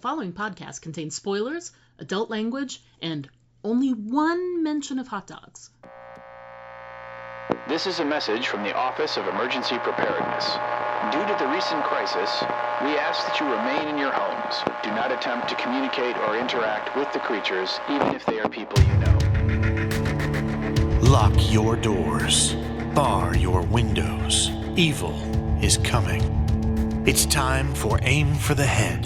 following podcast contains spoilers, adult language, and only one mention of hot dogs. This is a message from the Office of Emergency Preparedness. Due to the recent crisis, we ask that you remain in your homes. Do not attempt to communicate or interact with the creatures, even if they are people you know. Lock your doors. Bar your windows. Evil is coming. It's time for Aim for the Head,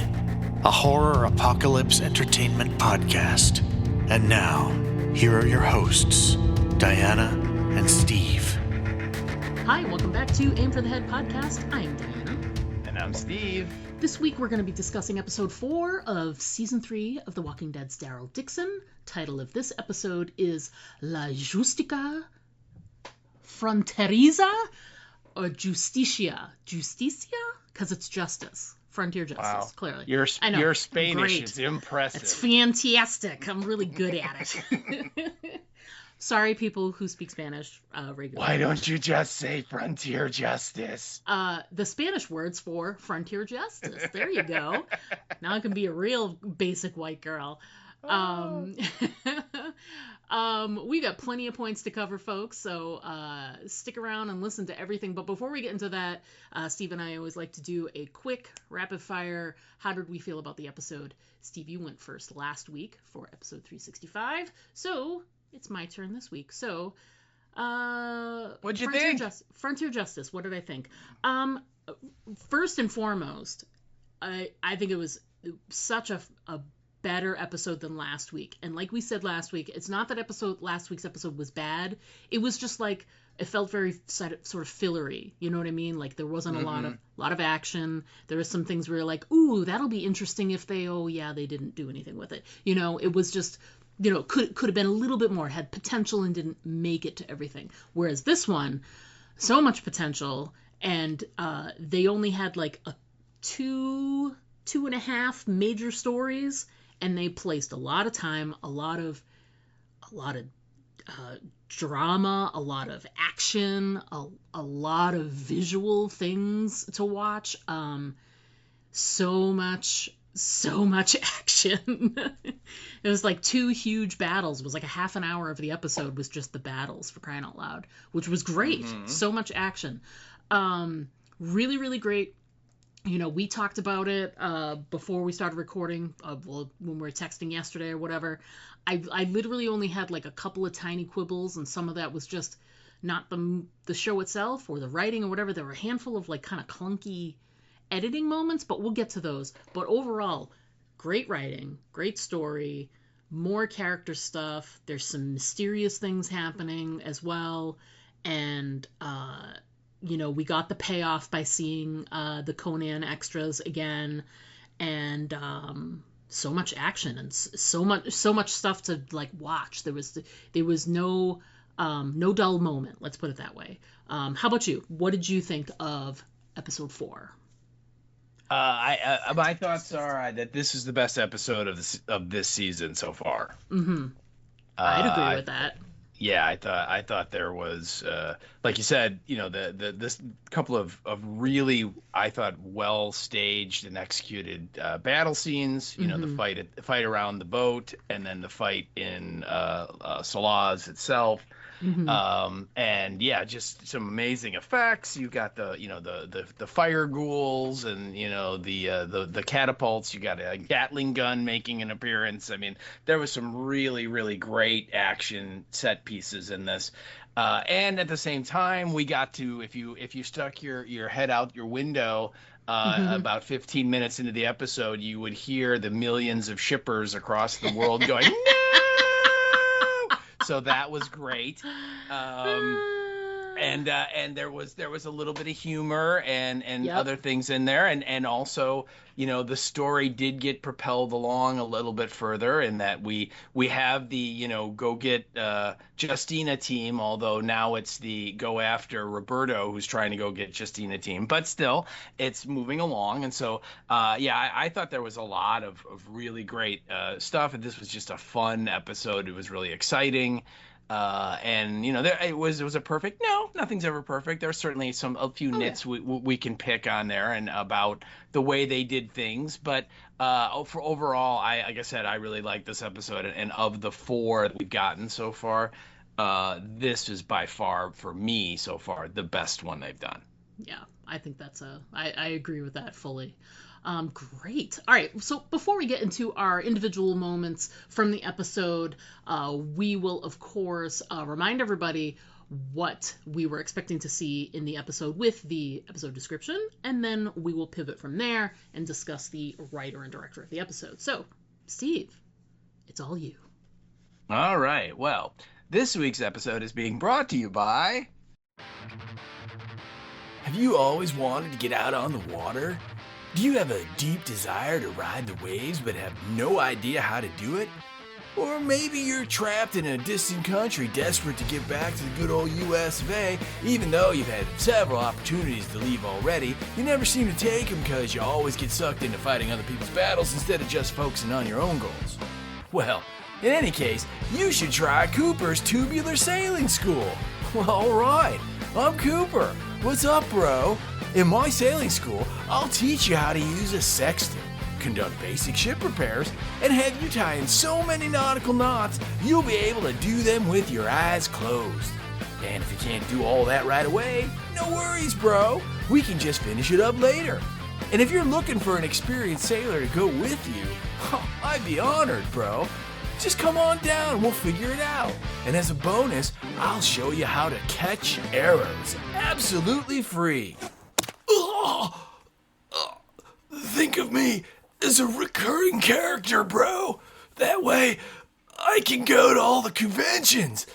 a horror apocalypse entertainment podcast. And now, here are your hosts, Diana and Steve. Hi, welcome back to Aim for the Head podcast. I am Diana. And I'm Steve. This week we're going to be discussing episode 4 of season 3 of The Walking Dead's Daryl Dixon. Title of this episode is La Justicia Fronteriza or Justicia? Justicia? Because it's justice. Frontier justice, Wow. clearly. Your Spanish great. is impressive. It's fantastic. I'm really good at it. Sorry, people who speak Spanish regularly. Why don't you just say frontier justice? The Spanish words for frontier justice. There you go. Now I can be a real basic white girl. We got plenty of points to cover, folks, so stick around and listen to everything. But before we get into that, Steve and I always like to do a quick rapid fire. How did we feel about the episode? Steve, you went first last week for episode 365, so it's my turn this week. So, what'd you think? Frontier Justice, what did I think? First and foremost, I think it was such a better episode than last week. And like we said last week, it's not that last week's episode was bad. It was just like, it felt very sort of fillery. You know what I mean? Like there wasn't a lot of action. There was some things where you're like, ooh, that'll be interesting if they didn't do anything with it. You know, it was just, you know, could have been a little bit more, had potential and didn't make it to everything. Whereas this one, so much potential, and they only had like two and a half major stories, and they placed a lot of time, a lot of drama, a lot of action, a lot of visual things to watch. So much action. It was like 2 huge battles. It was like a half an hour of the episode was just the battles, for crying out loud, which was great. So much action. Really, really great. You know, we talked about it before we started recording, when we were texting yesterday or whatever. I literally only had like a couple of tiny quibbles, and some of that was just not the show itself or the writing or whatever. There were a handful of like kind of clunky editing moments, but we'll get to those. But overall, great writing, great story, more character stuff. There's some mysterious things happening as well, and you know, we got the payoff by seeing the Conan extras again, and so much action and so much stuff to like watch. There was no dull moment. Let's put it that way. How about you? What did you think of episode 4? My thoughts are that this is the best episode of this season so far. I'd agree with that. Yeah, I thought there was, like you said, you know, this couple of really, I thought, well staged and executed battle scenes. You know, the fight around the boat, and then the fight in Salaz itself. And yeah, just some amazing effects. You got the fire ghouls, and you know the catapults. You got a Gatling gun making an appearance. I mean, there was some really, really great action set pieces in this. And at the same time, we got to, if you stuck your head out your window about 15 minutes into the episode, you would hear the millions of shippers across the world going, no! So that was great. And there was a little bit of humor and other things in there, and also, you know, the story did get propelled along a little bit further in that we have the, you know, go get Justina team, although now it's the go after Roberto who's trying to go get Justina team, but still it's moving along. And so I thought there was a lot of really great stuff, and this was just a fun episode. It was really exciting. And it was a perfect. No, nothing's ever perfect. There's certainly a few nits we can pick on there and about the way they did things. But for overall, like I said, I really like this episode. And of the 4 that we've gotten so far, this is by far for me so far the best one they've done. Yeah, I think I agree with that fully. Great. All right. So before we get into our individual moments from the episode, we will, of course, remind everybody what we were expecting to see in the episode with the episode description, and then we will pivot from there and discuss the writer and director of the episode. So, Steve, it's all you. All right. Well, this week's episode is being brought to you by... Have you always wanted to get out on the water? Do you have a deep desire to ride the waves but have no idea how to do it? Or maybe you're trapped in a distant country desperate to get back to the good old US of A, even though you've had several opportunities to leave already, you never seem to take them because you always get sucked into fighting other people's battles instead of just focusing on your own goals. Well, in any case, you should try Cooper's Tubular Sailing School. Well, alright, I'm Cooper. What's up, bro? In my sailing school, I'll teach you how to use a sextant, conduct basic ship repairs, and have you tie in so many nautical knots, you'll be able to do them with your eyes closed. And if you can't do all that right away, no worries, bro. We can just finish it up later. And if you're looking for an experienced sailor to go with you, I'd be honored, bro. Just come on down and we'll figure it out. And as a bonus, I'll show you how to catch arrows absolutely free. Think of me as a recurring character, bro. That way, I can go to all the conventions.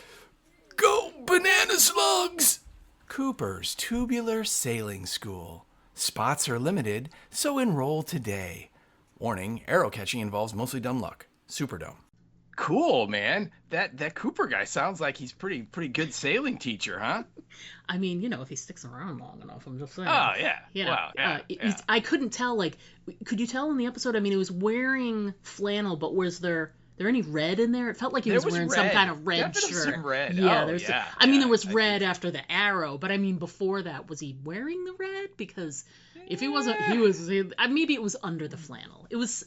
Go banana slugs! Cooper's Tubular Sailing School. Spots are limited, so enroll today. Warning, arrow catching involves mostly dumb luck. Superdome. Cool, man. That Cooper guy sounds like he's pretty good sailing teacher, huh? I mean, if he sticks around long enough, I'm just saying. Oh, yeah. Yeah. Wow, yeah. I couldn't tell, could you tell in the episode? I mean, it was wearing flannel, but was there any red in there? It felt like he was wearing some kind of red shirt. Some red. Yeah, there was I red after the arrow, but I mean, before that, was he wearing the red? Because if he wasn't, maybe it was under the flannel. It was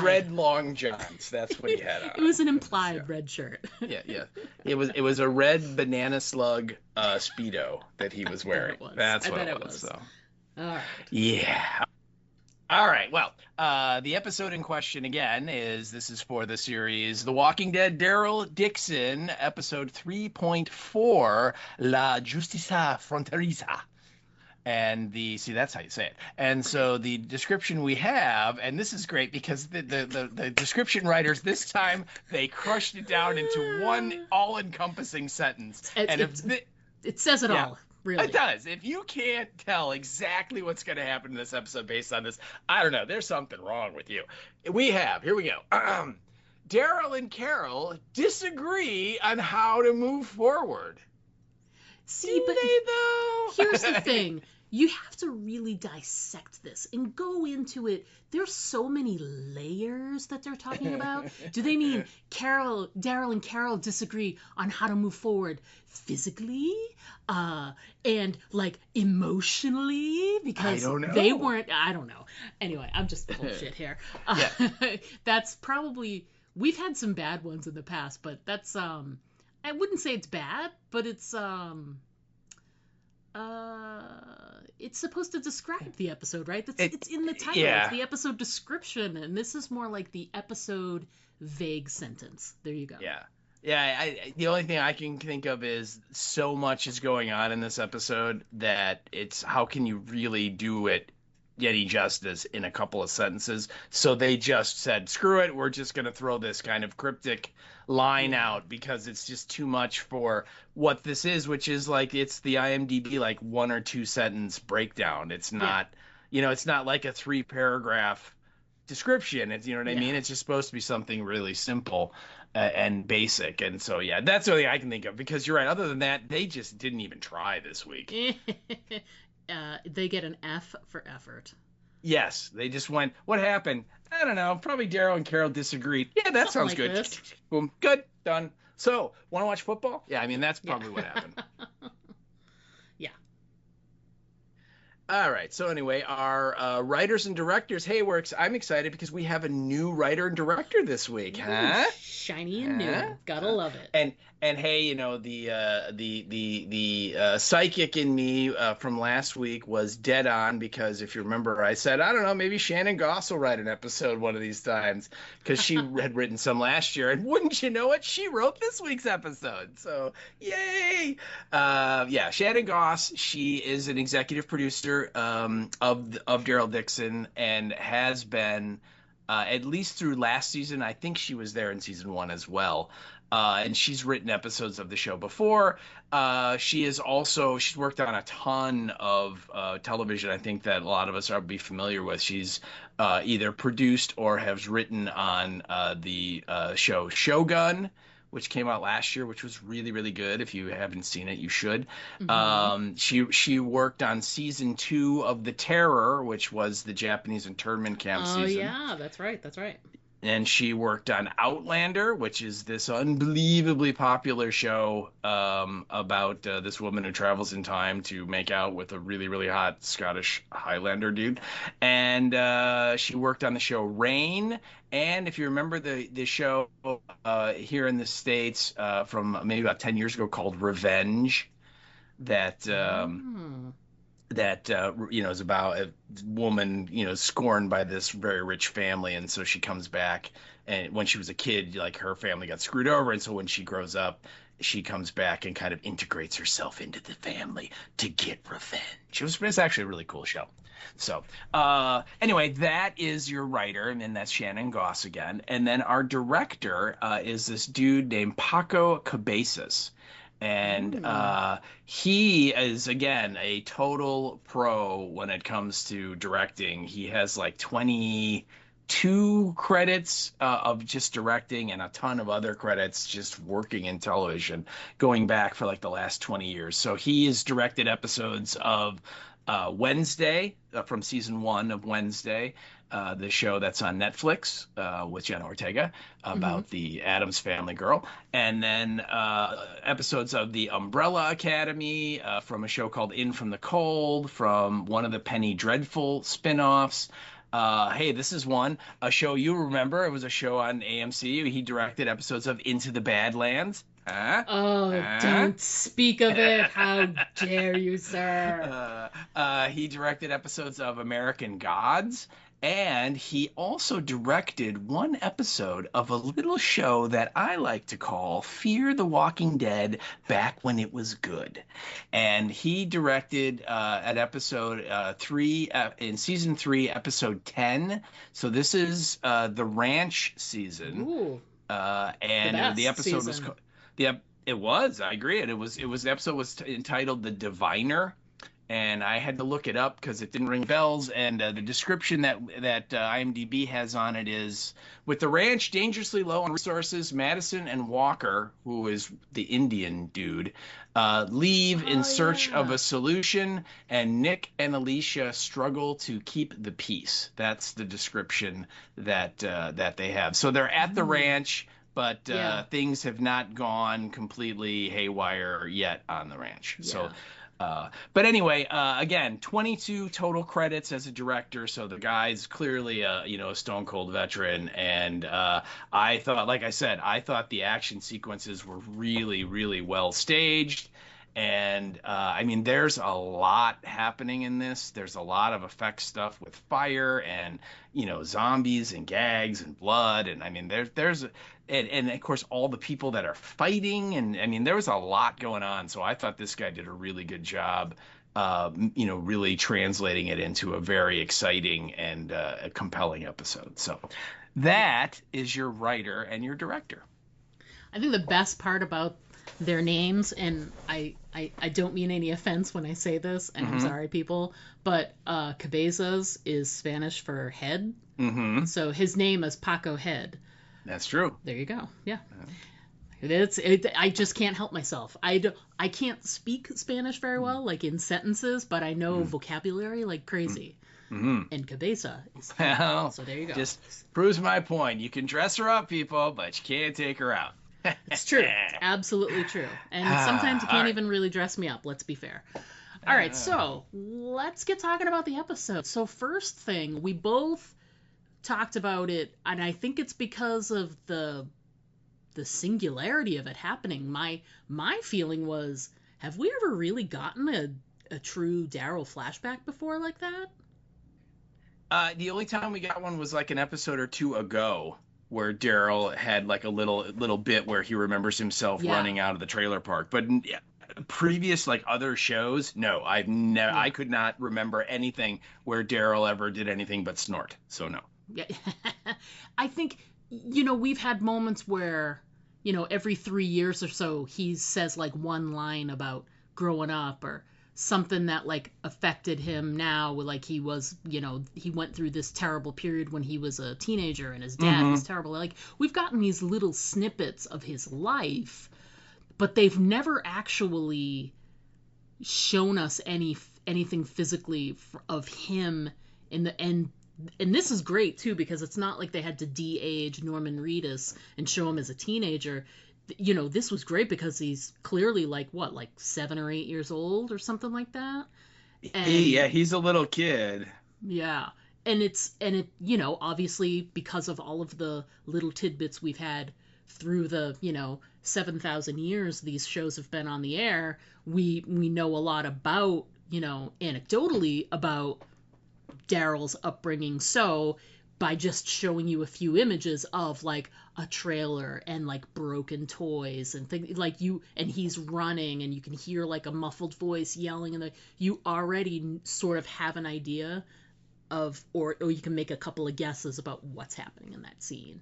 red long johns. That's what he had on. It was an implied red shirt. Yeah. It was a red banana slug Speedo that he was wearing. That's what it was. So. All right. Yeah. All right. Well, the episode in question again this is for the series The Walking Dead, Daryl Dixon, episode 3.4, La Justicia Fronteriza. And that's how you say it. And so the description we have, and this is great because the description writers this time, they crushed it down into one all-encompassing sentence. It says it all. Really. It does. If you can't tell exactly what's going to happen in this episode based on this, I don't know. There's something wrong with you. Here we go. Daryl and Carol disagree on how to move forward. See, but they, though? Here's the thing. You have to really dissect this and go into it. There's so many layers that they're talking about. Do they mean Daryl and Carol disagree on how to move forward physically and emotionally? Because I don't know. They weren't. I don't know. Anyway, I'm just full of shit here. That's probably, we've had some bad ones in the past, but that's I wouldn't say it's bad, but it's supposed to describe the episode, right? It's in the title. Yeah. It's the episode description, and this is more like the episode vague sentence. There you go. Yeah. Yeah, the only thing I can think of is so much is going on in this episode that it's how can you really do it any justice in a couple of sentences? So they just said, screw it, we're just going to throw this kind of cryptic line out because it's just too much for what this is, which is it's the IMDb 1 or 2 sentence breakdown. It's not, it's not like a 3-paragraph description. It's, I mean? It's just supposed to be something really simple and basic. And so, that's the only thing I can think of because you're right. Other than that, they just didn't even try this week. They get an F for effort. Yes, they just went, what happened? I don't know. Probably Daryl and Carol disagreed. Yeah, that sounds good. This. Boom. Good. Done. So, want to watch football? Yeah, I mean, that's probably what happened. Yeah. All right. So anyway, our writers and directors. Hey, I'm excited because we have a new writer and director this week, huh? Shiny and new. Gotta love it. And hey, you know, the psychic in me from last week was dead on, because if you remember, I said, I don't know, maybe Shannon Goss will write an episode one of these times, because she had written some last year, and wouldn't you know it, she wrote this week's episode. So yay! Yeah, Shannon Goss. She is an executive producer of Daryl Dixon, and has been at least through last season. I think she was there in season 1 as well. And she's written episodes of the show before. She's worked on a ton of television, I think, that a lot of us are be familiar with. She's either produced or has written on the show Shogun, which came out last year, which was really, really good. If you haven't seen it, you should. Mm-hmm. She worked on season 2 of The Terror, which was the Japanese internment camp season. Oh, yeah, that's right. And she worked on Outlander, which is this unbelievably popular show about this woman who travels in time to make out with a really, really hot Scottish Highlander dude. And she worked on the show Rain. And if you remember the show here in the States from maybe about 10 years ago called Revenge, that is about a woman, scorned by this very rich family. And so she comes back, and when she was a kid, like, her family got screwed over. And so when she grows up, she comes back and kind of integrates herself into the family to get revenge. It's actually a really cool show. So anyway, that is your writer, and then that's Shannon Goss again. And then our director is this dude named Paco Cabezas. And he is, again, a total pro when it comes to directing. He has like 22 credits of just directing, and a ton of other credits just working in television, going back for like the last 20 years. So he has directed episodes of Wednesday, from season 1 of Wednesday, the show that's on Netflix with Jenna Ortega about the Addams Family girl. And then episodes of The Umbrella Academy, from a show called In From the Cold, from one of the Penny Dreadful spinoffs. Hey, this is a show you remember. It was a show on AMC. He directed episodes of Into the Badlands. Don't speak of it. How dare you, sir? He directed episodes of American Gods, and he also directed one episode of a little show that I like to call Fear the Walking Dead back when it was good. And he directed an episode 3 in season 3, episode 10. So this is the ranch season. Ooh, and the episode season. was it was. I agree. And the episode was entitled The Diviner, and I had to look it up because it didn't ring bells. And the description that IMDb has on it is, with the ranch dangerously low on resources, Madison and Walker, who is the Indian dude, leave in search of a solution, and Nick and Alicia struggle to keep the peace. That's the description that they have. So they're at the ranch, but things have not gone completely haywire yet on the ranch. Yeah. So, but anyway, again, 22 total credits as a director. So the guy's clearly a stone cold veteran. And I thought the action sequences were really, really well staged. And I mean, there's a lot happening in this. There's a lot of effect stuff with fire and zombies and gags and blood. And I mean, and of course all the people that are fighting. And I mean, there was a lot going on. So I thought this guy did a really good job, really translating it into a very exciting and a compelling episode. So that is your writer and your director. I think the best part about their names, and I don't mean any offense when I say this, and I'm sorry, people, but Cabezas is Spanish for head. Mm-hmm. So his name is Paco Head. That's true. There you go. Yeah. I just can't help myself. I can't speak Spanish very well, like in sentences, but I know vocabulary like crazy. Mm-hmm. And Cabeza is head. So there you go. Just proves my point. You can dress her up, people, but you can't take her out. It's true. It's absolutely true. And sometimes it can't even really dress me up, let's be fair. All right, so let's get talking about the episode. So first thing, we both talked about it, and I think it's because of the singularity of it happening. My feeling was, have we ever really gotten a true Daryl flashback before like that? The only time we got one was like an episode or two ago, where Daryl had like a little bit where he remembers himself running out of the trailer park. But previous like other shows, no, I could not remember anything where Daryl ever did anything but snort. So no. Yeah. I think, we've had moments where, every 3 years or so he says like one line about growing up or something that like affected him now. Like he was, he went through this terrible period when he was a teenager and his dad was terrible. Like we've gotten these little snippets of his life, but they've never actually shown us anything physically of him in the end. And this is great too, because it's not like they had to de-age Norman Reedus and show him as a teenager. This was great because he's clearly like 7 or 8 years old or something like that. And, he's a little kid. Yeah. And it obviously because of all of the little tidbits we've had through the 7,000 years these shows have been on the air, we know a lot about, anecdotally about Daryl's upbringing. So by just showing you a few images of like a trailer and like broken toys and things like and he's running and you can hear like a muffled voice yelling, and you already sort of have an idea of, or you can make a couple of guesses about what's happening in that scene.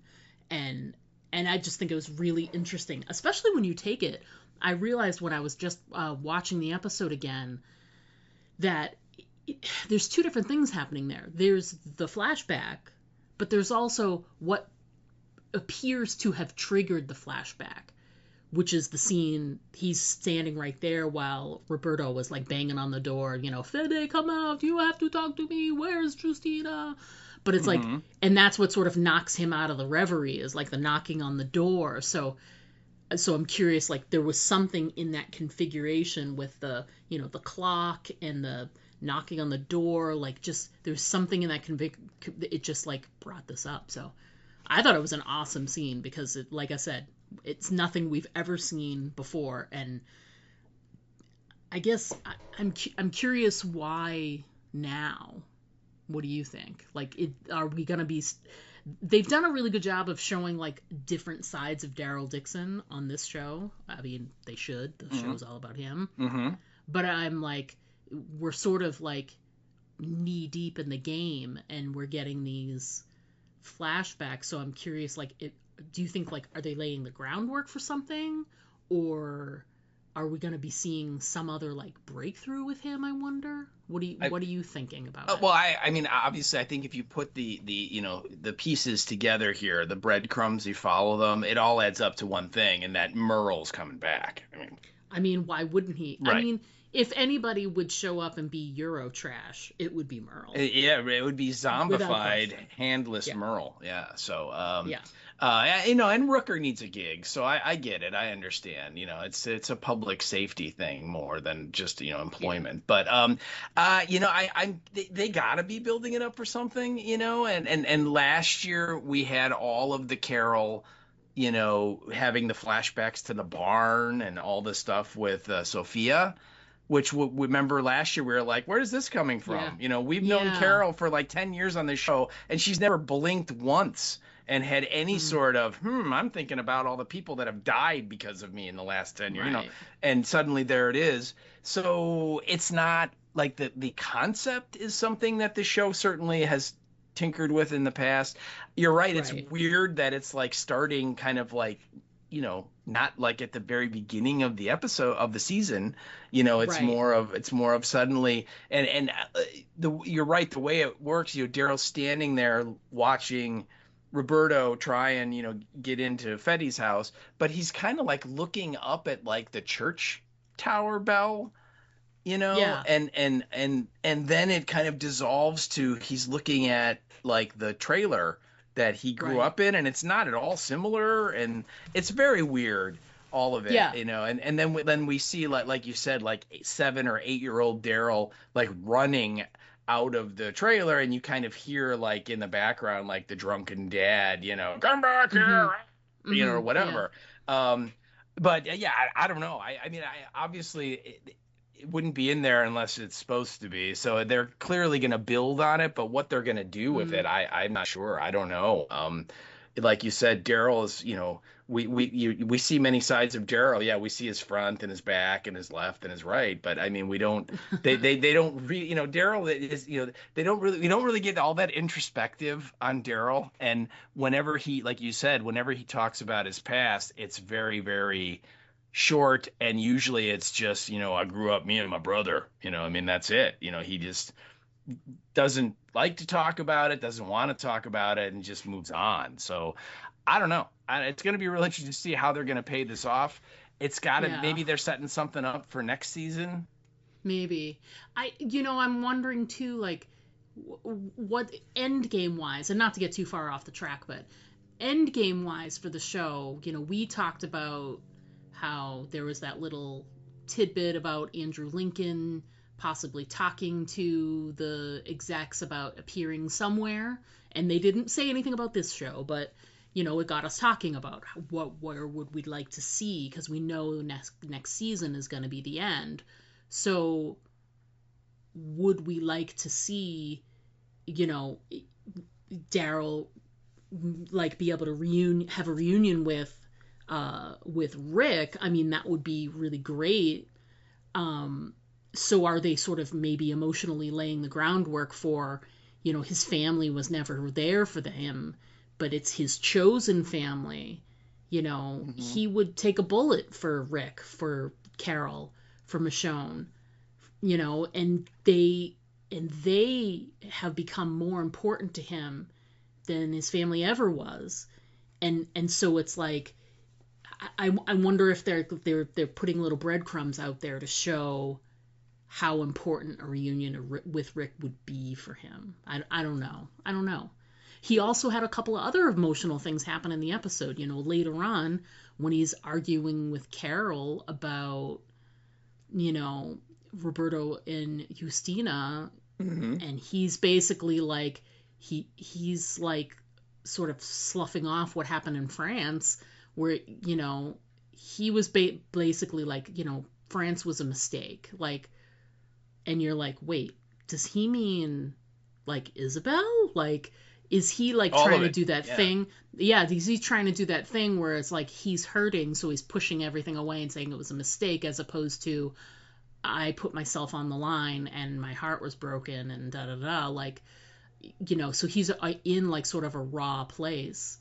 And I just think it was really interesting, especially when you take it. I realized when I was just watching the episode again that there's two different things happening there. There's the flashback, but there's also what appears to have triggered the flashback, which is the scene he's standing right there while Roberto was like banging on the door, Fede, come out, you have to talk to me, where's Justina? But it's like, and that's what sort of knocks him out of the reverie, is like the knocking on the door. So I'm curious, like there was something in that configuration with the, the clock and the knocking on the door, like just there's something in that it just like brought this up. So I thought it was an awesome scene because it, like I said, it's nothing we've ever seen before. And I guess I'm curious why now. What do you think? Like, are we gonna be? They've done a really good job of showing like different sides of Daryl Dixon on this show. I mean, they should. The show's all about him. But I'm like, we're sort of like knee deep in the game, and we're getting these flashbacks. So I'm curious, like, do you think like, are they laying the groundwork for something, or are we going to be seeing some other like breakthrough with him? I wonder. What are you thinking about it? Well, I mean, obviously, I think if you put the pieces together here, the breadcrumbs, you follow them, it all adds up to one thing, and that Merle's coming back. I mean, why wouldn't he? Right. I mean, if anybody would show up and be Eurotrash, it would be Merle. Yeah, it would be zombified, handless Merle. Yeah. So, yeah. And Rooker needs a gig, so I get it. I understand. It's a public safety thing more than just employment. Yeah. But they gotta be building it up for something. And last year we had all of the Carol, having the flashbacks to the barn and all this stuff with Sophia. Which remember last year we were like, where is this coming from? Yeah. We've known Carol for like 10 years on this show, and she's never blinked once and had any sort of, I'm thinking about all the people that have died because of me in the last 10 years, Right. And suddenly there it is. So it's not like the concept is something that the show certainly has tinkered with in the past. You're right. It's weird that it's like starting kind of like, not like at the very beginning of the episode of the season, it's more of suddenly, and you're right. The way it works, Daryl's standing there watching Roberto try and, get into Fede's house, but he's kind of like looking up at like the church tower bell, and then it kind of dissolves to, he's looking at like the trailer that he grew Right. up in, and it's not at all similar, and it's very weird, all of it, Yeah. and then we see, like you said, like 7 or 8 year old Daryl like running out of the trailer, and you kind of hear like in the background like the drunken dad, come back Mm-hmm. here, or Yeah. whatever. But yeah, I don't know. I mean, obviously it wouldn't be in there unless it's supposed to be. So they're clearly going to build on it, but what they're going to do with it, I'm not sure. I don't know. Like you said, Daryl is, we see many sides of Daryl. Yeah, we see his front and his back and his left and his right, but I mean, we don't. They don't really, Daryl is, they don't really, we don't really get all that introspective on Daryl. And whenever he, like you said, whenever he talks about his past, it's very, very short, and usually it's just, I grew up, me and my brother, I mean, that's it. He just doesn't like to talk about it, doesn't want to talk about it, and just moves on. So I don't know. It's going to be really interesting to see how they're going to pay this off. It's got to, maybe they're setting something up for next season. Maybe. I'm wondering too, like, what end game wise, and not to get too far off the track, but end game wise for the show, we talked about how there was that little tidbit about Andrew Lincoln possibly talking to the execs about appearing somewhere, and they didn't say anything about this show, but it got us talking about where would we like to see, because we know next season is going to be the end. So would we like to see, Daryl like be able to have a reunion with Rick? I mean, that would be really great. So are they sort of maybe emotionally laying the groundwork for, his family was never there for him, but it's his chosen family. He would take a bullet for Rick, for Carol, for Michonne, and they have become more important to him than his family ever was. And so it's like, I wonder if they're putting little breadcrumbs out there to show how important a reunion with Rick would be for him. I don't know. He also had a couple of other emotional things happen in the episode. Later on, when he's arguing with Carol about, Roberto and Justina, and he's basically like, he's like sort of sloughing off what happened in France, where, he was basically like, France was a mistake. Like, and you're like, wait, does he mean like Isabel? Like, is he like trying to do that thing? Yeah, he's trying to do that thing where it's like he's hurting, so he's pushing everything away and saying it was a mistake, as opposed to, I put myself on the line and my heart was broken and da da da. Like, so he's in like sort of a raw place,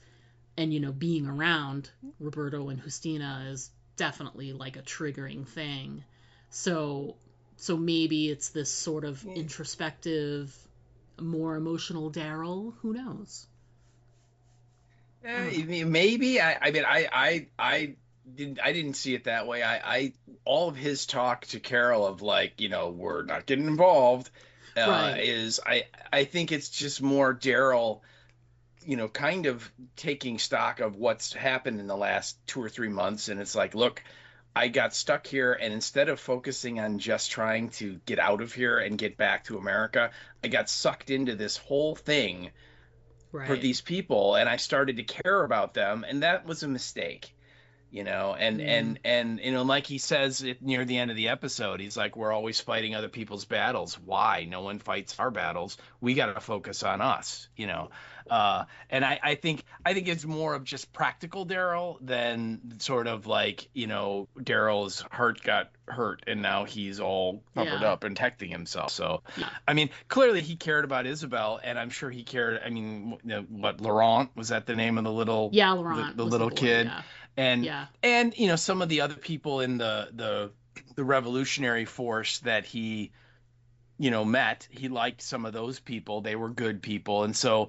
and being around Roberto and Justina is definitely like a triggering thing. So maybe it's this sort of introspective, more emotional Daryl. Who knows? Maybe. I mean, I didn't see it that way. I all of his talk to Carol of like, we're not getting involved, Right. is I think it's just more Daryl, kind of taking stock of what's happened in the last 2 or 3 months, and it's like, look, I got stuck here, and instead of focusing on just trying to get out of here and get back to America, I got sucked into this whole thing for Right. these people, and I started to care about them, and that was a mistake. And like he says near the end of the episode, he's like, we're always fighting other people's battles. Why? No one fights our battles. We got to focus on us, and I think it's more of just practical Daryl than sort of like, Daryl's heart got hurt and now he's all covered up and protecting himself. So, I mean, clearly he cared about Isabel, and I'm sure he cared. I mean, what, Laurent, was that the name of the little, Laurent, the little boy, kid? Yeah. And some of the other people in the revolutionary force that he met, he liked some of those people. They were good people, and so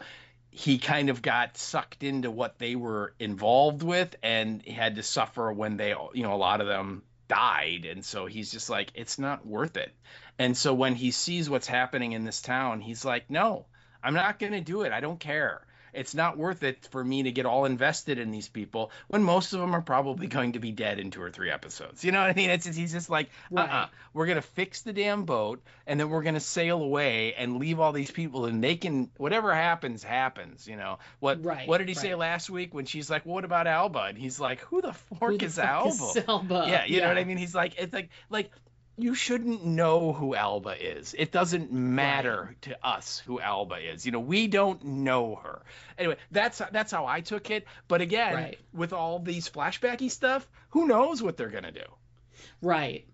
he kind of got sucked into what they were involved with, and he had to suffer when they, a lot of them died, and so he's just like, it's not worth it. And so when he sees what's happening in this town, he's like, no, I'm not going to do it. I don't care. It's not worth it for me to get all invested in these people when most of them are probably going to be dead in 2 or 3 episodes. You know what I mean? He's just like, Right. we're going to fix the damn boat, and then we're going to sail away and leave all these people, and they can, whatever happens, happens. You know, what did he say last week when she's like, well, what about Alba? And he's like, who the fork is Alba? Yeah, you know what I mean? He's like, it's like you shouldn't know who Alba is. It doesn't matter to us who Alba is. You know, we don't know her. Anyway, that's how I took it. But again, with all these flashbacky stuff, who knows what they're gonna do? Right.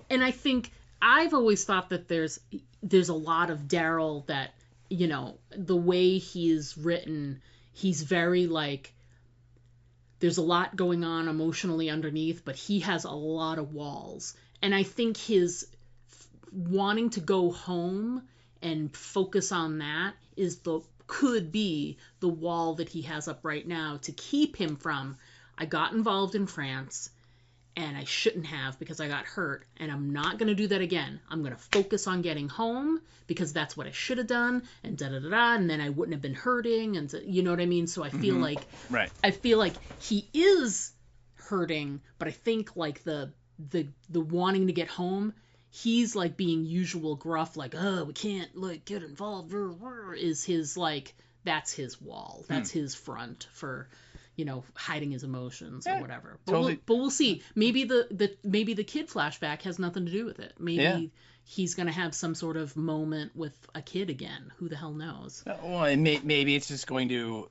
And I think I've always thought that there's a lot of Daryl that, you know, the way he is written, he's very like, there's a lot going on emotionally underneath, but he has a lot of walls. And I think his wanting to go home and focus on that could be the wall that he has up right now to keep him from, I got involved in France and I shouldn't have because I got hurt, and I'm not going to do that again. I'm going to focus on getting home because that's what I should have done, and da-da-da-da, and then I wouldn't have been hurting, and you know what I mean? So I feel like I feel like he is hurting, but I think like the wanting to get home, he's like being usual gruff, like, oh, we can't like get involved, is his like, that's his wall, that's his front for, you know, hiding his emotions or whatever. But, totally. We'll see. Maybe the kid flashback has nothing to do with it. Maybe he's gonna have some sort of moment with a kid again. Who the hell knows? Well, and maybe it's just going to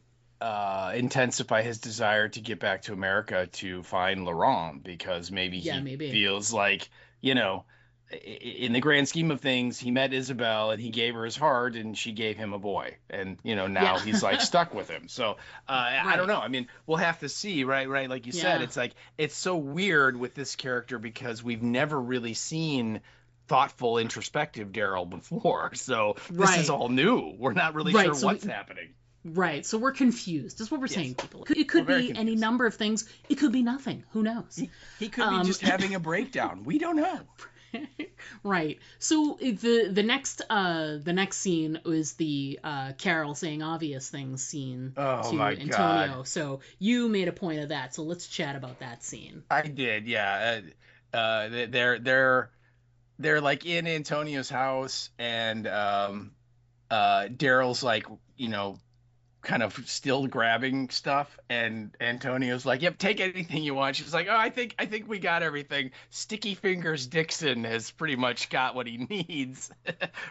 intensify his desire to get back to America to find Laurent, because maybe he feels like, you know, in the grand scheme of things, he met Isabel and he gave her his heart and she gave him a boy, and you know, now he's like stuck with him. So I don't know. I mean, we'll have to see, right? Like you said, it's like, it's so weird with this character because we've never really seen thoughtful, introspective Daryl before. So this is all new. We're not really sure what's happening. Right, so we're confused. That's what we're saying, people. It could be confused. Any number of things. It could be nothing. Who knows? He could be just having a breakdown. We don't know. Right. So the next scene is the Carol saying obvious things scene to Antonio. God. So you made a point of that. So let's chat about that scene. I did, yeah. They're like in Antonio's house, and Daryl's like, you know, kind of still grabbing stuff, and Antonio's like, yep, take anything you want. She's like, oh, I think we got everything. Sticky Fingers Dixon has pretty much got what he needs,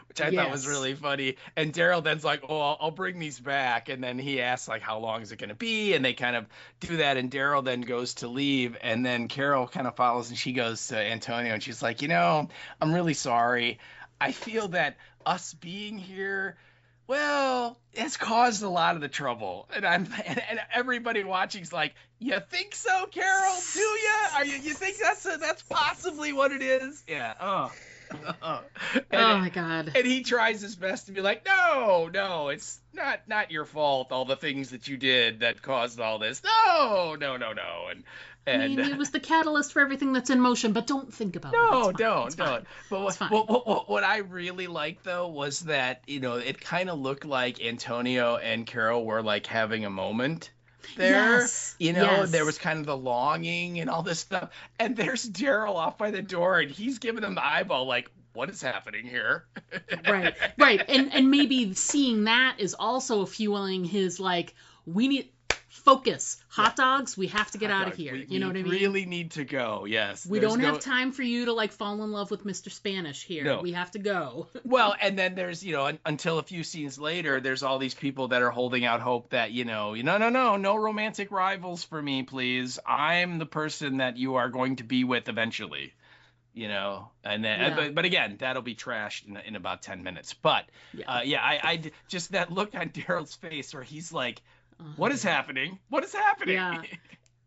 which I thought was really funny. And Daryl then's like, oh, I'll bring these back, and then he asks like, how long is it going to be? And they kind of do that, and Daryl then goes to leave, and then Carol kind of follows, and she goes to Antonio, and she's like, you know, I'm really sorry. I feel that us being here, well, it's caused a lot of the trouble, and everybody watching's like, you think so, Carol? Do ya? You think that's possibly what it is? Yeah. My God. And he tries his best to be like, no, it's not your fault. All the things that you did that caused all this. No. And I mean, it was the catalyst for everything that's in motion, but don't think about it. No, don't. But what I really liked, though, was that, you know, it kind of looked like Antonio and Carol were like having a moment there. Yes. You know, there was kind of the longing and all this stuff. And there's Daryl off by the door, and he's giving him the eyeball like, what is happening here? Right. And maybe seeing that is also fueling his like, we need focus. Hot dogs, we have to get out of here. You know what I mean? We really need to go, yes. We don't have time for you to like fall in love with Mr. Spanish here. No. We have to go. Well, and then there's, you know, until a few scenes later, there's all these people that are holding out hope that, you know, no romantic rivals for me, please. I'm the person that you are going to be with eventually. You know, and then, but again, that'll be trashed in about 10 minutes. But I just that look on Daryl's face where he's like, what is happening? What is happening? Yeah.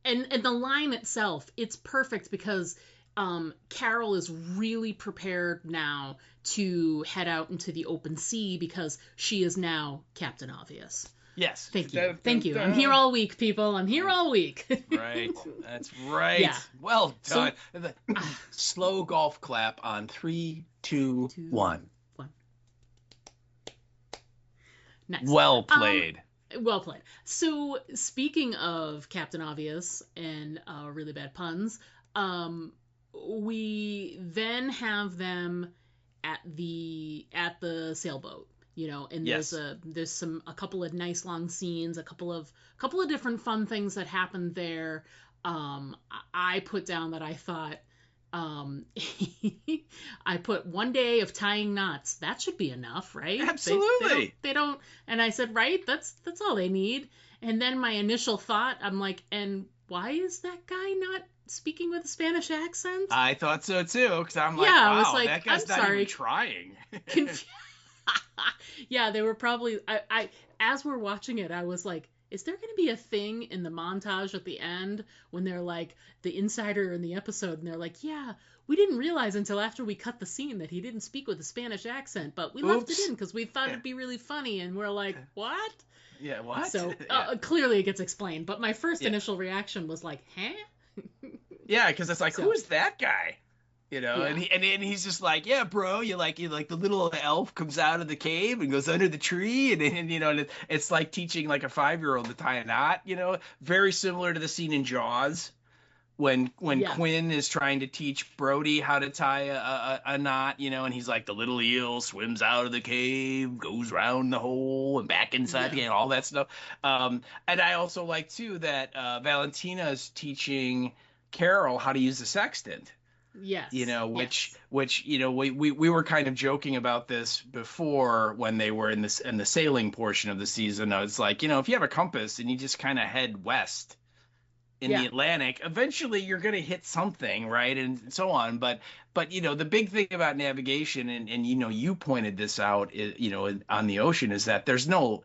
And the line itself, it's perfect because Carol is really prepared now to head out into the open sea because she is now Captain Obvious. Yes. Thank you. I'm here all week, people. I'm here all week. Right. That's right. Yeah. Well done. So, slow golf clap on 3, 2, 1. Nice. Well played. Well played. So, speaking of Captain Obvious and really bad puns, we then have them at the sailboat, and Yes. there's a couple of nice long scenes, a couple of different fun things that happened there. I put down that I thought, I put 1 day of tying knots. That should be enough, right? Absolutely. They don't, and I said, right, that's all they need. And then my initial thought, I'm like, and why is that guy not speaking with a Spanish accent? I thought so too, because I'm like, Yeah, I wow, was like, that guy's I'm not sorry. even trying. Yeah, they were probably. I as we're watching it, I was like, is there going to be a thing in the montage at the end when they're like the insider in the episode, and they're like, yeah, we didn't realize until after we cut the scene that he didn't speak with a Spanish accent, but we left it in because we thought it'd be really funny, and we're like, what? Yeah, what? So clearly it gets explained, but my first initial reaction was like, huh? Yeah, because it's like, who is that guy? Yeah. And he's just like, yeah, bro, you like the little elf comes out of the cave and goes under the tree, and it's like teaching like a 5-year-old to tie a knot, very similar to the scene in Jaws when Quinn is trying to teach Brody how to tie a knot, and he's like, the little eel swims out of the cave, goes round the hole and back inside again, all that stuff. And I also like too that Valentina's teaching Carol how to use the sextant. Yes. Which we were kind of joking about this before when they were in the sailing portion of the season. I was like, if you have a compass and you just kind of head west in the Atlantic, eventually you're going to hit something, right? And so on. But the big thing about navigation, and you pointed this out, on the ocean, is that there's no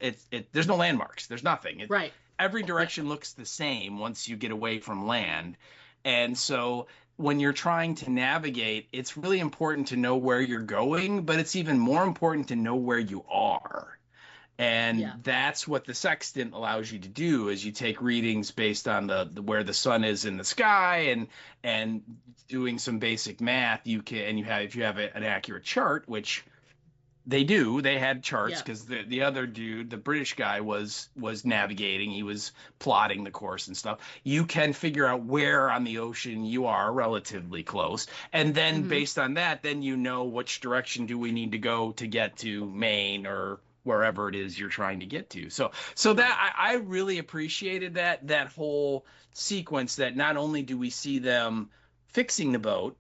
landmarks. There's nothing. Right. Every direction looks the same once you get away from land. And so when you're trying to navigate, it's really important to know where you're going, but it's even more important to know where you are. And that's what the sextant allows you to do, is you take readings based on the where the sun is in the sky, and doing some basic math, if you have an accurate chart, which they had charts, because the other dude, the British guy, was navigating. He was plotting the course and stuff. You can figure out where on the ocean you are relatively close. And then based on that, then which direction do we need to go to get to Maine or wherever it is you're trying to get to. So that I really appreciated that whole sequence, that not only do we see them fixing the boat,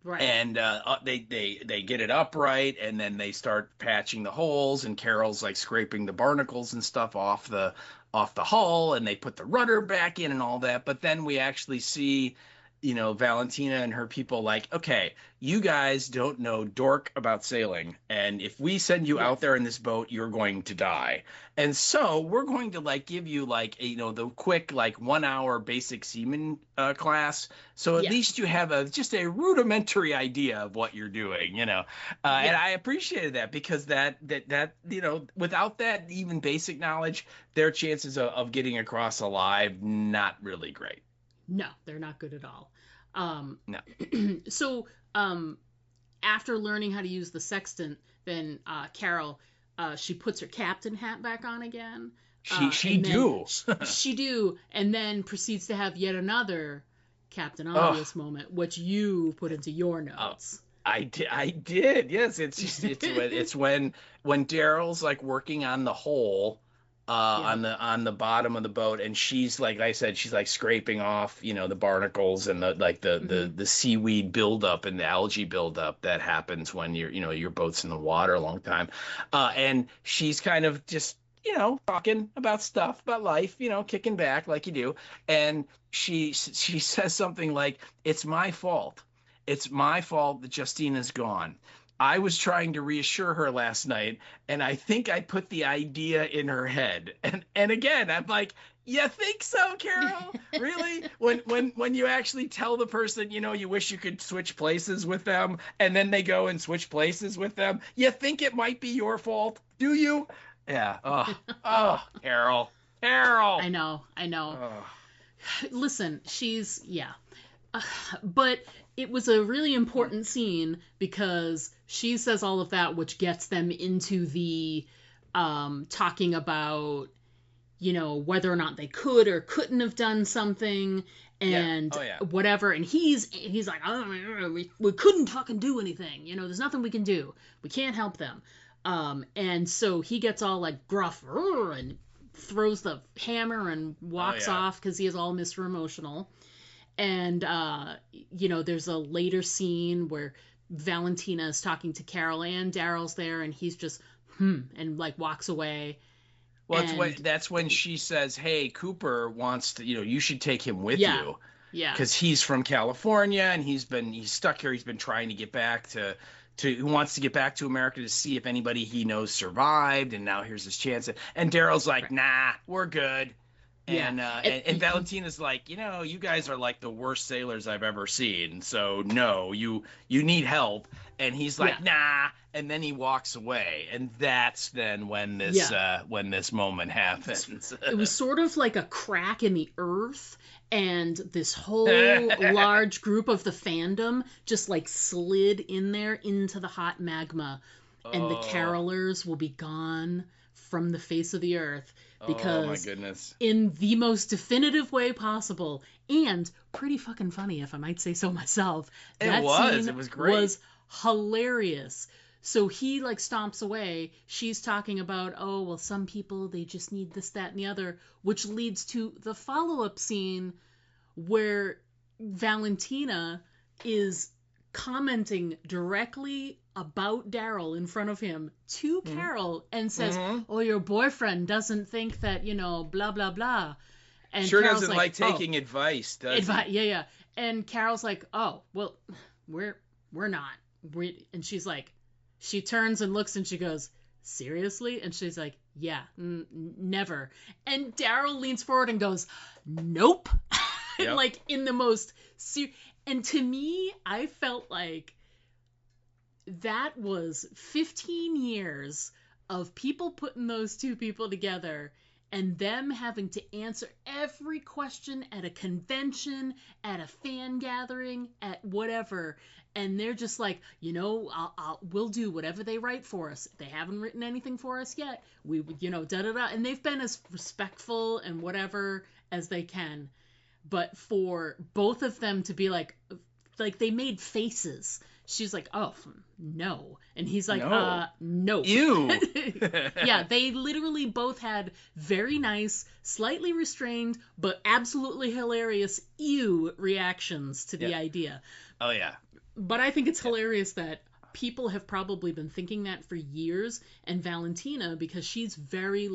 right, and they get it upright, and then they start patching the holes, and Carol's like scraping the barnacles and stuff off the hull, and they put the rudder back in and all that. But then we actually see, Valentina and her people like, okay, you guys don't know dork about sailing, and if we send you out there in this boat, you're going to die. And so we're going to give you the quick 1 hour basic seaman class, so at least you have just a rudimentary idea of what you're doing, and I appreciated that, because that without that even basic knowledge, their chances of getting across alive, not really great. No, they're not good at all. No. So, after learning how to use the sextant, then Carol, she puts her captain hat back on again. She do, and then proceeds to have yet another Captain Obvious moment, which you put into your notes. I did. Yes, it's when Daryl's like working on the hole. On the bottom of the boat, and she's like I said, she's like scraping off the barnacles and the seaweed buildup and the algae buildup that happens when your boat's in the water a long time, and she's kind of just talking about stuff, about life, kicking back like you do, and she says something like, it's my fault that Justina's gone. I was trying to reassure her last night, and I think I put the idea in her head. And again, I'm like, you think so, Carol? Really? When you actually tell the person, you wish you could switch places with them, and then they go and switch places with them, you think it might be your fault? Do you? Yeah. Oh, Carol. I know. Oh. Listen, but it was a really important scene, because she says all of that, which gets them into the talking about whether or not they could or couldn't have done something and whatever. And he's like, oh, we couldn't fucking do anything. There's nothing we can do. We can't help them. And so he gets all like gruff and throws the hammer and walks off because he is all Mr. Emotional. And, there's a later scene where Valentina is talking to Carol and Daryl's there, and he's just, and like walks away. Well, that's when she says, hey, Cooper wants to, you should take him with you. Yeah. Because he's from California and he's stuck here. He's been trying to get back he wants to get back to America to see if anybody he knows survived. And now here's his chance. And Daryl's like, nah, we're good. And Valentina's like, you guys are like the worst sailors I've ever seen. So no, you need help. And he's like, nah. And then he walks away. And that's then when this moment happens. It was sort of like a crack in the earth. And this whole large group of the fandom just like slid in there into the hot magma. And the carolers will be gone from the face of the earth. Because oh my goodness. In the most definitive way possible, and pretty fucking funny, if I might say so myself. It was great. Was hilarious. So he like stomps away. She's talking about, oh, well, some people, they just need this, that, and the other, which leads to the follow-up scene where Valentina is commenting directly about Daryl in front of him to Carol and says, oh, your boyfriend doesn't think that, blah, blah, blah. And sure Carol's doesn't like taking advice, does he? Yeah. And Carol's like, oh, well, we're not. And she's like, she turns and looks and she goes, seriously? And she's like, yeah, never. And Daryl leans forward and goes, nope. Yep. Like in the most and to me, I felt like that was 15 years of people putting those two people together and them having to answer every question at a convention, at a fan gathering, at whatever. And they're just like, we'll do whatever they write for us. They haven't written anything for us yet. We, da-da-da. And they've been as respectful and whatever as they can. But for both of them to be like they made faces. She's like, oh, no. And he's like, no. Ew. Yeah, they literally both had very nice, slightly restrained, but absolutely hilarious ew reactions to the idea. Oh, yeah. But I think it's hilarious that people have probably been thinking that for years. And Valentina, because she's very,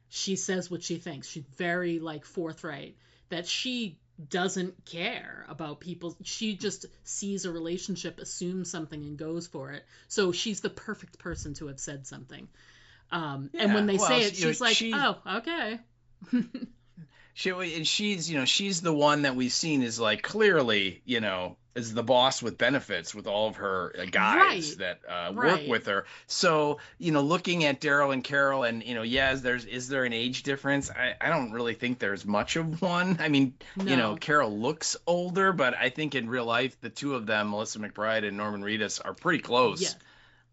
she says what she thinks. She's very, forthright. That she doesn't care about people. She just sees a relationship, assumes something, and goes for it. So she's the perfect person to have said something. And when they say it, she's like, oh, okay. She's the one that we've seen is like clearly, is the boss with benefits with all of her guys that work with her. So, looking at Daryl and Carol and, is there an age difference? I don't really think there's much of one. I mean, Carol looks older, but I think in real life, the two of them, Melissa McBride and Norman Reedus, are pretty close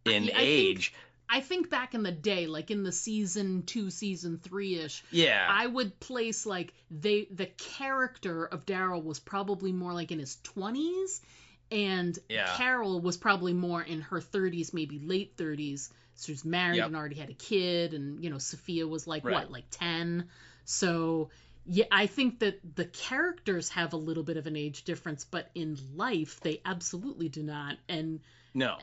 in age. I think back in the day, like in the season 2, season 3-ish, I would place the character of Daryl was probably more like in his 20s, and Carol was probably more in her 30s, maybe late 30s. She was married and already had a kid, and Sophia was like 10. So I think that the characters have a little bit of an age difference, but in life they absolutely do not. And no,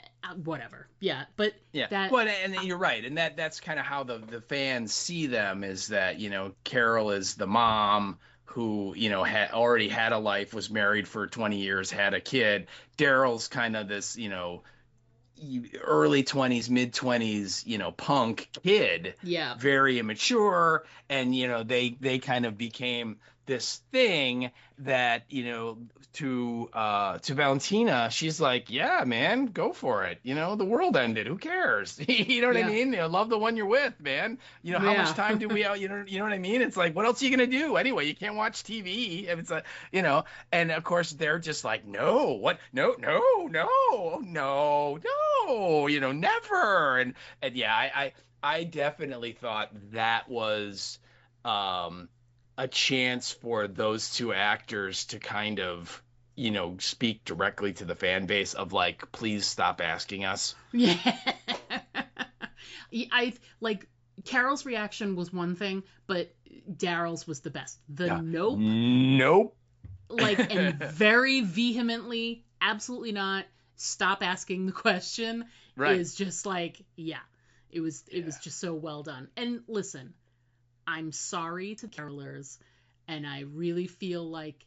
whatever. Yeah, but and you're right, and that's kind of how the fans see them, is that Carol is the mom who had already had a life, was married for 20 years, had a kid. Daryl's kind of this early 20s, mid 20s, punk kid, very immature, and they kind of became this thing that to Valentina, she's like, yeah, man, go for it. The world ended. Who cares? You know what I mean? Love the one you're with, man. How much time do we out? You know what I mean? It's like, what else are you gonna do anyway? You can't watch TV. If it's and of course they're just like, no, what? No, never. And I definitely thought that was a chance for those two actors to kind of, speak directly to the fan base of like, please stop asking us. Yeah. I like Carol's reaction was one thing, but Daryl's was the best. Nope. Like, and very vehemently, absolutely not, stop asking the question, is just like, it was just so well done. And listen, I'm sorry to carolers, and I really feel like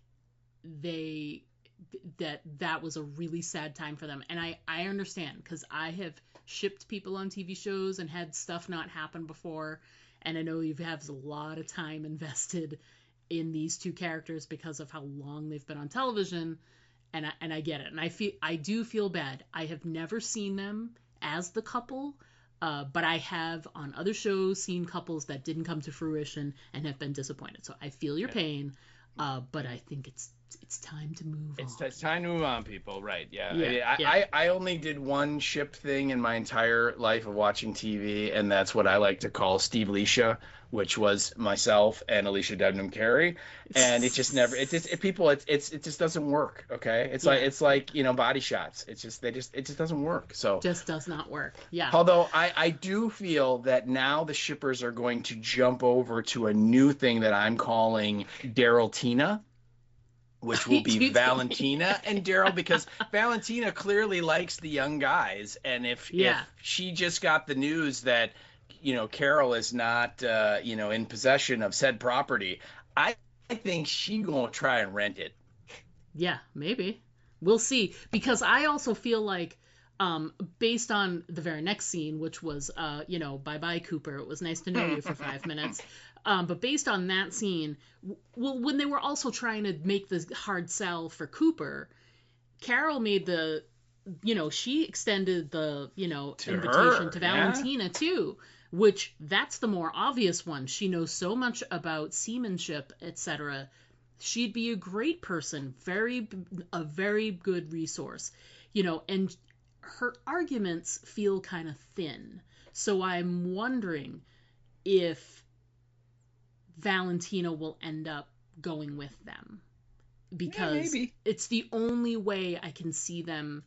that was a really sad time for them. And I understand, because I have shipped people on TV shows and had stuff not happen before, and I know you have a lot of time invested in these two characters because of how long they've been on television, and I get it. And I do feel bad. I have never seen them as the couple, but I have on other shows seen couples that didn't come to fruition and have been disappointed. So I feel your pain, but I think it's time to move on. It's time to move on, people. Right? Yeah. Yeah. I only did one ship thing in my entire life of watching TV, and that's what I like to call Steve Alicia, which was myself and Alicia Debnam Carey, and it just never. It just doesn't work. Okay, it's like body shots. It just doesn't work. So just does not work. Yeah. Although I do feel that now the shippers are going to jump over to a new thing that I'm calling Daryl Tina, which will be Valentina and Daryl, because Valentina clearly likes the young guys, and if she just got the news that Carol is not in possession of said property, I think she gonna try and rent it. Yeah, maybe. We'll see, because I also feel like based on the very next scene, which was bye-bye Cooper, it was nice to know you for 5 minutes. But based on that scene, when they were also trying to make the hard sell for Cooper, Carol made she extended the, invitation to Valentina too, which that's the more obvious one. She knows so much about seamanship, etc. She'd be a great person, a very good resource, and her arguments feel kind of thin. So I'm wondering if Valentina will end up going with them, because it's the only way I can see them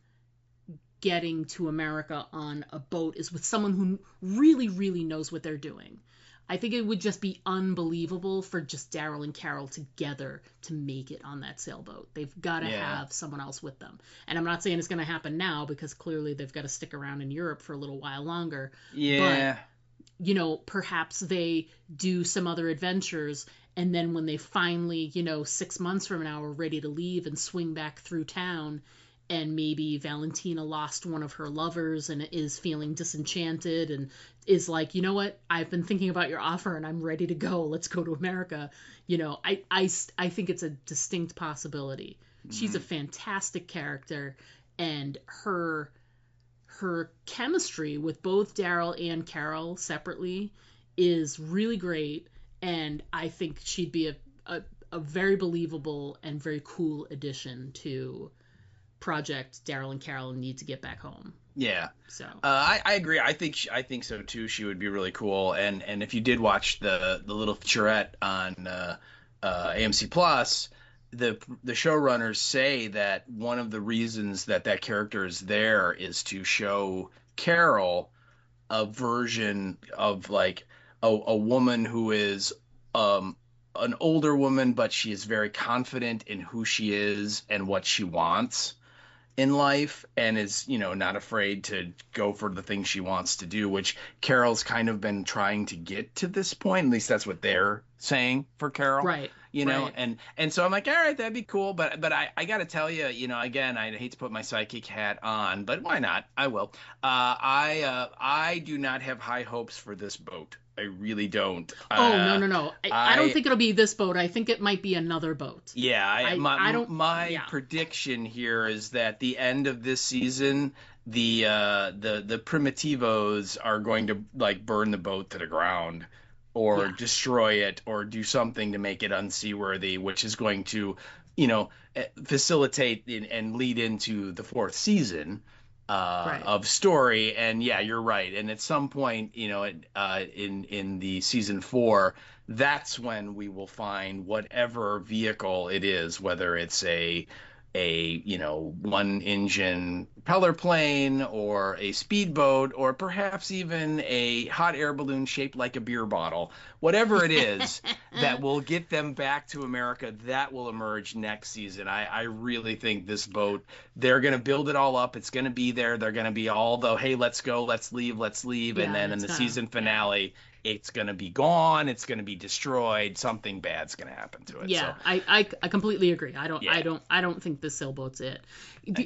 getting to America on a boat is with someone who really, really knows what they're doing. I think it would just be unbelievable for just Daryl and Carol together to make it on that sailboat. They've got to have someone else with them. And I'm not saying it's going to happen now, because clearly they've got to stick around in Europe for a little while longer. Yeah. But, perhaps they do some other adventures, and then when they finally, 6 months from now are ready to leave and swing back through town, and maybe Valentina lost one of her lovers and is feeling disenchanted and is like, you know what, I've been thinking about your offer and I'm ready to go. Let's go to America. I think it's a distinct possibility. Mm-hmm. She's a fantastic character, and her chemistry with both Daryl and Carol separately is really great, and I think she'd be a very believable and very cool addition to Project Daryl and Carol Need to Get Back Home. Yeah. So I agree. I think so too. She would be really cool. And if you did watch the little featurette on AMC Plus, the showrunners say that one of the reasons that character is there is to show Carol a version of like a woman who is an older woman, but she is very confident in who she is and what she wants in life, and is, not afraid to go for the things she wants to do, which Carol's kind of been trying to get to this point. At least that's what they're saying for Carol. Right. And so I'm like, all right, that'd be cool. But I got to tell you, again, I hate to put my psychic hat on, but why not? I will. I do not have high hopes for this boat. I really don't. No. I don't think it'll be this boat. I think it might be another boat. Yeah. My prediction here is that the end of this season, the Primitivos are going to like burn the boat to the ground, or destroy it, or do something to make it unseaworthy, which is going to, facilitate and lead into the fourth season. of story. And yeah, you're right. And at some point, in the season 4, that's when we will find whatever vehicle it is, whether it's a one engine propeller plane or a speedboat or perhaps even a hot air balloon shaped like a beer bottle, whatever it is that will get them back to America, that will emerge next season. I really think this boat, they're going to build it all up. It's going to be there. They're going to be all the, hey, let's go, let's leave. Yeah, and then in the season finale, it's going to be gone. It's going to be destroyed. Something bad's going to happen to it. Yeah, so, I completely agree. I don't think this sailboat's it.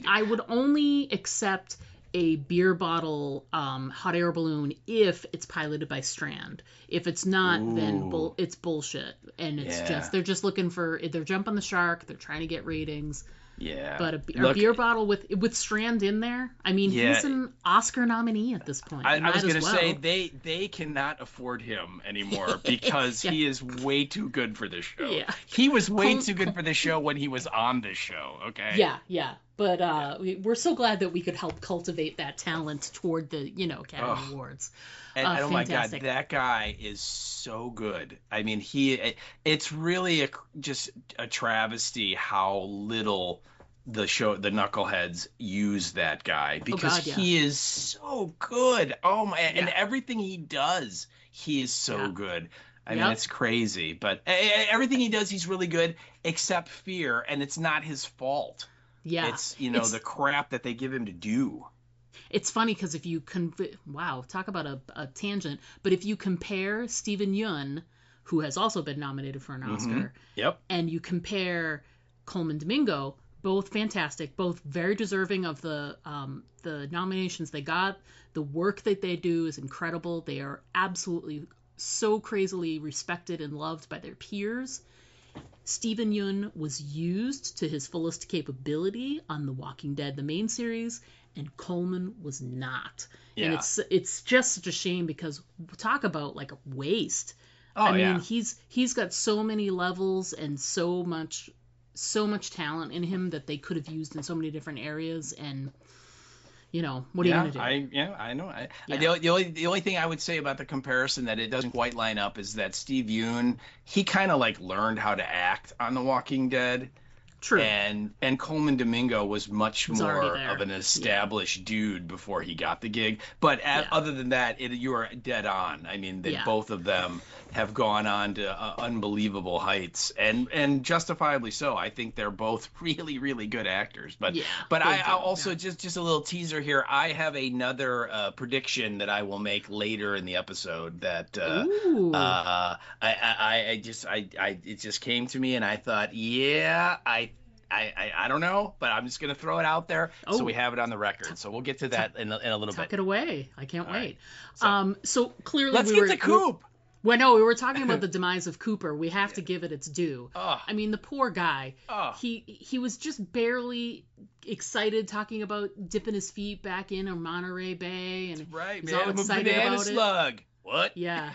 I would only accept a beer bottle hot air balloon if it's piloted by Strand. If it's not, then it's bullshit. And it's they're just looking for, they're jumping the shark. They're trying to get ratings. Yeah. But a beer bottle with Strand in there, I mean, he's an Oscar nominee at this point. I was going to say, they cannot afford him anymore because he is way too good for this show. Yeah. He was way too good for this show when he was on this show, okay? Yeah. But we're so glad that we could help cultivate that talent toward the, Academy Awards. And oh my God, that guy is so good. I mean, it's really just a travesty how little the Knuckleheads use that guy, because he is so good. Oh my, and everything he does, he is so good. I mean, it's crazy, but everything he does, he's really good, except Fear, and it's not his fault. Yeah. It's the crap that they give him to do. It's funny because if you talk about a tangent, but if you compare Steven Yeun, who has also been nominated for an Oscar, and you compare Coleman Domingo, both fantastic, both very deserving of the nominations they got. The work that they do is incredible. They are absolutely so crazily respected and loved by their peers. Steven Yeun was used to his fullest capability on The Walking Dead, the main series, and Coleman was not. Yeah. And it's just such a shame, because talk about like a waste. I mean, he's got so many levels and so much talent in him that they could have used in so many different areas, and what are you gonna do? I know. The only thing I would say about the comparison that it doesn't quite line up is that Steve Yeun, he kind of like learned how to act on The Walking Dead. True. And Coleman Domingo was much more of an established dude before he got the gig. But other than that, you are dead on. I mean, both of them have gone on to unbelievable heights, and justifiably so. I think they're both really, really good actors. But I'll also just a little teaser here. I have another prediction that I will make later in the episode that it just came to me, and I thought, I don't know, but I'm just going to throw it out there so we have it on the record. So we'll get to that in a little bit. Tuck it away. I can't wait. So clearly let's get to Coop. Well, no, we were talking about the demise of Cooper. We have to give it its due. I mean, the poor guy. He was just barely excited talking about dipping his feet back in Monterey Bay, and he's all excited about slug. It. What? Yeah.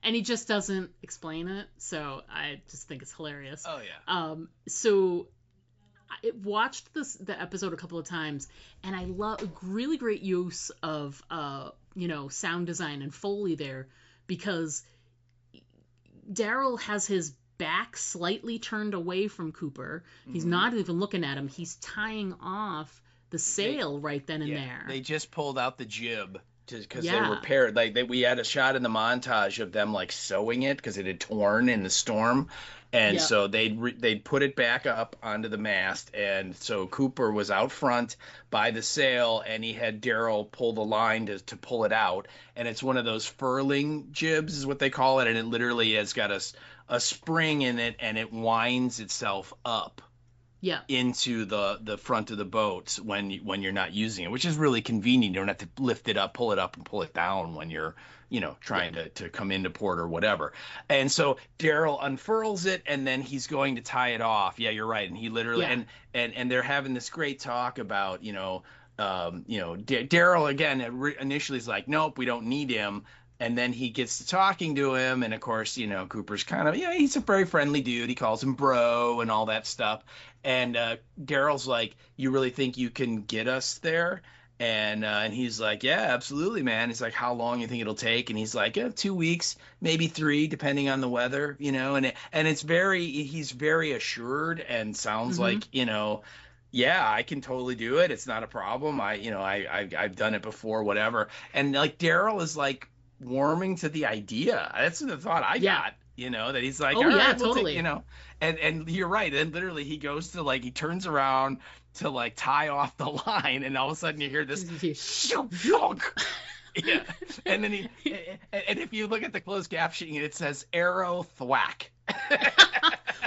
And he just doesn't explain it, so I just think it's hilarious. Oh yeah. So I watched the episode a couple of times, and I love really great use of sound design and Foley there, because Daryl has his back slightly turned away from Cooper. He's not even looking at him. He's tying off the sail right then and there. They just pulled out the jib because they were paired. We had a shot in the montage of them like sewing it because it had torn in the storm, and so they'd put it back up onto the mast, and so Cooper was out front by the sail, and he had Daryl pull the line to pull it out, and it's one of those furling jibs is what they call it, and it literally has got a spring in it, and it winds itself up. Into the front of the boat when you're not using it, which is really convenient. You don't have to lift it up, pull it up, and pull it down when you're trying to come into port or whatever. And so Daryl unfurls it, and then he's going to tie it off. Yeah, you're right. And he literally and they're having this great talk about Daryl again initially is like, nope, we don't need him. And then he gets to talking to him, and of course, Cooper's kind of, he's a very friendly dude. He calls him bro and all that stuff. And Daryl's like, "You really think you can get us there?" And he's like, "Yeah, absolutely, man." He's like, "How long you think it'll take?" And he's like, 2 weeks, maybe 3, depending on the weather, And he's very assured and sounds like, yeah, I can totally do it. It's not a problem. I've done it before, whatever. And like Daryl is like warming to the idea. That's the thought I got. That he's like, oh, all yeah, right, totally. And you're right. And literally he goes to like, he turns around to like tie off the line, and all of a sudden you hear this yeah. And then and if you look at the closed captioning, it says arrow thwack.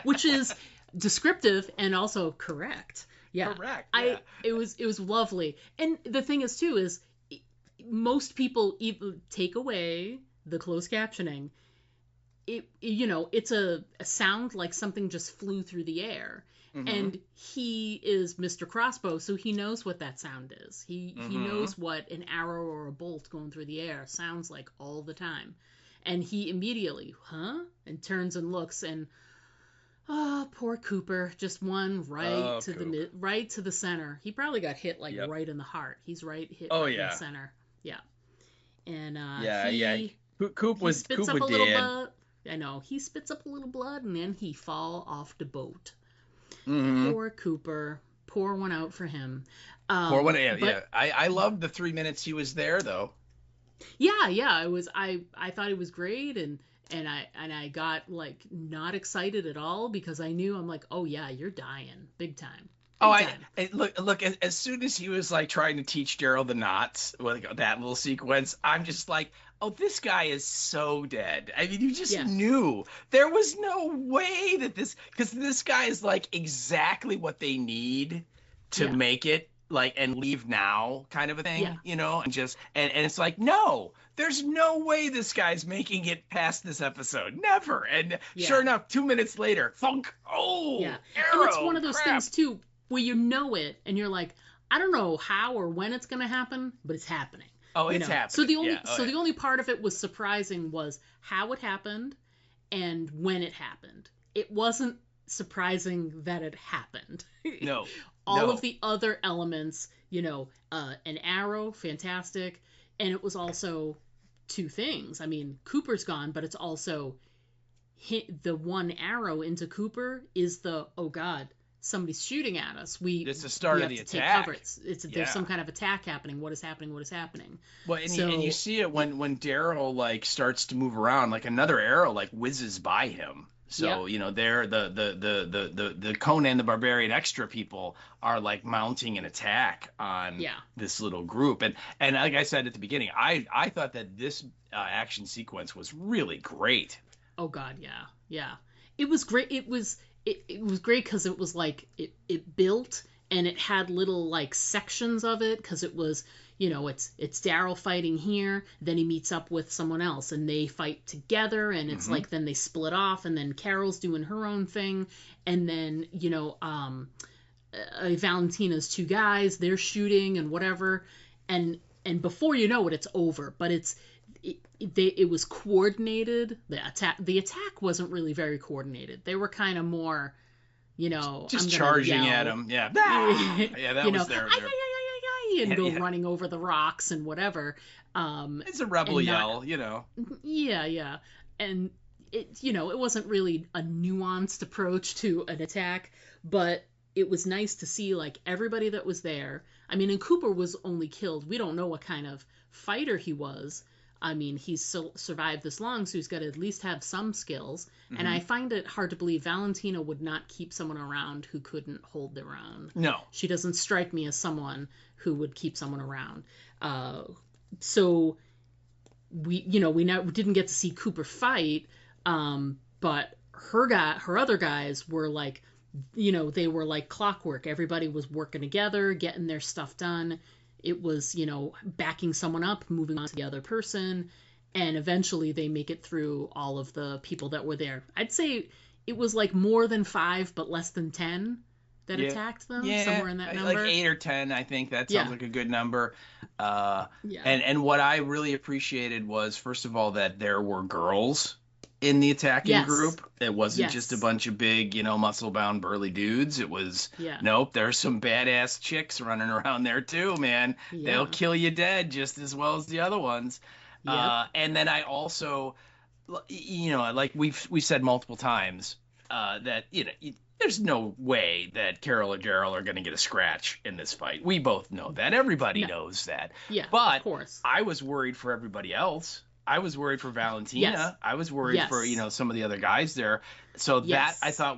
Which is descriptive and also correct. Yeah. Correct. Yeah. It was lovely. And the thing is too is most people even take away the closed captioning. It's a sound like something just flew through the air. Mm-hmm. And he is Mr. Crossbow, so he knows what that sound is. He knows what an arrow or a bolt going through the air sounds like all the time. And he immediately, and turns and looks, and poor Cooper, just one right to the center. He probably got hit right in the heart. He's hit in the center. Yeah. And Coop would spits up a little blood. I know, he spits up a little blood, and then he fall off the boat. Mm-hmm. Poor Cooper. Pour one out for him. Pour one, I loved the 3 minutes he was there, though. Yeah. It was. I thought it was great, and I got like not excited at all because I knew, I'm like, oh yeah, you're dying big time. Look. As soon as he was like trying to teach Daryl the knots, that little sequence, I'm just like, oh, this guy is so dead. I mean, you just knew there was no way that because this guy is like exactly what they need to make it like and leave now kind of a thing, and it's like, no, there's no way this guy's making it past this episode. Never. And sure enough, 2 minutes later, thunk. Oh, yeah. Arrow, and it's one of those things too, where you know it and you're like, I don't know how or when it's going to happen, but it's happening. Oh, it's happening. So the only part of it was surprising was how it happened and when it happened. It wasn't surprising that it happened. No. All of the other elements, an arrow, fantastic. And it was also two things. I mean, Cooper's gone, but it's also the one arrow into Cooper is the, oh God, somebody's shooting at us. It's the start of the attack. There's some kind of attack happening. What is happening? Well, and you see it when Daryl like starts to move around, like another arrow like whizzes by him. So they're the Conan the Barbarian extra people are like mounting an attack on this little group, and like I said at the beginning, I thought that this action sequence was really great. Oh God, yeah, it was great. It was great because it was like it built and it had little like sections of it because it was. It's Daryl fighting here, then he meets up with someone else and they fight together, and it's like then they split off, and then Carol's doing her own thing, and then Valentina's two guys, they're shooting and whatever, and before you know it, it's over. But it was coordinated. The attack wasn't really very coordinated. They were kind of more, just charging at him. Yeah, that was their and go running over the rocks and whatever. It's a rebel yell, Yeah. And it wasn't really a nuanced approach to an attack, but it was nice to see like everybody that was there. I mean, and Cooper was only killed. We don't know what kind of fighter he was. I mean, he's survived this long, so he's got to at least have some skills. Mm-hmm. And I find it hard to believe Valentina would not keep someone around who couldn't hold their own. No. She doesn't strike me as someone who would keep someone around. So we didn't get to see Cooper fight, but her other guys were like, they were like clockwork. Everybody was working together, getting their stuff done. It was, backing someone up, moving on to the other person, and eventually they make it through all of the people that were there. I'd say it was like more than 5, but less than 10. that attacked them, somewhere in that number. Like 8 or 10, I think that sounds like a good number. Yeah. And what I really appreciated was, first of all, that there were girls in the attacking group. It wasn't just a bunch of big, muscle-bound burly dudes. It was, nope, there's some badass chicks running around there too, man. Yeah. They'll kill you dead just as well as the other ones. Yep. And then I also, like we've said multiple times, that, there's no way that Carol or Daryl are going to get a scratch in this fight. We both know that. Everybody knows that. Yeah, but of course. I was worried for everybody else. I was worried for Valentina. Yes. I was worried for, some of the other guys there. So that I thought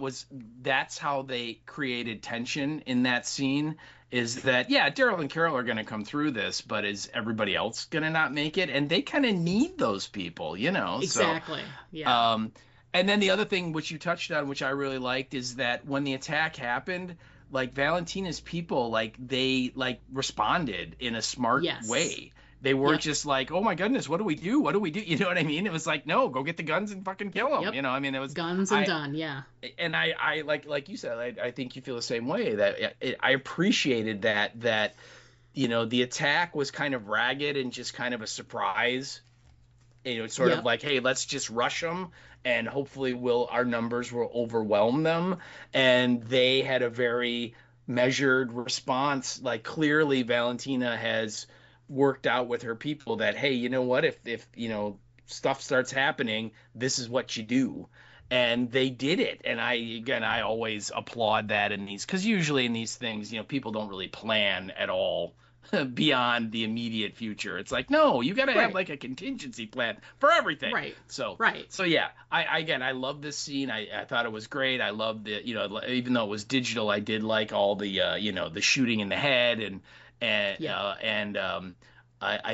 that's how they created tension in that scene, is that, Daryl and Carol are going to come through this, but is everybody else going to not make it? And they kind of need those people, Exactly. So, and then the other thing which you touched on, which I really liked, is that when the attack happened, like Valentina's people, like they responded in a smart way. They weren't just like, oh my goodness, what do we do? What do we do? You know what I mean? It was like, no, go get the guns and fucking kill them. Yep. It was guns and done. Yeah. And I like you said, I think you feel the same way, that I appreciated that the attack was kind of ragged and just kind of a surprise. It's sort of like, hey, let's just rush them, and hopefully our numbers will overwhelm them. And they had a very measured response. Like, clearly Valentina has worked out with her people that, hey, you know what, if stuff starts happening, this is what you do. And they did it. And I always applaud that in these, because usually in these things, people don't really plan at all beyond the immediate future. It's like, no, you got to have like a contingency plan for everything. Right. So yeah, I love this scene. I thought it was great. I loved the, even though it was digital, I did like all the, the shooting in the head, I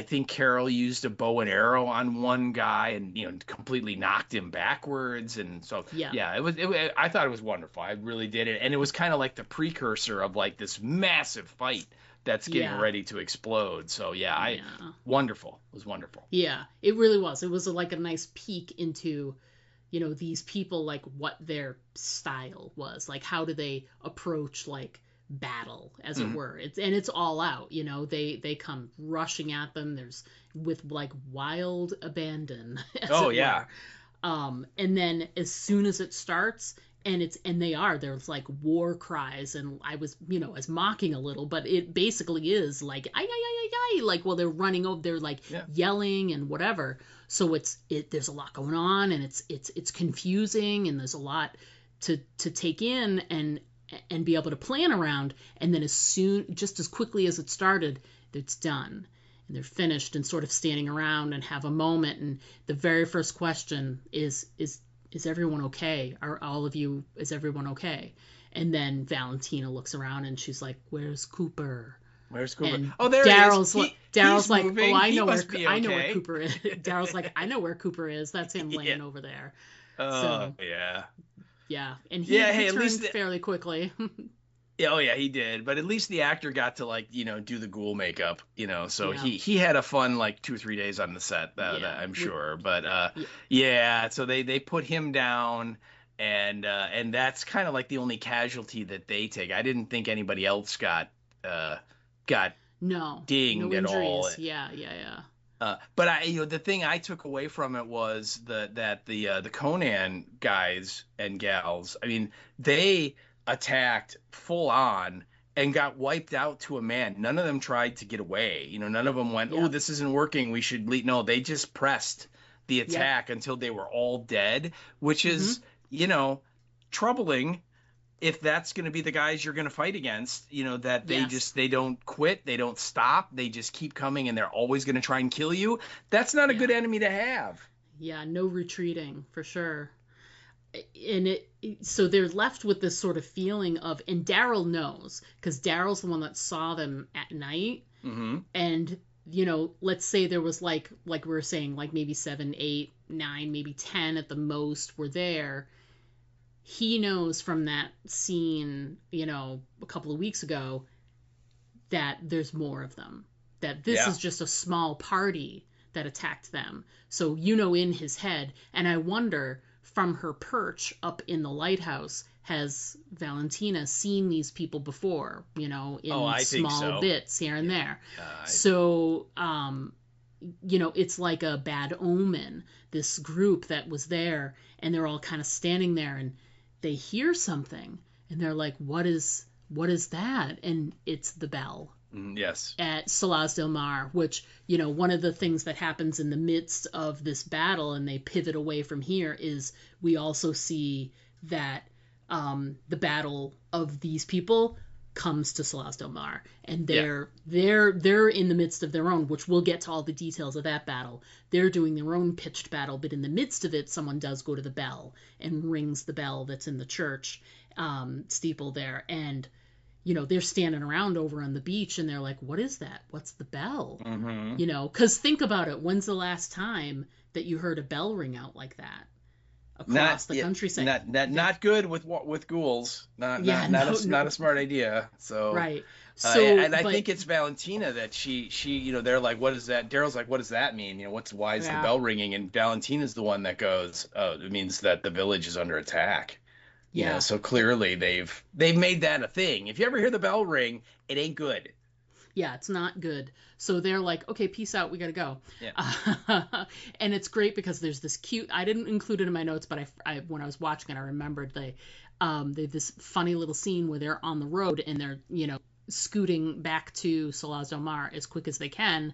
think Carol used a bow and arrow on one guy and completely knocked him backwards, and so I thought it was wonderful. I really did it, and it was kind of like the precursor of like this massive fight that's getting ready to explode. So wonderful. It was wonderful. Yeah, it really was. It was like a nice peek into these people, like what their style was, like how do they approach like battle, as it were. It's all out, they come rushing at them. There's with like wild abandon. Were. And then as soon as it starts, there's like war cries, and I was as mocking a little, but it basically is like ay, like, well, they're running over, they're like yelling and whatever. So there's a lot going on, and it's confusing, and there's a lot to take in and be able to plan around. And then just as quickly as it started, it's done and they're finished and sort of standing around and have a moment. And the very first question is everyone okay? Is everyone okay? And then Valentina looks around and she's like, where's Cooper? Where's Cooper? And oh, there Daryl's he is. Daryl's like, moving. Oh, I know where okay. Cooper is. Daryl's like, I know where Cooper is. That's him laying over there. Yeah. Yeah, and he turned fairly quickly. He did. But at least the actor got to do the ghoul makeup, so he had a fun 2 or 3 days on the set, that I'm sure. But so they put him down, and that's kind of like the only casualty that they take. I didn't think anybody else got dinged at all. Yeah. But the thing I took away from it was that the Conan guys and gals, I mean, they attacked full on and got wiped out to a man. None of them tried to get away. None of them went, oh, this isn't working, we should leave. No, they just pressed the attack until they were all dead, which is, troubling. If that's going to be the guys you're going to fight against, that they don't quit, they don't stop, they just keep coming, and they're always going to try and kill you. That's not a good enemy to have. Yeah, no retreating, for sure. And so they're left with this sort of feeling of, and Daryl knows, because Daryl's the one that saw them at night. Mm-hmm. And, let's say there was like we were saying, like maybe 7, 8, 9, maybe 10 at the most were there. He knows from that scene, a couple of weeks ago, that there's more of them. That this is just a small party that attacked them. So, in his head, and I wonder, from her perch up in the lighthouse, has Valentina seen these people before, in small bits here and there. So, it's like a bad omen, this group that was there, and they're all kind of standing there, and they hear something, and they're like, what is that? And it's the bell. Yes. At Solaz del Mar, which, one of the things that happens in the midst of this battle, and they pivot away from here, is we also see that the battle of these people comes to Solaz del Mar, and they're in the midst of their own, which we'll get to all the details of that battle. They're doing their own pitched battle, but in the midst of it, someone does go to the bell and rings the bell that's in the church steeple there, and they're standing around over on the beach, and they're like, what is that? What's the bell? Mm-hmm. Because think about it. When's the last time that you heard a bell ring out like that across the countryside? Not good with ghouls. Not a smart idea. So right. So I think it's Valentina that she they're like, what is that? Daryl's like, what does that mean? Why is the bell ringing? And Valentina's the one that goes, oh, it means that the village is under attack. Yeah. So clearly they've made that a thing. If you ever hear the bell ring, it ain't good. Yeah, it's not good. So they're like, okay, peace out, we gotta go. Yeah. And it's great because there's this cute, I didn't include it in my notes, but I when I was watching it, I remembered they have this funny little scene where they're on the road and they're, scooting back to Solaz del Mar as quick as they can.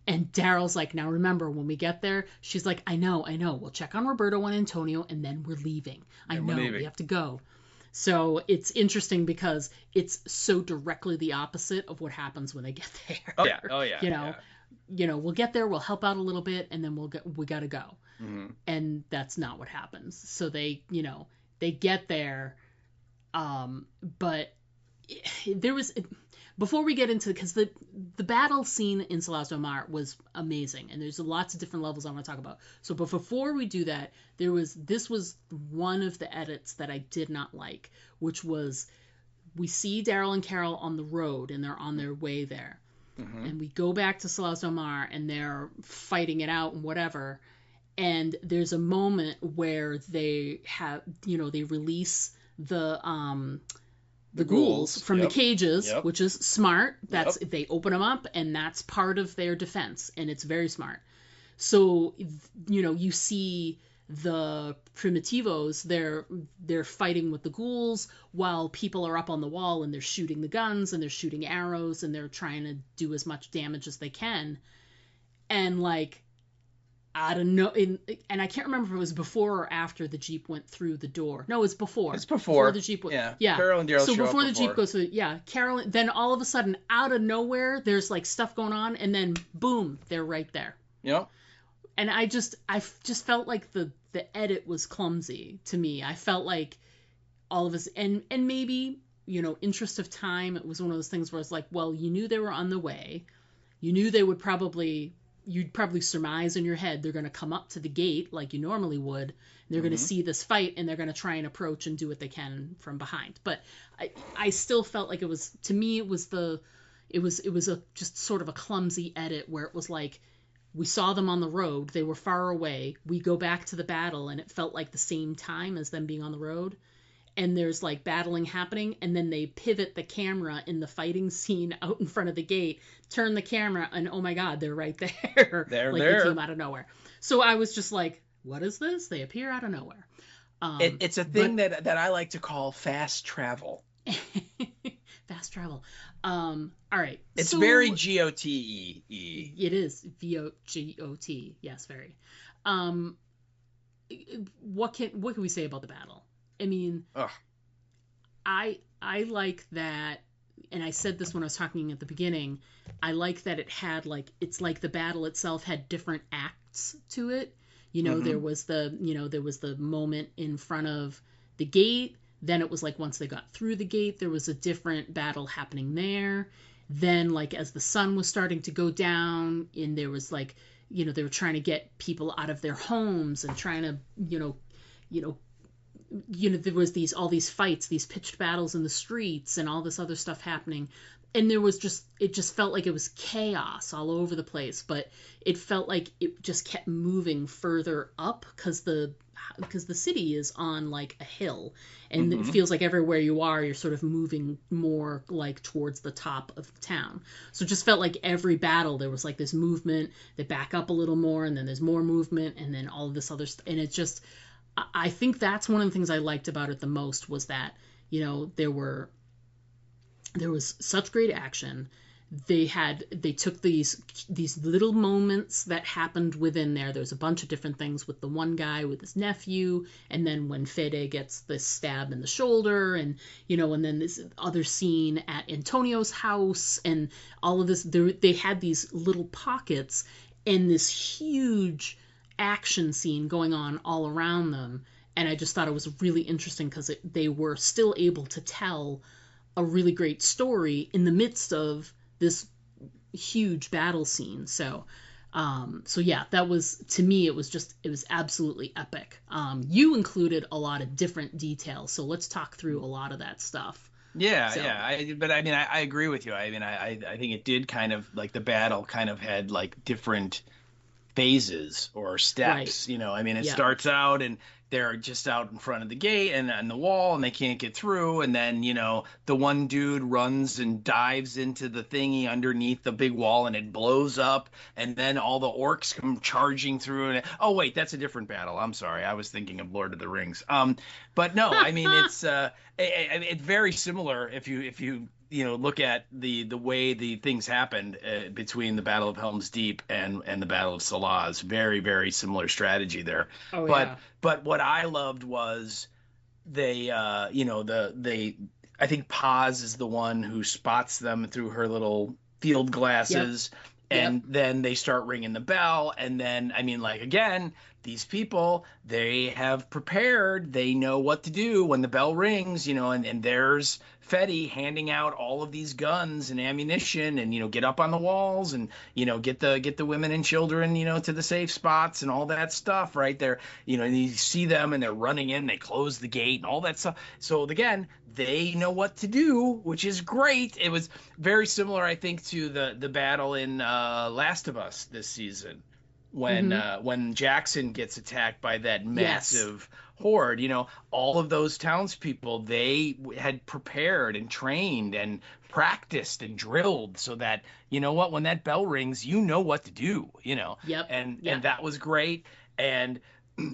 And Daryl's like, now remember, when we get there, she's like, I know. We'll check on Roberto and Antonio, and then we're leaving. We have to go. So it's interesting because it's so directly the opposite of what happens when they get there. Oh yeah. We'll get there, we'll help out a little bit, and then we got to go. Mm-hmm. And that's not what happens. So they get there, but there was... Before we get into, because the battle scene in Solaz del Mar was amazing, and there's lots of different levels I want to talk about. So, but before we do that, this was one of the edits that I did not like, which was we see Daryl and Carol on the road, and they're on their way there, and we go back to Solaz del Mar, and they're fighting it out and whatever, and there's a moment where they have, they release the ghouls from the cages, which is smart. They open them up, and that's part of their defense, and it's very smart. So, you see the primitivos, they're fighting with the ghouls while people are up on the wall, and they're shooting the guns, and they're shooting arrows, and they're trying to do as much damage as they can. And I don't know, and I can't remember if it was before or after the Jeep went through the door. No, it's before. It's before the Jeep. Yeah. Carol and Daryl so show before up the Jeep goes through, Carol. Then all of a sudden, out of nowhere, there's stuff going on, and then boom, they're right there. Yep. And I just felt like the edit was clumsy to me. I felt like all of us, and maybe interest of time, it was one of those things where it's like, well, you knew they were on the way, you knew they would probably. You'd probably surmise in your head they're going to come up to the gate like you normally would. They're going to see this fight, and they're going to try and approach and do what they can from behind. But I still felt like it was, to me, it was a just sort of a clumsy edit where it was like, we saw them on the road, they were far away, we go back to the battle, and it felt like the same time as them being on the road. And there's battling happening, and then they pivot the camera in the fighting scene out in front of the gate, turn the camera, and oh my God, they're right there. They're there. They came out of nowhere. So I was just like, what is this? They appear out of nowhere. It's a thing that I like to call fast travel. Fast travel. All right. It's very GOT-y. It is GOT. Yes, very. What can we say about the battle? I mean, I like that, and I said this when I was talking at the beginning, I like that it had it's like the battle itself had different acts to it. There was the moment in front of the gate, then it was once they got through the gate, there was a different battle happening there. Then as the sun was starting to go down, and there was they were trying to get people out of their homes and trying to, there was all these fights, these pitched battles in the streets and all this other stuff happening. And it just felt like it was chaos all over the place, but it felt like it just kept moving further up because the because the city is on like a hill, and Mm-hmm. it feels like everywhere you are, you're sort of moving more like towards the top of the town. So it just felt like every battle there was like this movement, they back up a little more, and then there's more movement, and then all of this other stuff. And it's just, I think that's one of the things I liked about it the most, was that, you know, there was such great action. They took these little moments that happened within there. There's a bunch of different things with the one guy with his nephew, and then when Fede gets this stab in the shoulder, and you know, and then this other scene at Antonio's house, and all of this. They had these little pockets and this huge action scene going on all around them, and I just thought it was really interesting because they were still able to tell a really great story in the midst of this huge battle scene. So yeah, that was, to me, it was absolutely epic. You included a lot of different details, so let's talk through a lot of that stuff. Yeah, So, yeah. I agree with you. I think it did kind of, like, the battle kind of had like different phases or steps. Right. You know, I mean, it Yeah. starts out and they're just out in front of the gate and on the wall, and they can't get through, and then, you know, the one dude runs and dives into the thingy underneath the big wall, and it blows up, and then all the orcs come charging through, and oh wait, that's a different battle. I'm sorry, I was thinking of Lord of the Rings. But no, I mean, it's very similar if you know, look at the way the things happened between the Battle of Helm's Deep and the Battle of Salaz. Very, very similar strategy there. Oh, but yeah. but what I loved was they you know, I think Paz is the one who spots them through her little field glasses. Yep. And then they start ringing the bell, and then, I mean, like, again, these people, they have prepared, they know what to do when the bell rings, you know, and there's Fetty handing out all of these guns and ammunition, and, you know, get up on the walls, and, you know, get the women and children, you know, to the safe spots and all that stuff right there. You know, and you see them and they're running in, they close the gate and all that stuff. So again, they know what to do, which is great. It was very similar, I think, to the battle in Last of Us this season, when Jackson gets attacked by that massive horde. You know, all of those townspeople, they had prepared and trained and practiced and drilled so that, you know what, when that bell rings, you know what to do, you know. Yep. And Yeah. that was great. And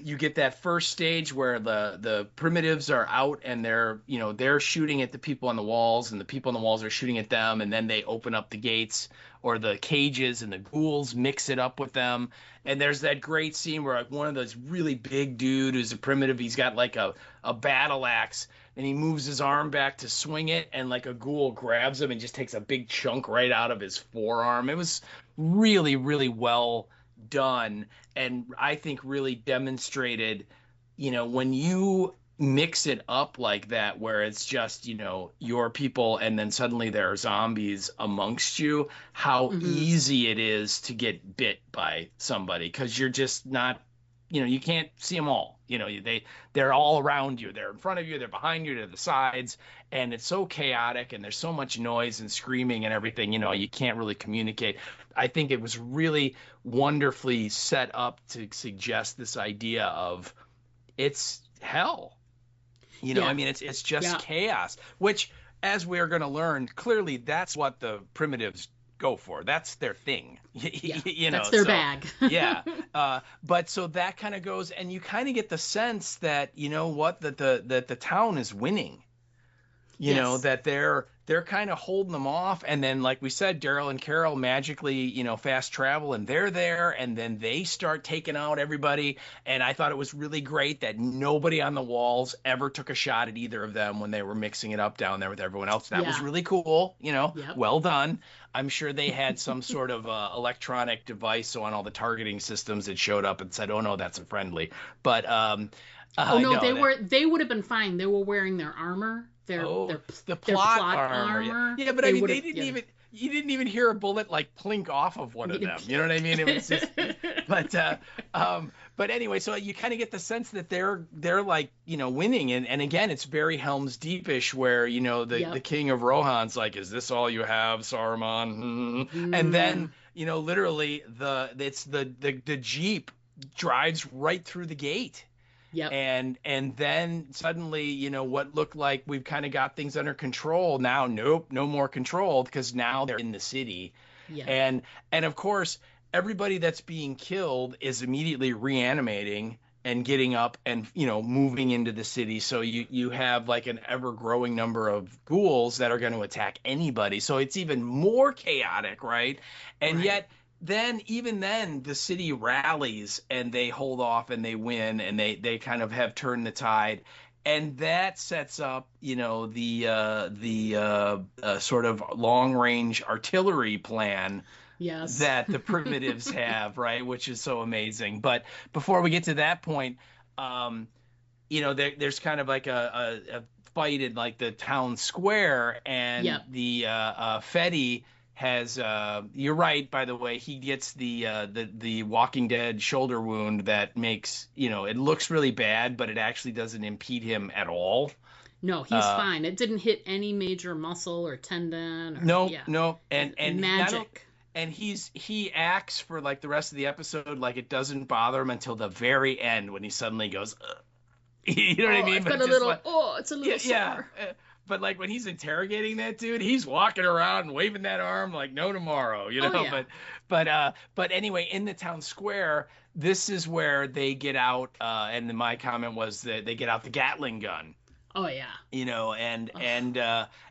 you get that first stage where the primitives are out, and they're shooting at the people on the walls, and the people on the walls are shooting at them, and then they open up the gates or the cages, and the ghouls mix it up with them. And there's that great scene where, like, one of those really big dude who's a primitive, he's got like a battle axe, and he moves his arm back to swing it, and like a ghoul grabs him and just takes a big chunk right out of his forearm. It was really, really well done, and I think really demonstrated, you know, when you mix it up like that, where it's just, you know, your people and then suddenly there are zombies amongst you, how easy it is to get bit by somebody, because you're just not, you know, you can't see them all. You know, they're all around you, they're in front of you, they're behind you, to the sides, and it's so chaotic, and there's so much noise and screaming and everything, you know, you can't really communicate. I think it was really wonderfully set up to suggest this idea of it's hell. You know, Yeah. I mean, it's just Yeah. chaos, which, as we're going to learn, clearly that's what the primitives go for. That's their thing. Yeah. You know, That's their so, bag. yeah. But so that kind of goes, and you kind of get the sense that, you know what, that the town is winning. You know, Yes. that they're kind of holding them off, and then, like we said, Daryl and Carol magically, you know, fast travel, and they're there, and then they start taking out everybody. And I thought it was really great that nobody on the walls ever took a shot at either of them when they were mixing it up down there with everyone else. That was Yeah. really cool, you know. Yep. Well done. I'm sure they had some sort of electronic device, so on all the targeting systems it showed up and said, "Oh no, that's a friendly." But Oh no, they would have been fine. They were wearing their armor. Their the plot armor. armor. Yeah, but I mean, they you didn't even hear a bullet like plink off of one of them. You know what I mean? It was just, but anyway, so you kind of get the sense that they're like, you know, winning, and again, it's very Helm's Deepish, where, you know, the king of Rohan's like, "Is this all you have, Saruman?" And then, you know, literally the Jeep drives right through the gate. Yep. And then suddenly, what looked like we've kind of got things under control. Now, nope, no more control, because now they're in the city. Yeah. And of course, everybody that's being killed is immediately reanimating and getting up and, moving into the city. So you have like an ever growing number of ghouls that are going to attack anybody. So it's even more chaotic, right? And Right. yet even then the city rallies and they hold off and they win, and they kind of have turned the tide. And that sets up, the sort of long range artillery plan Yes. that the primitives have, right? Which is so amazing. But before we get to that point, there's kind of like a fight in like the town square, and Yep. the Fetty has you're right, by the way, he gets the Walking Dead shoulder wound that makes, it looks really bad, but it actually doesn't impede him at all. No, he's fine. It didn't hit any major muscle or tendon. No, yeah. no, and magic. And he acts for like the rest of the episode like it doesn't bother him until the very end, when he suddenly goes, ugh. You know what I mean? It's got a little, it's a little sore. Yeah. But like when he's interrogating that dude, he's walking around and waving that arm like no tomorrow, Yeah. But anyway, in the town square, this is where they get out, and my comment was that they get out the Gatling gun. Oh yeah.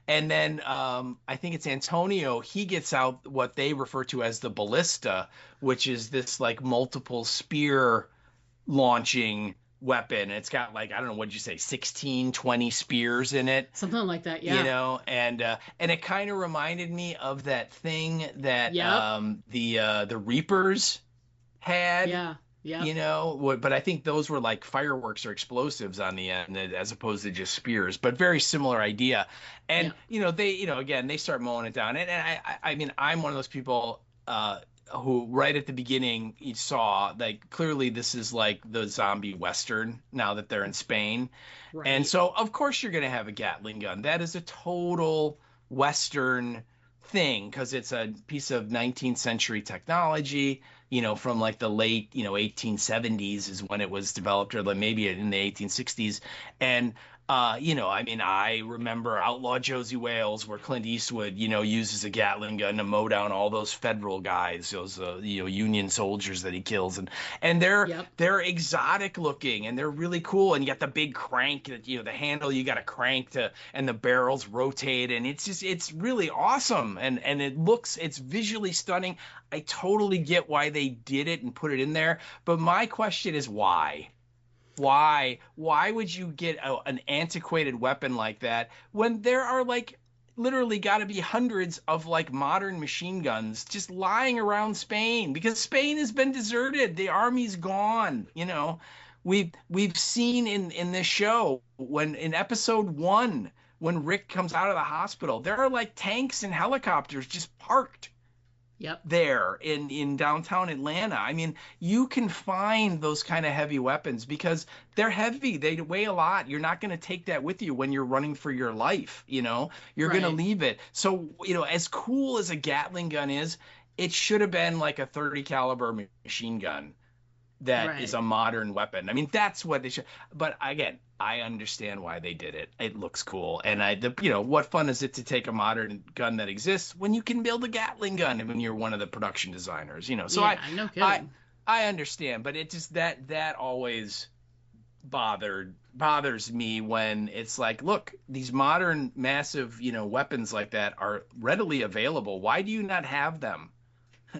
And then I think it's Antonio. He gets out what they refer to as the ballista, which is this like multiple spear launching weapon. It's got like, I don't know, what did you say, 16, 20 spears in it, something like that. Yeah. And it kind of reminded me of that thing that Yep. the Reapers had. Yeah. But I think those were like fireworks or explosives on the end, as opposed to just spears, but very similar idea. And again, they start mowing it down, and I mean, I'm one of those people who right at the beginning you saw like clearly this is like the zombie western now that they're in Spain. Right. And so of course you're going to have a Gatling gun. That is a total western thing, because it's a piece of 19th century technology, from like the late 1870s is when it was developed, or like maybe in the 1860s. And I mean, I remember Outlaw Josie Wales, where Clint Eastwood, uses a Gatling gun to mow down all those federal guys, those Union soldiers that he kills, and they're exotic looking, and they're really cool. And you got the big crank that the handle you got to crank to, and the barrels rotate, and it's really awesome, and it's visually stunning. I totally get why they did it and put it in there, but my question is why? Why would you get an antiquated weapon like that when there are like literally got to be hundreds of like modern machine guns just lying around Spain, because Spain has been deserted. The army's gone. We've seen in this show, when in episode 1, when Rick comes out of the hospital, there are like tanks and helicopters just parked. Yep. There in downtown Atlanta. I mean, you can find those kind of heavy weapons because they're heavy. They weigh a lot. You're not going to take that with you when you're running for your life. You're going to leave it. So, as cool as a Gatling gun is, it should have been like a 30 caliber machine gun that is a modern weapon. I mean, that's what they should. But again, I understand why they did it. It looks cool, and what fun is it to take a modern gun that exists when you can build a Gatling gun when you're one of the production designers? So no kidding. I understand, but it just that always bothers me when it's like, look, these modern massive weapons like that are readily available. Why do you not have them?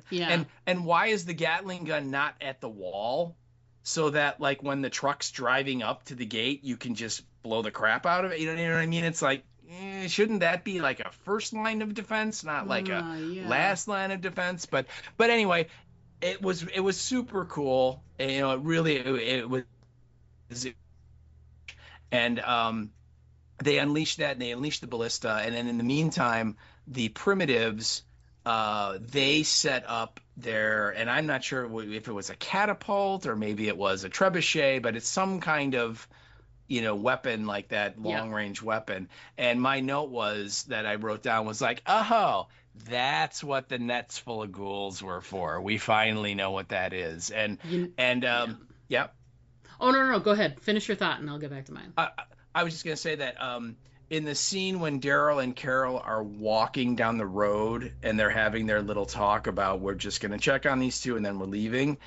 Yeah. And why is the Gatling gun not at the wall, so that like when the truck's driving up to the gate, you can just blow the crap out of it? You know what I mean? It's like, shouldn't that be like a first line of defense, not like a last line of defense? But anyway, it was super cool. And, it was, and they unleashed that, and they unleashed the ballista, and then in the meantime, the primitives. They set up and I'm not sure if it was a catapult or maybe it was a trebuchet, but it's some kind of, weapon like that, long range weapon. And my note that I wrote down was like, oh, that's what the nets full of ghouls were for. We finally know what that is. Yep. Oh, no, go ahead. Finish your thought and I'll get back to mine. I was just gonna say that in the scene when Daryl and Carol are walking down the road and they're having their little talk about we're just gonna check on these two and then we're leaving,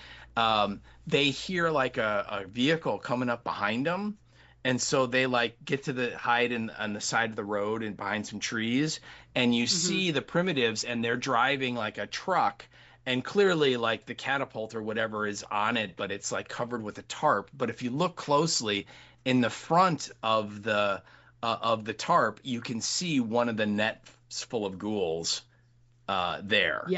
they hear like a vehicle coming up behind them. And so they like get to the hide on the side of the road and behind some trees, and you see the primitives and they're driving like a truck, and clearly like the catapult or whatever is on it, but it's like covered with a tarp. But if you look closely in the front of the tarp, you can see one of the nets full of ghouls there.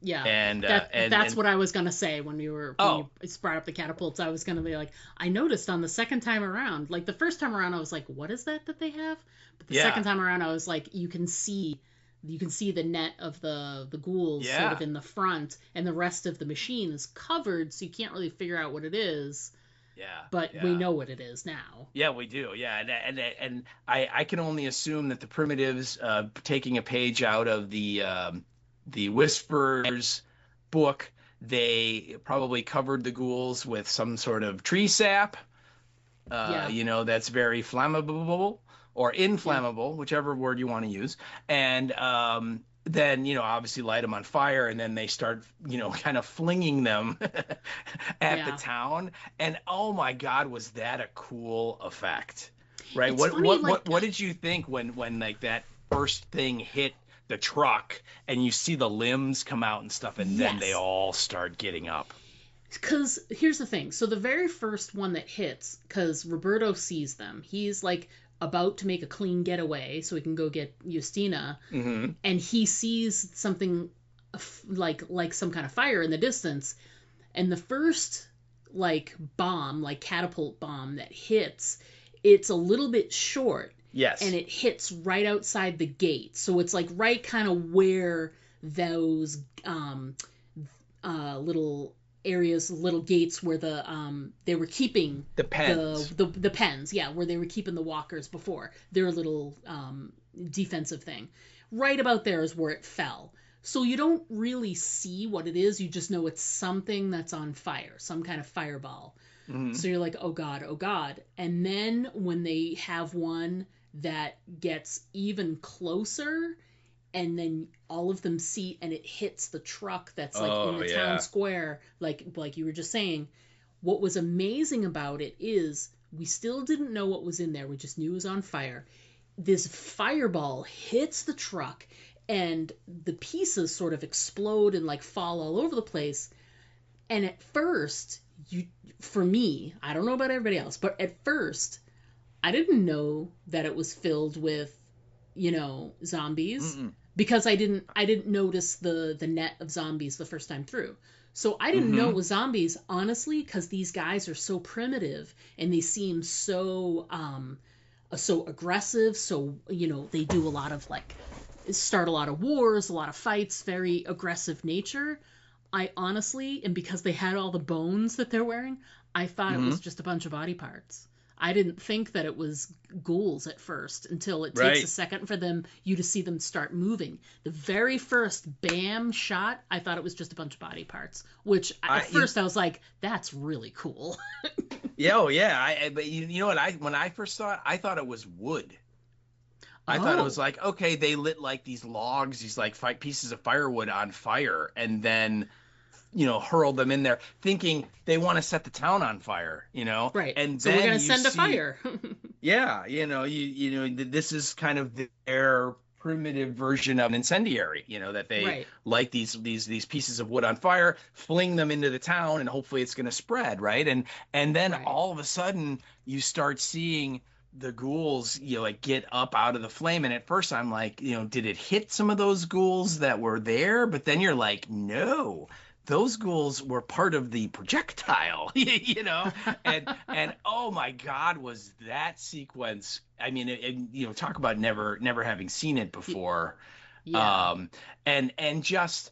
Yeah, and that's what I was gonna say when you brought up the catapults. I was gonna be like, I noticed on the second time around, like the first time around, I was like, what is that they have? But the second time around, I was like, you can see the net of the ghouls sort of in the front, and the rest of the machine is covered, so you can't really figure out what it is. But we know what it is now. Yeah, we do. Yeah, and I can only assume that the primitives, taking a page out of the Whisperers book, they probably covered the ghouls with some sort of tree sap, that's very flammable or inflammable, whichever word you want to use. And then, obviously light them on fire, and then they start, kind of flinging them at the town. And oh my God, was that a cool effect, right? What did you think when like that first thing hit the truck and you see the limbs come out and stuff, and then they all start getting up? Because here's the thing. So the very first one that hits, because Roberto sees them, he's like about to make a clean getaway so he can go get Justina, and he sees something like some kind of fire in the distance, and the first like bomb, like catapult bomb that hits, it's a little bit short. Yes. And it hits right outside the gate. So it's like right kind of where those little areas, little gates where they were keeping the pens. The pens, where they were keeping the walkers before. Their little defensive thing. Right about there is where it fell. So you don't really see what it is. You just know it's something that's on fire, some kind of fireball. So you're like, oh God. And then when they have one that gets even closer, and then all of them see, and it hits the truck that's like in the town square, like you were just saying. What was amazing about it is we still didn't know what was in there. We just knew it was on fire. This fireball hits the truck, and the pieces sort of explode and like fall all over the place. And at first, for me, I don't know about everybody else, but at first, I didn't know that it was filled with, zombies. Because I didn't notice the net of zombies the first time through. So I didn't know it was zombies, honestly, because these guys are so primitive and they seem so aggressive. So, they do a lot of start a lot of wars, a lot of fights, very aggressive nature. I honestly, and because they had all the bones that they're wearing, I thought it was just a bunch of body parts. I didn't think that it was ghouls at first until it takes a second for you to see them start moving. The very first bam shot, I thought it was just a bunch of body parts, which at first I was like, that's really cool. But you know what? When I first saw it, I thought it was wood. I thought it was like, okay, they lit like these logs, these like pieces of firewood on fire, and then hurled them in there, thinking they want to set the town on fire, Right. And so then we're gonna send a fire. This is kind of their primitive version of an incendiary, that they light these pieces of wood on fire, fling them into the town, and hopefully it's gonna spread, right? And then all of a sudden you start seeing the ghouls, get up out of the flame. And at first I'm like, did it hit some of those ghouls that were there? But then you're like, no. Those ghouls were part of the projectile, and oh my God, was that sequence? I mean, talk about never having seen it before, and just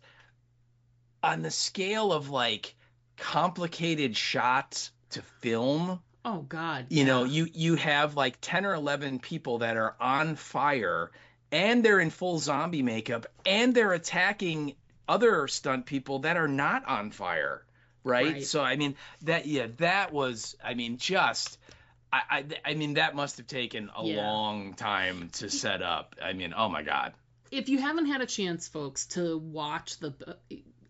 on the scale of like complicated shots to film. Oh God! You have like 10 or 11 people that are on fire, and they're in full zombie makeup, and they're attacking other stunt people that are not on fire, right? So I mean that was just I mean that must have taken a long time to set up. I mean, oh my God. If you haven't had a chance, folks, to watch the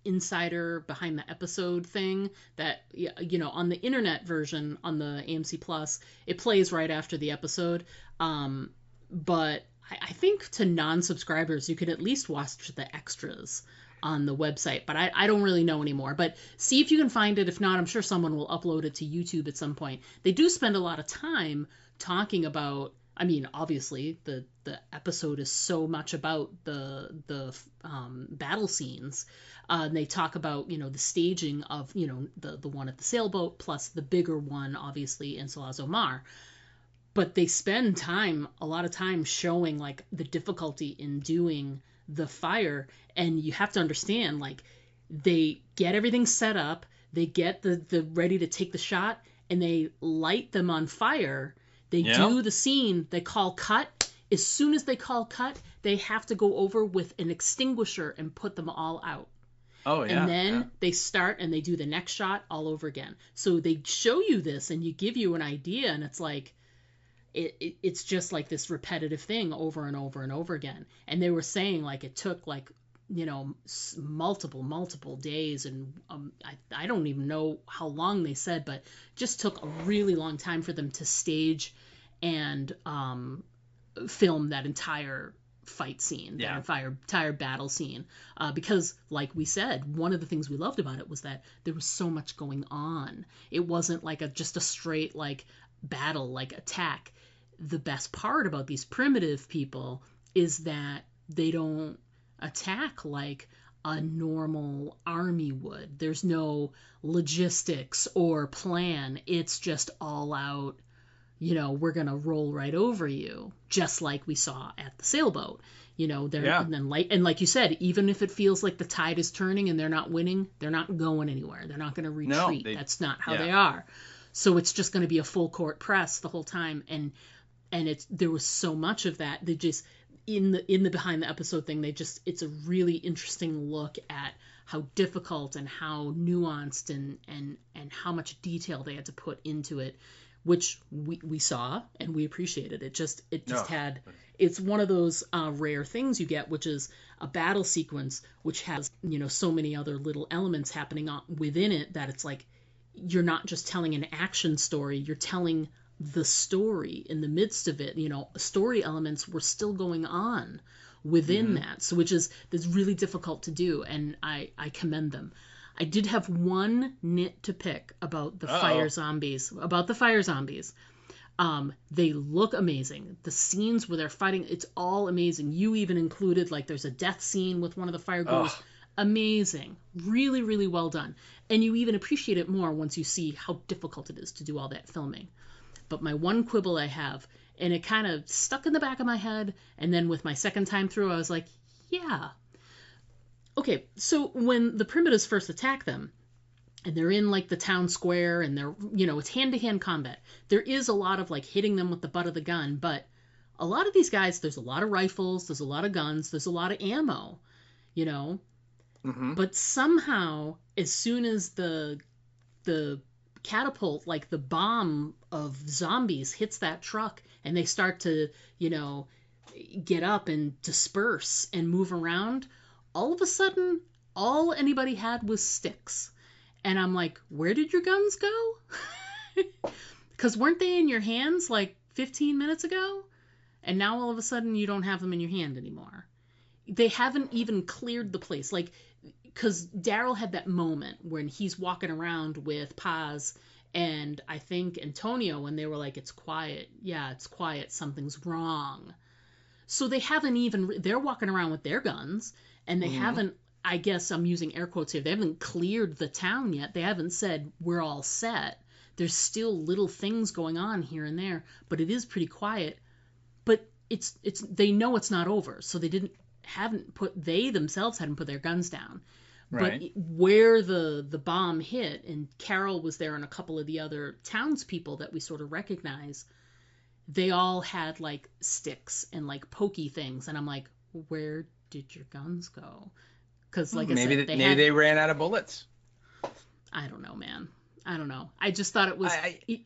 insider behind the episode thing, that on the internet version on the AMC Plus, it plays right after the episode. But I think to non-subscribers, you could at least watch the extras on the website, but I don't really know anymore. But see if you can find it. If not, I'm sure someone will upload it to YouTube at some point. They do spend a lot of time talking about, I mean, obviously the episode is so much about the battle scenes. They talk about, the staging of, the one at the sailboat plus the bigger one, obviously, in Salazzo Mar. But they spend a lot of time showing like the difficulty in doing the fire. And you have to understand, like, they get everything set up, they get the ready to take the shot, and they light them on fire. They do the scene, they call cut. As soon as they call cut, they have to go over with an extinguisher and put them all out. Oh, yeah. And then they start and they do the next shot all over again. So they show you this and you give you an idea, and it's like, it's just like this repetitive thing over and over and over again. And they were saying like it took like, multiple days, and I don't even know how long they said, but just took a really long time for them to stage and film that entire fight scene, that entire battle scene, because like we said, one of the things we loved about it was that there was so much going on. It wasn't like just a straight like battle, like attack. The best part about these primitive people is that they don't attack like a normal army would. There's no logistics or plan. It's just all out, we're going to roll right over you, just like we saw at the sailboat. And then like you said, even if it feels like the tide is turning and they're not winning, they're not going anywhere. They're not going to retreat. No, that's not how they are. So it's just going to be a full court press the whole time. And there was so much of that. They just in the behind the episode thing, it's a really interesting look at how difficult and how nuanced and how much detail they had to put into it, which we saw and we appreciated. It's one of those rare things you get, which is a battle sequence which has so many other little elements happening within it, that it's like you're not just telling an action story, you're telling the story in the midst of it. Story elements were still going on within that, so that's really difficult to do, and I commend them. I did have one nit to pick about the fire zombies. They look amazing. The scenes where they're fighting, it's all amazing. You even included like there's a death scene with one of the fire ghouls. Amazing. Really, really well done. And you even appreciate it more once you see how difficult it is to do all that filming. But my one quibble I have, and it kind of stuck in the back of my head, and then with my second time through, I was like, yeah. Okay, so when the primitives first attack them, and they're in like the town square, and they're, it's hand-to-hand combat, there is a lot of like hitting them with the butt of the gun, but a lot of these guys, there's a lot of rifles, there's a lot of guns, there's a lot of ammo, But somehow, as soon as the catapult, like the bomb of zombies hits that truck and they start to, get up and disperse and move around, all of a sudden, all anybody had was sticks. And I'm like, where did your guns go? Because weren't they in your hands like 15 minutes ago? And now all of a sudden you don't have them in your hand anymore. They haven't even cleared the place. Like, because Daryl had that moment when he's walking around with Paz and I think Antonio, and they were like, it's quiet. Yeah, it's quiet. Something's wrong. So they haven't they're walking around with their guns, and they haven't, I guess I'm using air quotes here, they haven't cleared the town yet. They haven't said, we're all set. There's still little things going on here and there, but it is pretty quiet. But they know it's not over, so they themselves hadn't put their guns down. Right. But where the bomb hit, and Carol was there and a couple of the other townspeople that we sort of recognize, they all had like sticks and like pokey things, and I'm like, where did your guns go? Because like maybe they ran out of bullets. I don't know, man. I don't know. I just thought it was,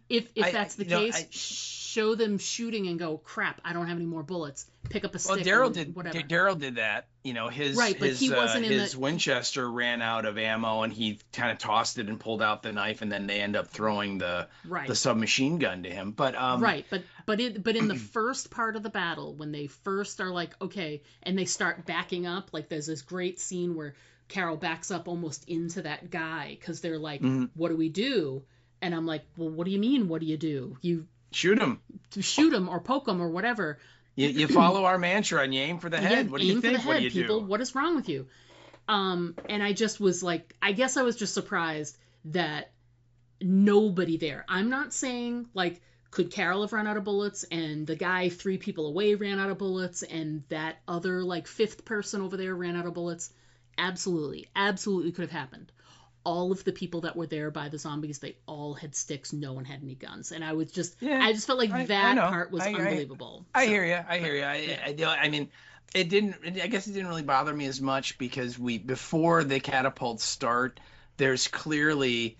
if that's the case, show them shooting and go, crap, I don't have any more bullets. Pick up a stick. Well, whatever. Daryl did that. You know, his he wasn't his Winchester ran out of ammo, and he kind of tossed it and pulled out the knife, and then they end up throwing the submachine gun to him. But but in the first part of the battle, when they first are like, okay, and they start backing up, like there's this great scene where Carol backs up almost into that guy because they're like, what do we do? And I'm like, well, what do you mean? What do you do? You shoot him or poke him or whatever. You follow our mantra and you aim for the head. What do you think? What do you people, do? What is wrong with you? And I just was like, I guess I was just surprised that nobody there. I'm not saying like, could Carol have run out of bullets and the guy 3 people away ran out of bullets and that other like 5th person over there ran out of bullets? Absolutely could have happened. All of the people that were there by the zombies, they all had sticks. No one had any guns, and I just felt like that part was unbelievable. I hear you. I mean, it didn't. I guess it didn't really bother me as much because before the catapults start, there's clearly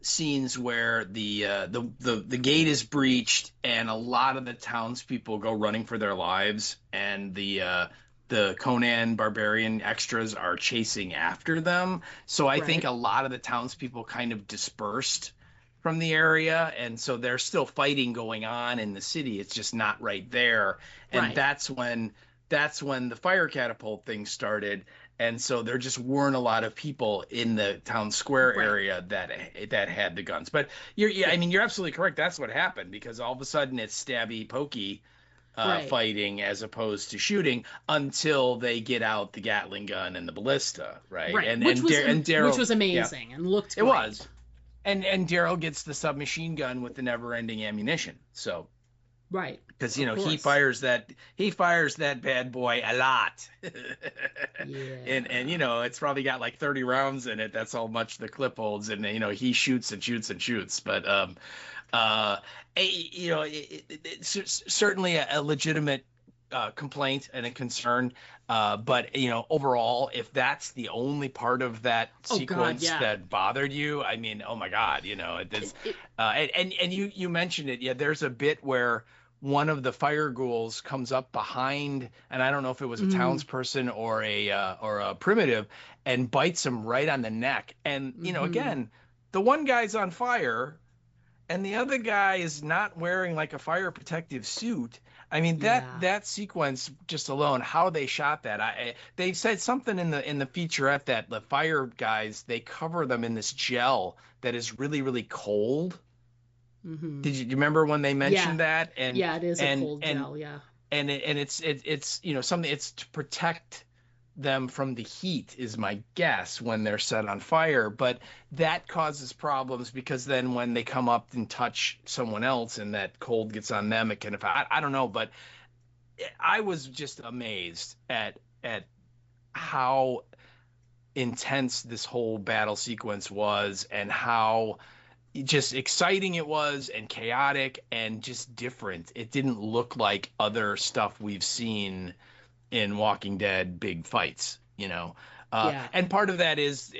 scenes where the gate is breached and a lot of the townspeople go running for their lives, and the Conan Barbarian extras are chasing after them. So I think a lot of the townspeople kind of dispersed from the area. And so there's still fighting going on in the city. It's just not right there. And that's when the fire catapult thing started. And so there just weren't a lot of people in the town square area that had the guns. But I mean, you're absolutely correct. That's what happened, because all of a sudden it's stabby pokey fighting as opposed to shooting until they get out the Gatling gun and the ballista, right? Which was amazing and looked great. It was. And Daryl gets the submachine gun with the never-ending ammunition. So because he fires that bad boy a lot. and it's probably got like 30 rounds in it. That's how much the clip holds, and he shoots and shoots and shoots. But it's certainly a legitimate complaint and a concern. But overall, if that's the only part of that sequence that bothered you, I mean, oh my God, and you mentioned it. Yeah, there's a bit where one of the fire ghouls comes up behind, and I don't know if it was a townsperson or a primitive, and bites him right on the neck. And again, the one guy's on fire, and the other guy is not wearing like a fire protective suit. I mean, that sequence just alone, how they shot that. They said something in the featurette that the fire guys, they cover them in this gel that is really, really cold. Mm-hmm. Do you remember when they mentioned that? And it is a cold gel. Yeah. And it's something, it's to protect them from the heat is my guess when they're set on fire, but that causes problems because then when they come up and touch someone else and that cold gets on them, it can affect. I don't know, but I was just amazed at how intense this whole battle sequence was and how just exciting it was and chaotic and just different. It didn't look like other stuff we've seen in Walking Dead big fights, and part of that is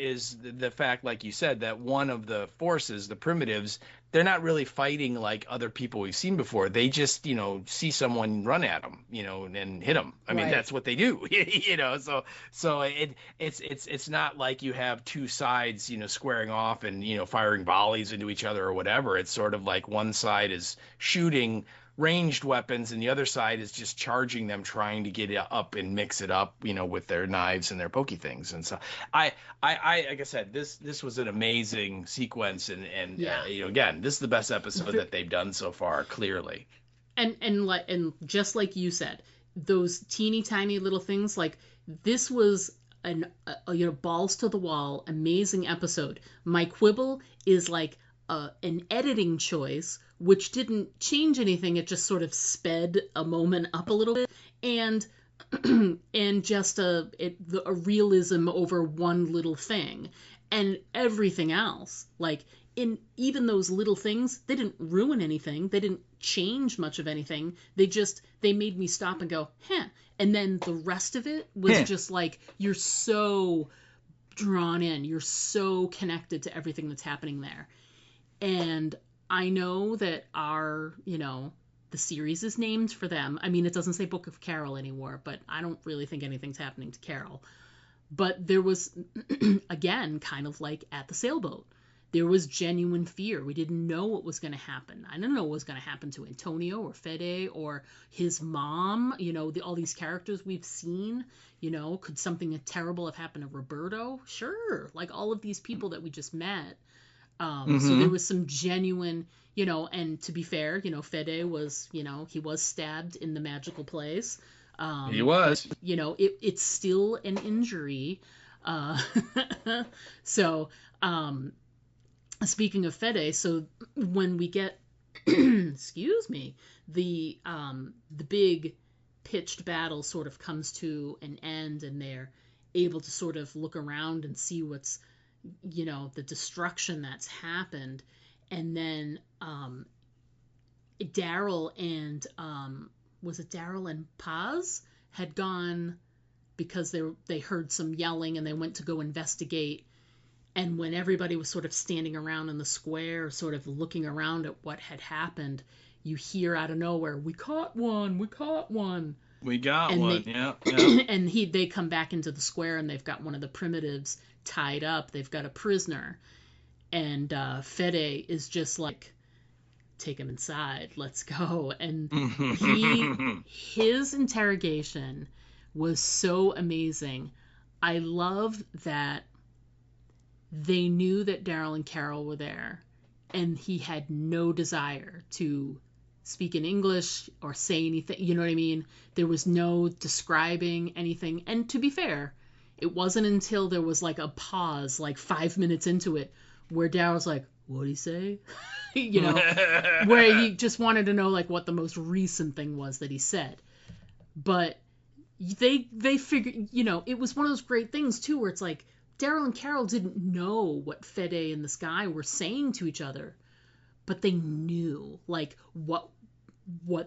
the fact, like you said, that one of the forces, the primitives, they're not really fighting like other people we've seen before. They just see someone, run at them, and hit them. I mean, that's what they do. So it's not like you have two sides squaring off and firing volleys into each other or whatever. It's sort of like one side is shooting ranged weapons and the other side is just charging them, trying to get it up and mix it up with their knives and their pokey things. And so I like I said, this was an amazing sequence, and again, this is the best episode that they've done so far, clearly. And just like you said, those teeny tiny little things, like this was an balls to the wall amazing episode. My quibble is like an editing choice, which didn't change anything. It just sort of sped a moment up a little bit, and just a realism over one little thing, and everything else, like in even those little things, they didn't ruin anything. They didn't change much of anything. They made me stop and go, and then the rest of it was just like, you're so drawn in. You're so connected to everything that's happening there. And I know that the series is named for them. I mean, it doesn't say Book of Carol anymore, but I don't really think anything's happening to Carol. But there was, again, kind of like at the sailboat, there was genuine fear. We didn't know what was going to happen. I didn't know what was going to happen to Antonio or Fede or his mom, all these characters we've seen. Could something terrible have happened to Roberto? Sure. Like all of these people that we just met. So there was some genuine, and to be fair, Fede was, he was stabbed in the magical place. He was. But, it's still an injury. So, speaking of Fede, so when we get, excuse me, the big pitched battle sort of comes to an end, and they're able to sort of look around and see what's, the destruction that's happened. And then Daryl and was it Daryl and Paz had gone because they heard some yelling, and they went to go investigate. And when everybody was sort of standing around in the square, sort of looking around at what had happened, you hear out of nowhere, "We caught one! We caught one!" We got one. Yeah. And they come back into the square, and they've got one of the primitives tied up. They've got a prisoner, and Fede is just like, "Take him inside. Let's go." And his interrogation was so amazing. I love that they knew that Daryl and Carol were there, and he had no desire to speak in English or say anything. You know what I mean? There was no describing anything. And to be fair, it wasn't until there was like a pause, like 5 minutes into it, where Daryl's like, "What'd he say?" Where he just wanted to know like what the most recent thing was that he said. But they figured, it was one of those great things too, where it's like Daryl and Carol didn't know what Fede and this guy were saying to each other, but they knew like what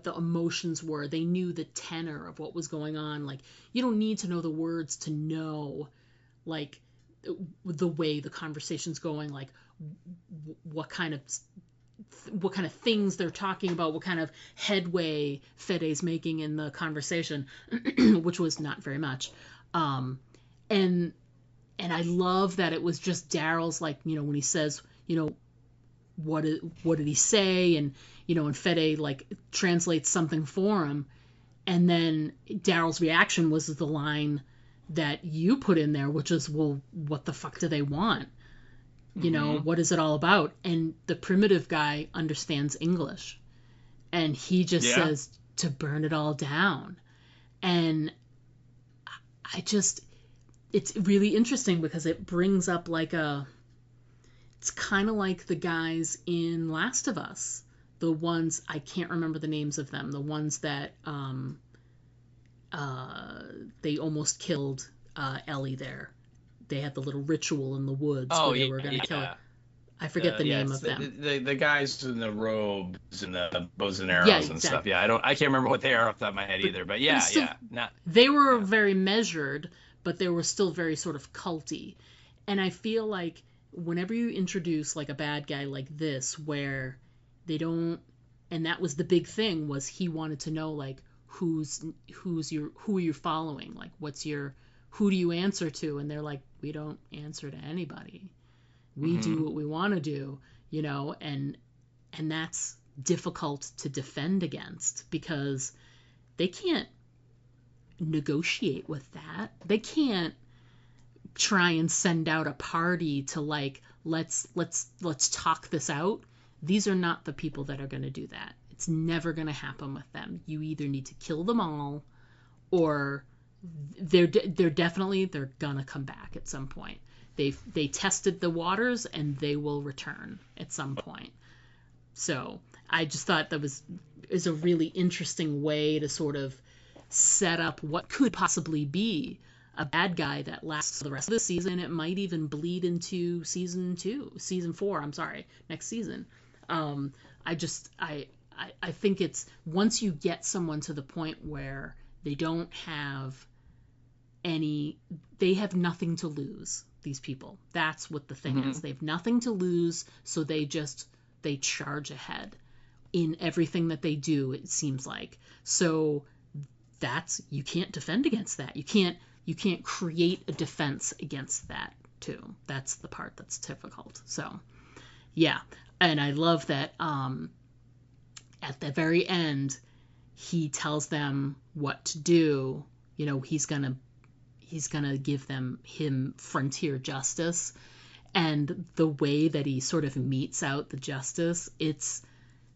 the emotions were. They knew the tenor of what was going on. Like, you don't need to know the words to know like the way the conversation's going, like what kind of things they're talking about, what kind of headway Fede's making in the conversation, which was not very much. And I love that it was just Daryl's like, when he says, what did he say? And, and Fede like translates something for him. And then Daryl's reaction was the line that you put in there, which is, "Well, what the fuck do they want? What is it all about?" And the primitive guy understands English, and he just says to burn it all down. And it's really interesting because it brings up like it's kind of like the guys in Last of Us, the ones, I can't remember the names of them, the ones that they almost killed Ellie there. They had the little ritual in the woods where they were going to kill her. I forget the name of them. The guys in the robes and the bows and arrows and stuff. Yeah, I can't remember what they are off the top of my head either. But they were very measured, but they were still very sort of culty. And I feel like whenever you introduce like a bad guy like this, where they don't, and that was the big thing, was he wanted to know like who are you following, like who do you answer to? And they're like, "We don't answer to anybody. We do what we want to do," and that's difficult to defend against, because they can't negotiate with that. They can't try and send out a party to like, let's talk this out. These are not the people that are going to do that. It's never going to happen with them. You either need to kill them all, or they're gonna come back at some point. They tested the waters, and they will return at some point. So I just thought that is a really interesting way to sort of set up what could possibly be a bad guy that lasts the rest of the season. It might even bleed into season 4, next season. I think it's, once you get someone to the point where they have nothing to lose. these people. That's what the thing is. They have nothing to lose, so they charge ahead in everything that they do, it seems like. So you can't defend against that. You can't create a defense against that too. That's the part that's difficult. So yeah. And I love that at the very end he tells them what to do. You know, he's gonna give him frontier justice, and the way that he sort of meets out the justice, it's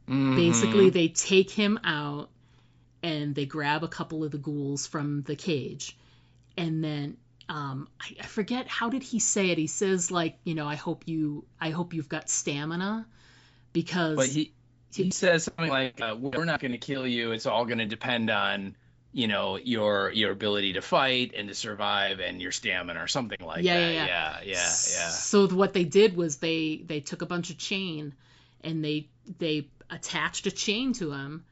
basically they take him out and they grab a couple of the ghouls from the cage, and then I forget, how did he say it? He says, like, you know, I hope you've got stamina, because but he says something like, we're not going to kill you. It's all going to depend on, you know, your ability to fight and to survive and your stamina or something like that. Yeah. So what they did was they took a bunch of chain and they attached a chain to him,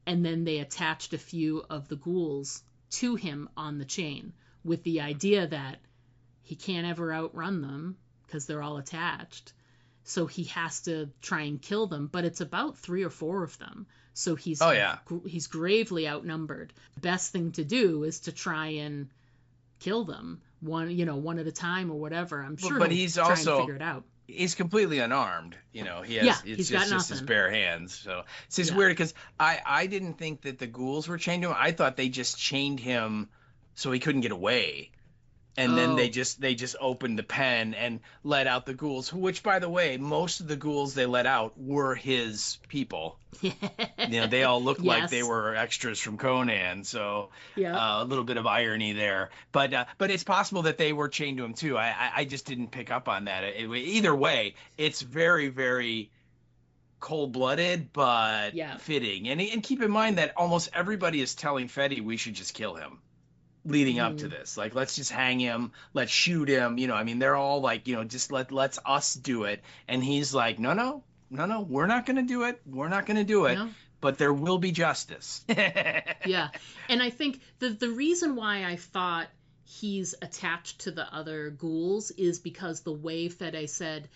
and then they attached a few of the ghouls to him on the chain, with the idea that he can't ever outrun them because they're all attached. So he has to try and kill them, but it's about 3 or 4 of them. So he's gravely outnumbered. The best thing to do is to try and kill them one at a time or whatever. I'm sure but he's try also and figure it out. He's completely unarmed. You know, he's got just his bare hands. So it's just weird, because I didn't think that the ghouls were chained to him. I thought they just chained him so he couldn't get away. And then they just opened the pen and let out the ghouls, which, by the way, most of the ghouls they let out were his people. You know, they all looked like they were extras from Conan, so a little bit of irony there. But it's possible that they were chained to him too. I just didn't pick up on that. Either way, it's very, very cold-blooded, but fitting. And keep in mind that almost everybody is telling Fetty we should just kill him leading up to this. Like, let's just hang him, let's shoot him. You know, I mean, they're all like, you know, just let's us do it. And he's like, no, we're not going to do it. We're not going to do it. No. But there will be justice. Yeah. And I think the reason why I thought he's attached to the other ghouls is because the way Fede said,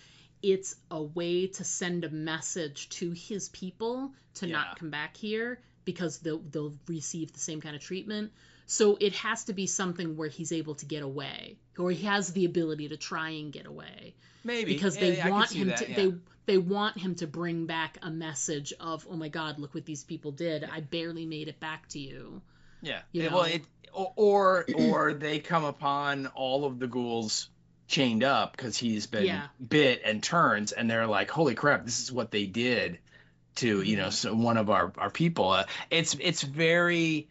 it's a way to send a message to his people to not come back here, because they'll receive the same kind of treatment. So it has to be something where he's able to get away, or he has the ability to try and get away. Maybe, because they want him to. They want him to bring back a message of, oh my God, look what these people did. I barely made it back to you. Yeah. You know? Well, or they come upon all of the ghouls chained up because he's been bit and turns, and they're like, holy crap, this is what they did to so one of our people. It's very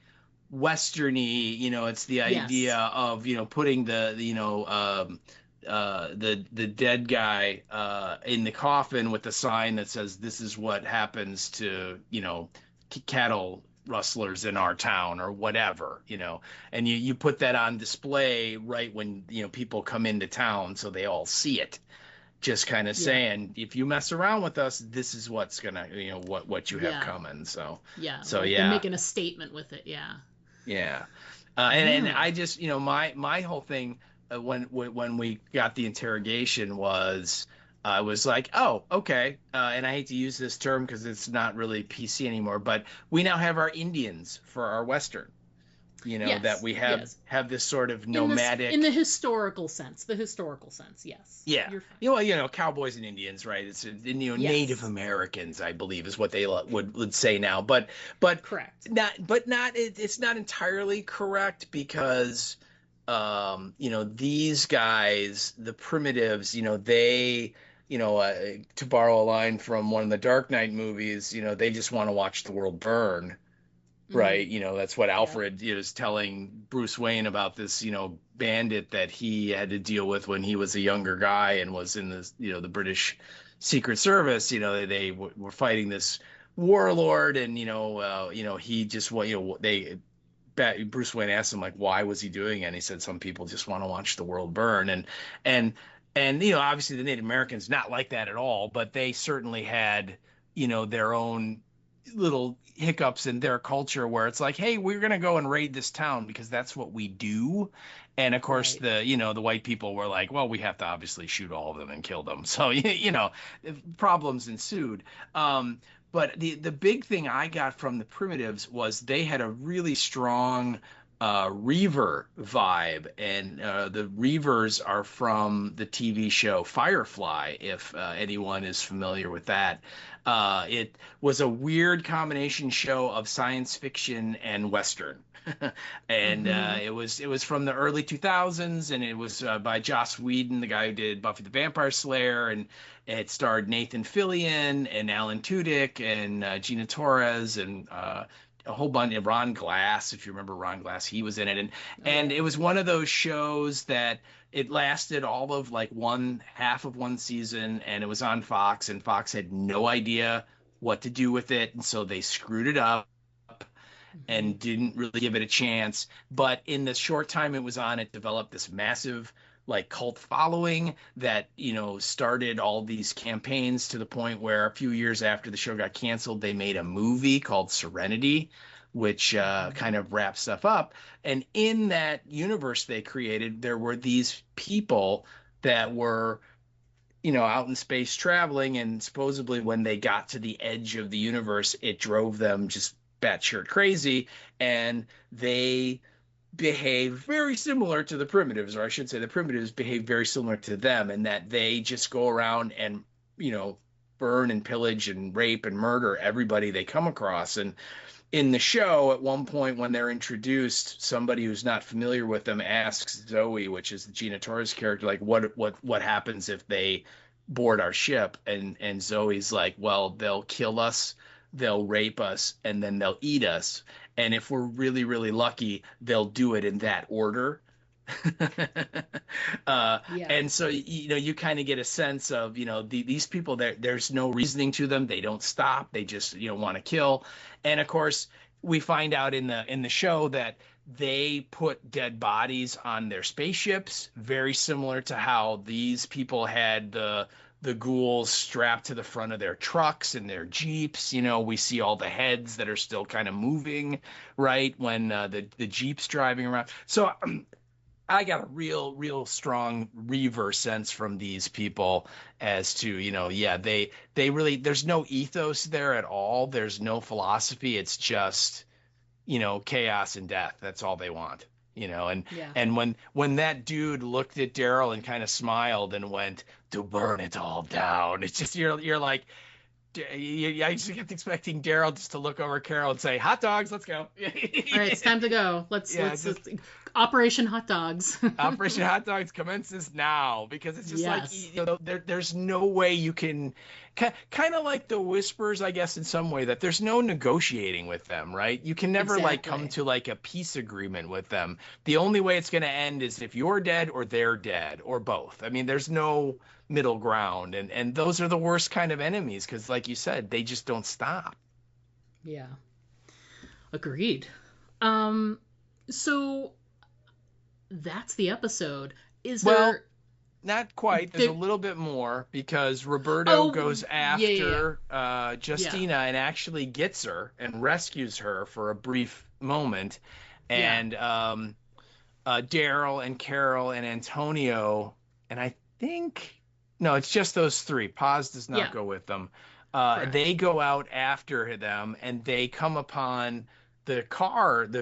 Westerny, it's the idea of putting the dead guy in the coffin with a sign that says, this is what happens to cattle rustlers in our town, or whatever, and you put that on display right when people come into town, so they all see it, just kind of saying, if you mess around with us, this is what's gonna what you have coming. So they're making a statement with it. And I just my whole thing when we got the interrogation was I was like, oh, okay, and I hate to use this term because it's not really PC anymore, but we now have our Indians for our Western, that we have this sort of nomadic in the historical sense. Yes. Yeah. Cowboys and Indians, right? It's Native Americans, I believe, is what they would say now. But correct. It's not entirely correct, because these guys, the primitives, they to borrow a line from one of the Dark Knight movies, they just want to watch the world burn. Right. That's what Alfred is telling Bruce Wayne about this, bandit that he had to deal with when he was a younger guy and was in this, the British Secret Service. They were fighting this warlord, and, he just, Bruce Wayne asked him, like, why was he doing it? And he said, some people just want to watch the world burn. And obviously the Native Americans, not like that at all, but they certainly had, their own little hiccups in their culture where it's like, hey, we're gonna go and raid this town because that's what we do. And of course, Right. the white people were like, well, we have to obviously shoot all of them and kill them. So problems ensued. But the big thing I got from the Primitives was they had a really strong Reaver vibe, and the Reavers are from the TV show Firefly, if anyone is familiar with that. It was a weird combination show of science fiction and Western. And Mm-hmm. it was from the early 2000s, and it was by Joss Whedon, the guy who did Buffy the Vampire Slayer, and it starred Nathan Fillion and Alan Tudyk and Gina Torres and a whole bunch of Ron Glass. If you remember Ron Glass, he was in it, and Oh and yeah. it was one of those shows that it lasted all of like one half of one season, and it was on Fox, and Fox had no idea what to do with it, and so they screwed it up Mm-hmm. and didn't really give it a chance. But in the short time it was on, it developed this massive like cult following that, started all these campaigns to the point where a few years after the show got canceled, they made a movie called Serenity, which Mm-hmm. kind of wraps stuff up. And in that universe they created, there were these people that were out in space traveling, and supposedly when they got to the edge of the universe, it drove them just batshit crazy, and they behave very similar to the Primitives, or I should say, the Primitives behave very similar to them, in that they just go around and burn and pillage and rape and murder everybody they come across. And in the show, at one point when they're introduced, somebody who's not familiar with them asks Zoe, which is the Gina Torres character, like, what happens if they board our ship? And Zoe's like, well, they'll kill us, they'll rape us, and then they'll eat us. And if we're really, really lucky, they'll do it in that order. uh, Yeah. and so you kind of get a sense of these people, there's no reasoning to them. They don't stop. They just want to kill. And of course, we find out in the show that they put dead bodies on their spaceships, very similar to how these people had the ghouls strapped to the front of their trucks and their jeeps. We see all the heads that are still kind of moving, right, when the jeep's driving around. So I got a real strong reverse sense from these people as to, yeah, they really, there's no ethos there at all. There's no philosophy. It's just, chaos and death. That's all they want, and Yeah. and when that dude looked at Daryl and kind of smiled and went, to burn it all down. It's just you're like, I just kept expecting Daryl just to look over Carol and say, "Hot dogs, let's go." All right, it's time to go. Yeah, Let's just Operation Hot Dogs. Operation Hot Dogs commences now, because it's just like, Yes. there's no way you can, kind of like the Whispers, I guess, in some way, that there's no negotiating with them, right? You can never like come Exactly. to like a peace agreement with them. The only way it's going to end is if you're dead or they're dead or both. I mean, there's no middle ground, and those are the worst kind of enemies, because like you said, they just don't stop. Yeah. Agreed. Um so that's the episode. Is Well, there not quite. There's a there little bit more, because Roberto Oh, goes yeah, yeah, yeah. after Yeah. Justina and actually gets her and rescues her for a brief moment. Yeah. And Daryl and Carol and Antonio, and I think, no, it's just those three. Paz does not Yeah. go with them. Correct. They go out after them, and they come upon the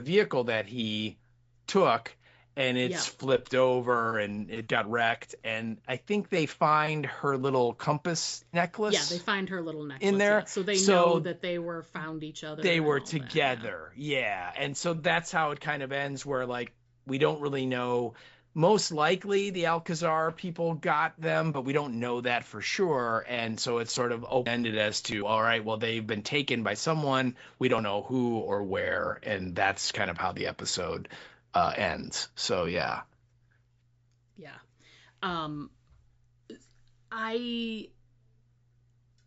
vehicle that he took, and it's Yeah. flipped over and it got wrecked. And I think they find her little compass Yeah, they necklace find her little in necklace. Yeah. there. So they know So that they were found each they other and were all that. Yeah. together. Yeah. And so that's how it kind of ends, where like we don't really know. Most likely the Alcazar people got them, but we don't know that for sure. And so it's sort of open-ended as to, all right, well, they've been taken by someone. We don't know who or where. And that's kind of how the episode ends. So, yeah. Yeah. Um I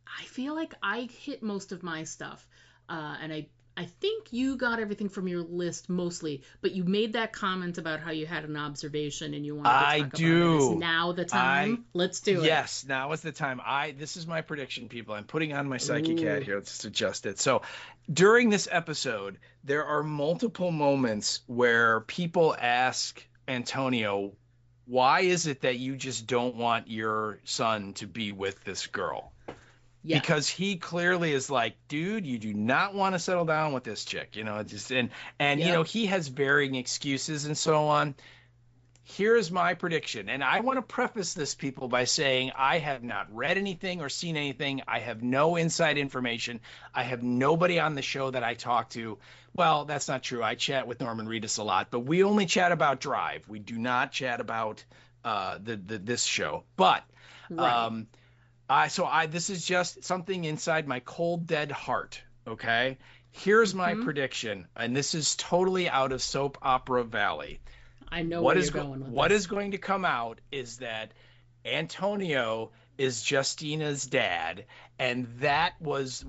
I feel like I hit most of my stuff. And I think you got everything from your list mostly, but you made that comment about how you had an observation and you wanted to talk about it. Is now the time? Let's do it. Yes, now is the time. This is my prediction, people. I'm putting on my psychic hat here. Let's adjust it. So during this episode, there are multiple moments where people ask Antonio, why is it that you just don't want your son to be with this girl? Yeah. Because he clearly is like, dude, you do not want to settle down with this chick, you know, just and you know, he has varying excuses and so on. Here's my prediction. And I want to preface this, people, by saying I have not read anything or seen anything. I have no inside information. I have nobody on the show that I talk to. Well, that's not true. I chat with Norman Reedus a lot, but we only chat about Drive. We do not chat about this show. But right. This is just something inside my cold, dead heart, okay? Here's my prediction, and this is totally out of Soap Opera Valley. I know where you're going with what is going to come out is that Antonio is Justina's dad, and that was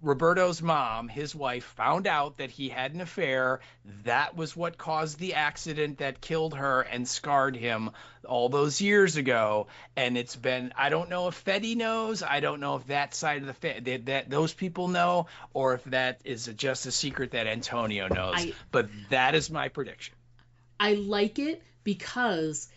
Roberto's mom, his wife, found out that he had an affair. That was what caused the accident that killed her and scarred him all those years ago. And it's been, I don't know if Fetty knows. I don't know if that side of the that those people know, or if that is just a secret that Antonio knows. But that is my prediction. I like it because,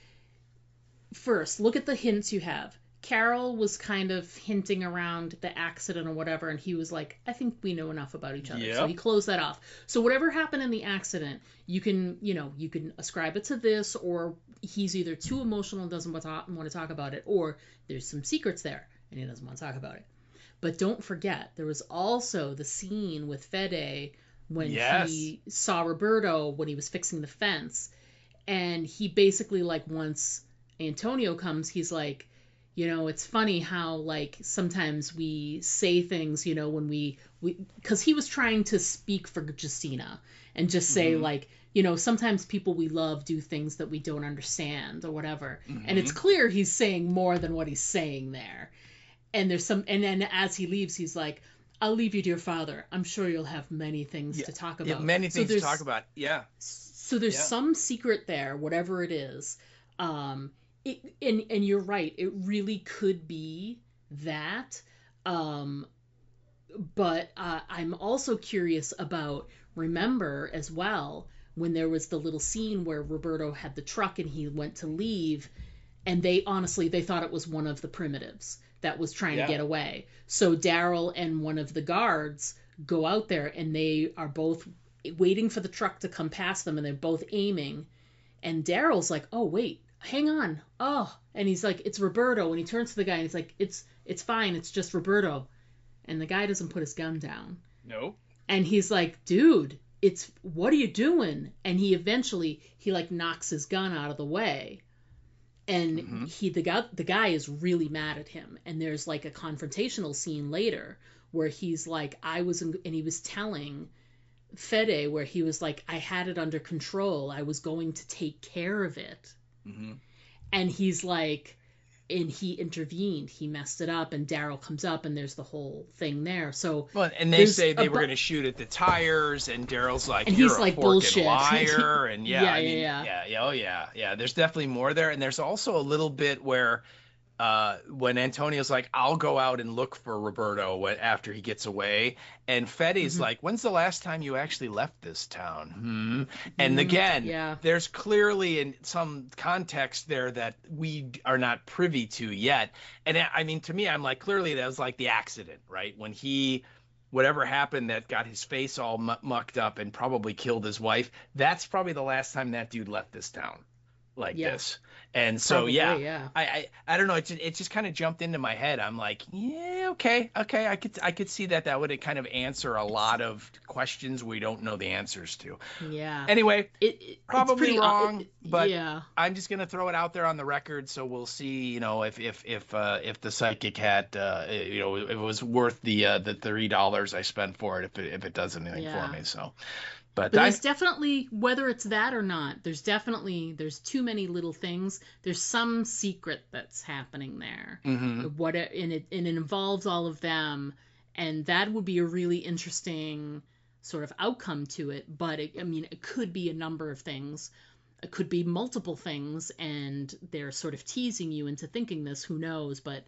first, look at the hints you have. Carol was kind of hinting around the accident or whatever, and he was like, I think we know enough about each other. Yep. So he closed that off. So whatever happened in the accident, you can ascribe it to this, or he's either too emotional and doesn't want to talk about it, or there's some secrets there and he doesn't want to talk about it. But don't forget, there was also the scene with Fede when he saw Roberto when he was fixing the fence, and he basically, like, once Antonio comes, he's like, you know, it's funny how, like, sometimes we say things, you know, when we because he was trying to speak for Justina and just say, like, you know, sometimes people we love do things that we don't understand or whatever. And it's clear he's saying more than what he's saying there. And there's some, and then as he leaves, he's like, I'll leave you to your father. I'm sure you'll have many things to talk about. Yeah, many things to talk about. Yeah. So there's some secret there, whatever it is. And you're right, it really could be that. But I'm also curious about, remember as well, when there was the little scene where Roberto had the truck and he went to leave, and they thought it was one of the primitives that was trying to get away. So Daryl and one of the guards go out there, and they are both waiting for the truck to come past them, and they're both aiming. And Daryl's like, oh, wait, hang on. Oh, and he's like, it's Roberto. And he turns to the guy and he's like, it's fine. It's just Roberto. And the guy doesn't put his gun down. No. And he's like, dude, what are you doing? And he eventually, like, knocks his gun out of the way. And the guy is really mad at him. And there's, like, a confrontational scene later where he's like, and he was telling Fede, where he was like, I had it under control. I was going to take care of it. And he's like, and he intervened. He messed it up, and Daryl comes up, and there's the whole thing there. So, well, and they say they were going to shoot at the tires, and Daryl's like, and you're he's a like, bullshit liar, and yeah. There's definitely more there, and there's also a little bit where when Antonio's like, I'll go out and look for Roberto after he gets away, and Fede's like, when's the last time you actually left this town? And again, there's clearly in some context there that we are not privy to yet. And I mean, to me, I'm like, clearly that was like the accident, right? When whatever happened that got his face all mucked up and probably killed his wife, that's probably the last time that dude left this town like this. And so, probably, I don't know. It just kind of jumped into my head. I'm like, okay. I could see that would kind of answer a lot of questions we don't know the answers to. Yeah. Anyway, probably wrong, but I'm just gonna throw it out there on the record, so we'll see. You know, if the psychic hat, if it was worth the $30 I spent for it, if it does anything for me. So. But there's definitely, whether it's that or not, there's too many little things. There's some secret that's happening there. And it involves all of them. And that would be a really interesting sort of outcome to it. But it could be a number of things. It could be multiple things, and they're sort of teasing you into thinking this. Who knows? But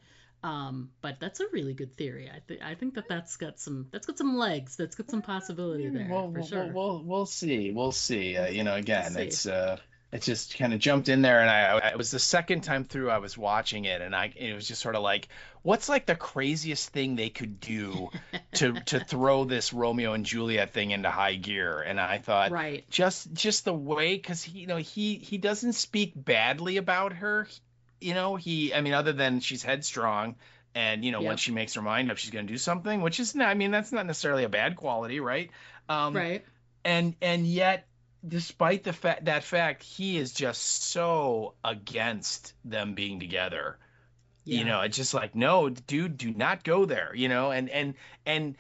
that's a really good theory. I think that's got some legs. That's got some possibility there for sure. We'll see. Again, it's just kind of jumped in there, and it was the second time through I was watching it, and it was just sort of like, what's like the craziest thing they could do to throw this Romeo and Juliet thing into high gear? And I thought, right, just the way, because he doesn't speak badly about her. Other than she's headstrong, and when she makes her mind up, she's going to do something, which is not, that's not necessarily a bad quality, right? Right. And yet, despite that fact, he is just so against them being together. Yeah. It's just like, no, dude, do not go there. And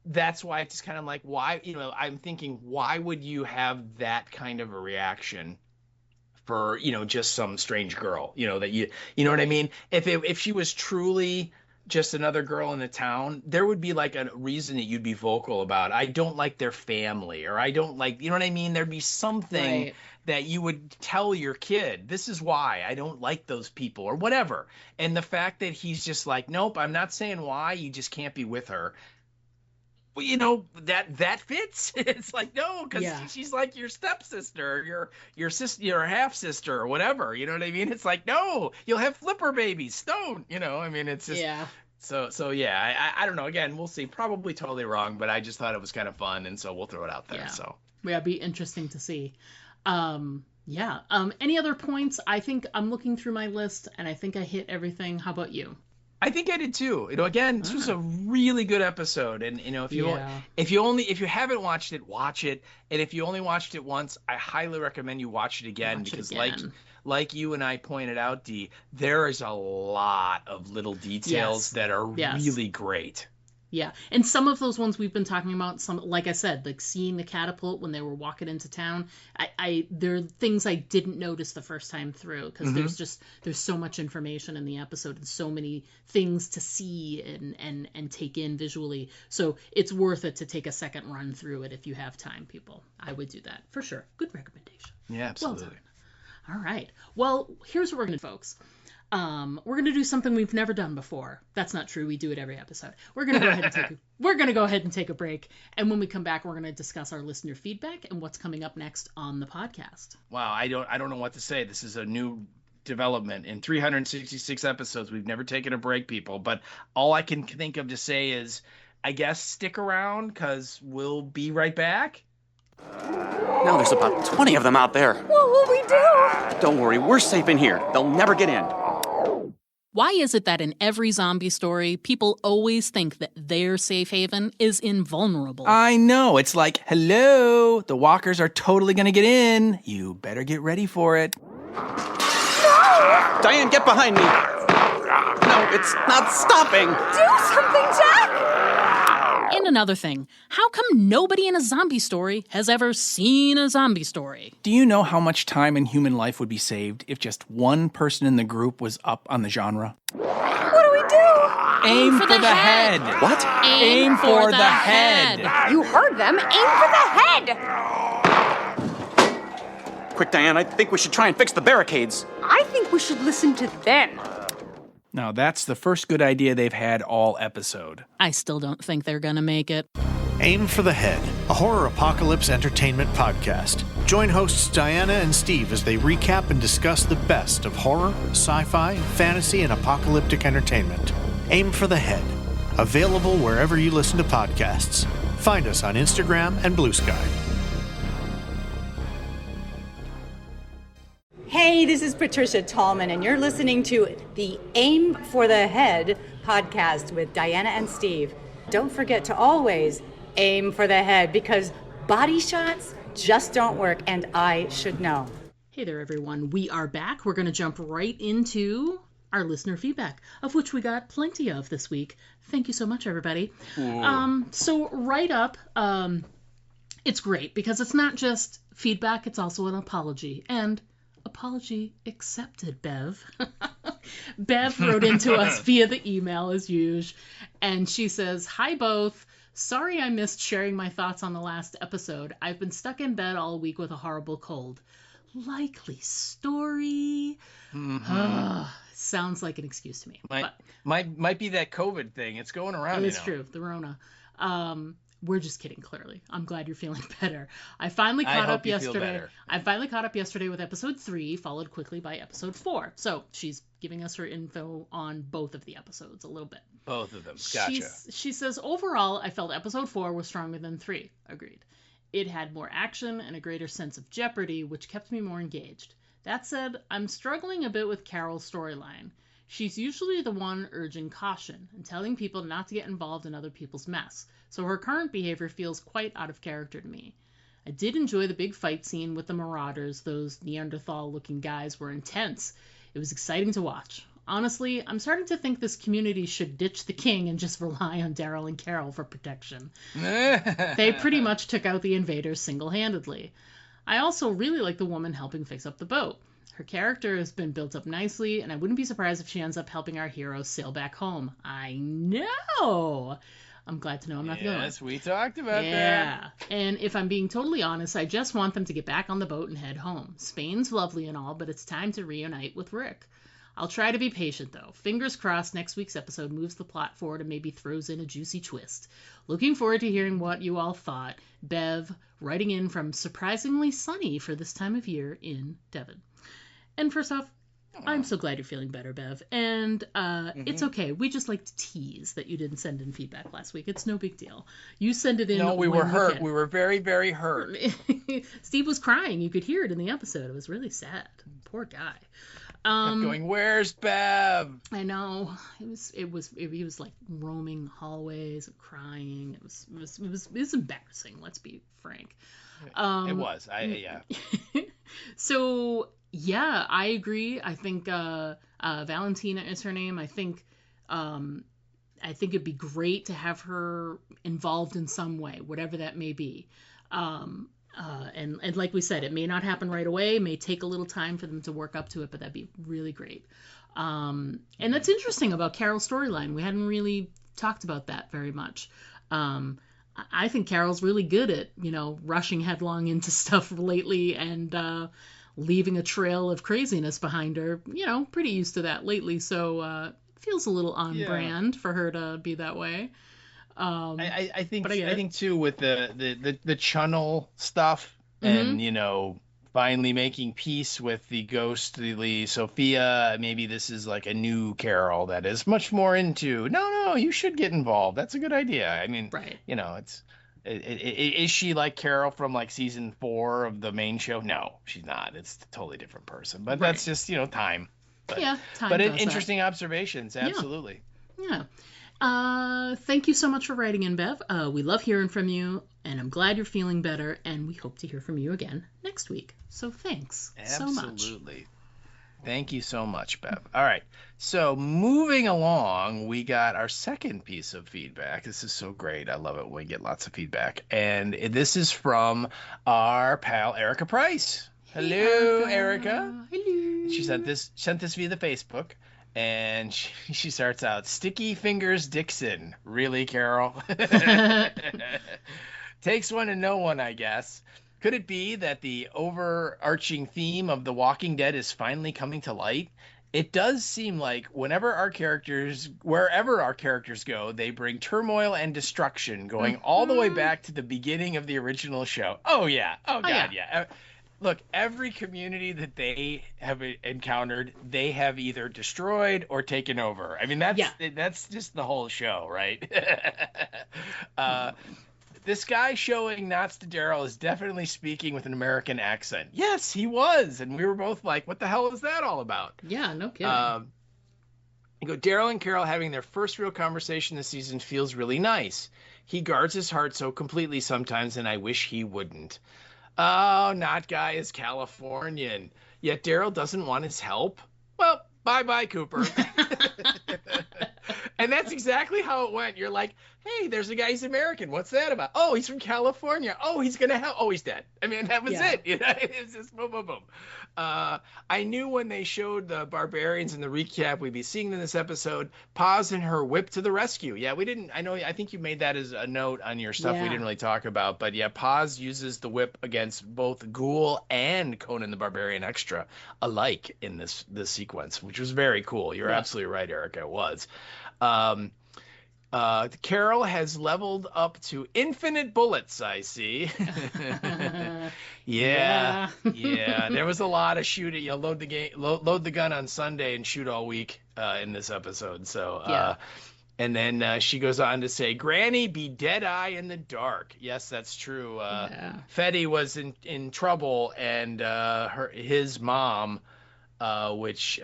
that's why it's just kind of like, why? I'm thinking, why would you have that kind of a reaction for just some strange girl, that you know what I mean? If she was truly just another girl in the town, there would be like a reason that you'd be vocal about, I don't like their family, or I don't like, you know what I mean? There'd be something that you would tell your kid, this is why I don't like those people, or whatever. And the fact that he's just like, nope, I'm not saying why, you just can't be with her. Well, that fits. It's like, no, because she's like your stepsister, your sister, your half sister, or whatever. You know what I mean? It's like, no, you'll have flipper babies. Don't. It's just So yeah, I don't know. Again, we'll see. Probably totally wrong, but I just thought it was kind of fun, and so we'll throw it out there. Yeah. So it'd be interesting to see. Any other points? I think I'm looking through my list, and I think I hit everything. How about you? I think I did too. Again, this was a really good episode, and if you haven't watched it, watch it. And if you only watched it once, I highly recommend you watch it again, because like you and I pointed out, Dee, there is a lot of little details that are really great. Yeah, and some of those ones we've been talking about, some, like I said, like seeing the catapult when they were walking into town, there are things I didn't notice the first time through, because there's so much information in the episode and so many things to see and take in visually. So it's worth it to take a second run through it if you have time, people. I would do that for sure. Good recommendation. Yeah, absolutely. Well done. All right. Well, here's what we're going to do, folks. We're going to do something we've never done before. That's not true. We do it every episode. We're going to go ahead and take a break. And when we come back, we're going to discuss our listener feedback and what's coming up next on the podcast. Wow. I don't know what to say. This is a new development. In 366 episodes, we've never taken a break, people. But all I can think of to say is, I guess, stick around, because we'll be right back. Now there's about 20 of them out there. What will we do? Don't worry, we're safe in here. They'll never get in. Why is it that in every zombie story, people always think that their safe haven is invulnerable? I know. It's like, hello, the walkers are totally gonna get in. You better get ready for it. No! Diane, get behind me. No, it's not stopping. Do something, Jack! And another thing, how come nobody in a zombie story has ever seen a zombie story? Do you know how much time in human life would be saved if just one person in the group was up on the genre? What do we do? Aim for the head. What? Aim for the head. You heard them. Aim for the head. Quick, Diane, I think we should try and fix the barricades. I think we should listen to them. Now, that's the first good idea they've had all episode. I still don't think they're gonna make it. Aim for the Head, a horror apocalypse entertainment podcast. Join hosts Diana and Steve as they recap and discuss the best of horror, sci-fi, fantasy, and apocalyptic entertainment. Aim for the Head, available wherever you listen to podcasts. Find us on Instagram and Blue Sky. Hey, this is Patricia Tallman, and you're listening to the Aim for the Head podcast with Diana and Steve. Don't forget to always aim for the head, because body shots just don't work, and I should know. Hey there, everyone. We are back. We're going to jump right into our listener feedback, of which we got plenty of this week. Thank you so much, everybody. So right up, it's great, because it's not just feedback, it's also an apology. And apology accepted, Bev. Bev wrote into us via the email as usual, and she says, "Hi both. Sorry I missed sharing my thoughts on the last episode. I've been stuck in bed all week with a horrible cold." Likely story. Sounds like an excuse to me. Might be that COVID thing. It's going around. It's true. The Rona. We're just kidding, clearly. I'm glad you're feeling better. I finally caught up yesterday with episode 3, followed quickly by episode 4. So she's giving us her info on both of the episodes a little bit. Both of them. Gotcha. She says, overall, I felt episode 4 was stronger than 3. Agreed. It had more action and a greater sense of jeopardy, which kept me more engaged. That said, I'm struggling a bit with Carol's storyline. She's usually the one urging caution and telling people not to get involved in other people's mess, so her current behavior feels quite out of character to me. I did enjoy the big fight scene with the Marauders. Those Neanderthal-looking guys were intense. It was exciting to watch. Honestly, I'm starting to think this community should ditch the king and just rely on Daryl and Carol for protection. They pretty much took out the invaders single-handedly. I also really like the woman helping fix up the boat. Her character has been built up nicely, and I wouldn't be surprised if she ends up helping our heroes sail back home. I know! I'm glad to know I'm not the only one. Yes, we talked about that. Yeah. And if I'm being totally honest, I just want them to get back on the boat and head home. Spain's lovely and all, but it's time to reunite with Rick. I'll try to be patient, though. Fingers crossed next week's episode moves the plot forward and maybe throws in a juicy twist. Looking forward to hearing what you all thought. Bev, writing in from surprisingly sunny for this time of year in Devon. And first off, I'm so glad you're feeling better, Bev. And it's okay. We just like to tease that you didn't send in feedback last week. It's no big deal. You send it in. No, we were hurt. We were very, very hurt. Steve was crying. You could hear it in the episode. It was really sad. Poor guy. Kept going, where's Bev? I know. He was like roaming hallways and crying. It was embarrassing. Let's be frank. It was. Yeah. So yeah, I agree. I think Valentina is her name. I think it'd be great to have her involved in some way, whatever that may be. And like we said, it may not happen right away. It may take a little time for them to work up to it, but that'd be really great. And that's interesting about Carol's storyline. We hadn't really talked about that very much. I think Carol's really good at, rushing headlong into stuff lately and leaving a trail of craziness behind her. Pretty used to that lately. So feels a little on brand for her to be that way. I think too with the Chunnel stuff and finally making peace with the ghostly Sophia. Maybe this is like a new Carol that is much more into no, you should get involved. That's a good idea. I mean, right. Is she like Carol from like season 4 of the main show? No, she's not. It's a totally different person. But that's just time. But, time. But interesting observations. Absolutely. Yeah. Thank you so much for writing in, Bev. We love hearing from you, and I'm glad you're feeling better, and we hope to hear from you again next week. So thanks so much. Absolutely. Thank you so much, Bev. All right. So moving along, we got our second piece of feedback. This is so great. I love it when we get lots of feedback. And this is from our pal, Erica Price. Hello, Erica. Hello. She sent this via the Facebook. And she starts out, Sticky Fingers Dixon. Really, Carol? Takes one to know one, I guess. Could it be that the overarching theme of The Walking Dead is finally coming to light? It does seem like wherever our characters go, they bring turmoil and destruction, going all the way back to the beginning of the original show. Oh, yeah. Oh, God, yeah. Look, every community that they have encountered, they have either destroyed or taken over. I mean, that's just the whole show, right? This guy showing knots to Daryl is definitely speaking with an American accent. Yes, he was. And we were both like, what the hell is that all about? Yeah, no kidding. Daryl and Carol having their first real conversation this season feels really nice. He guards his heart so completely sometimes, and I wish he wouldn't. Oh, Not Guy is Californian. Yet Daryl doesn't want his help. Well, bye-bye, Cooper. And that's exactly how it went. You're like, hey, there's a guy, he's American. What's that about? Oh, he's from California. Oh, he's going to help. Oh, he's dead. I mean, that was it. You know, it's just boom, boom, boom. I knew when they showed the barbarians in the recap we'd be seeing in this episode, Paz and her whip to the rescue. Yeah, we didn't, I think you made that as a note on your stuff we didn't really talk about. But yeah, Paz uses the whip against both Ghoul and Conan the Barbarian Extra alike in this sequence, which was very cool. You're absolutely right, Erica. It was. Carol has leveled up to infinite bullets, I see. Yeah. There was a lot of shooting. You load the gun on Sunday and shoot all week in this episode. So, and then she goes on to say, "Granny be dead eye in the dark." Yes, that's true. Fetty was in trouble, and his mom, which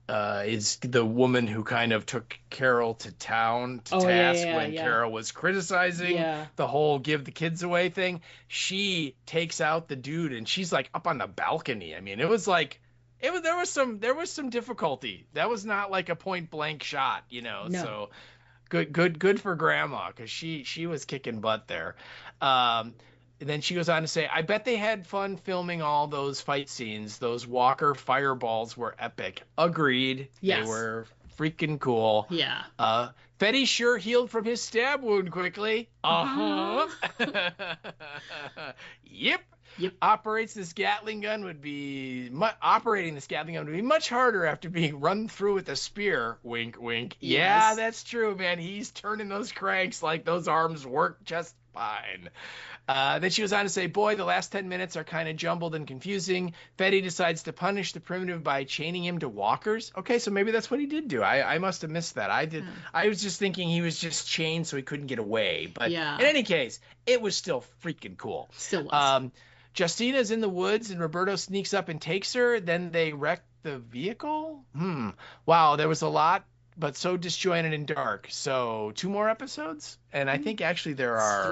is the woman who kind of took Carol to town to task when Carol was criticizing the whole give the kids away thing. She takes out the dude, and she's like up on the balcony. I mean, there was some difficulty. That was not like a point blank shot, you know. No. So good for Grandma, because she was kicking butt there. And then she goes on to say, "I bet they had fun filming all those fight scenes. Those Walker fireballs were epic." Agreed. Yes. They were freaking cool. Yeah. Fetty sure healed from his stab wound quickly. Yep. Operating this Gatling gun would be much harder after being run through with a spear. Wink, wink. Yes. Yeah, that's true, man. He's turning those cranks like those arms work just fine. Then she goes on to say, "Boy, the last 10 minutes are kind of jumbled and confusing. Fetty decides to punish the primitive by chaining him to walkers." Okay, so maybe that's what he did do. I must have missed that. I was just thinking he was just chained so he couldn't get away. But in any case, it was still freaking cool. Still was. Justina's in the woods, and Roberto sneaks up and takes her. Then they wreck the vehicle? Wow, there was a lot, but so disjointed and dark. So 2 more episodes? And I think actually there are...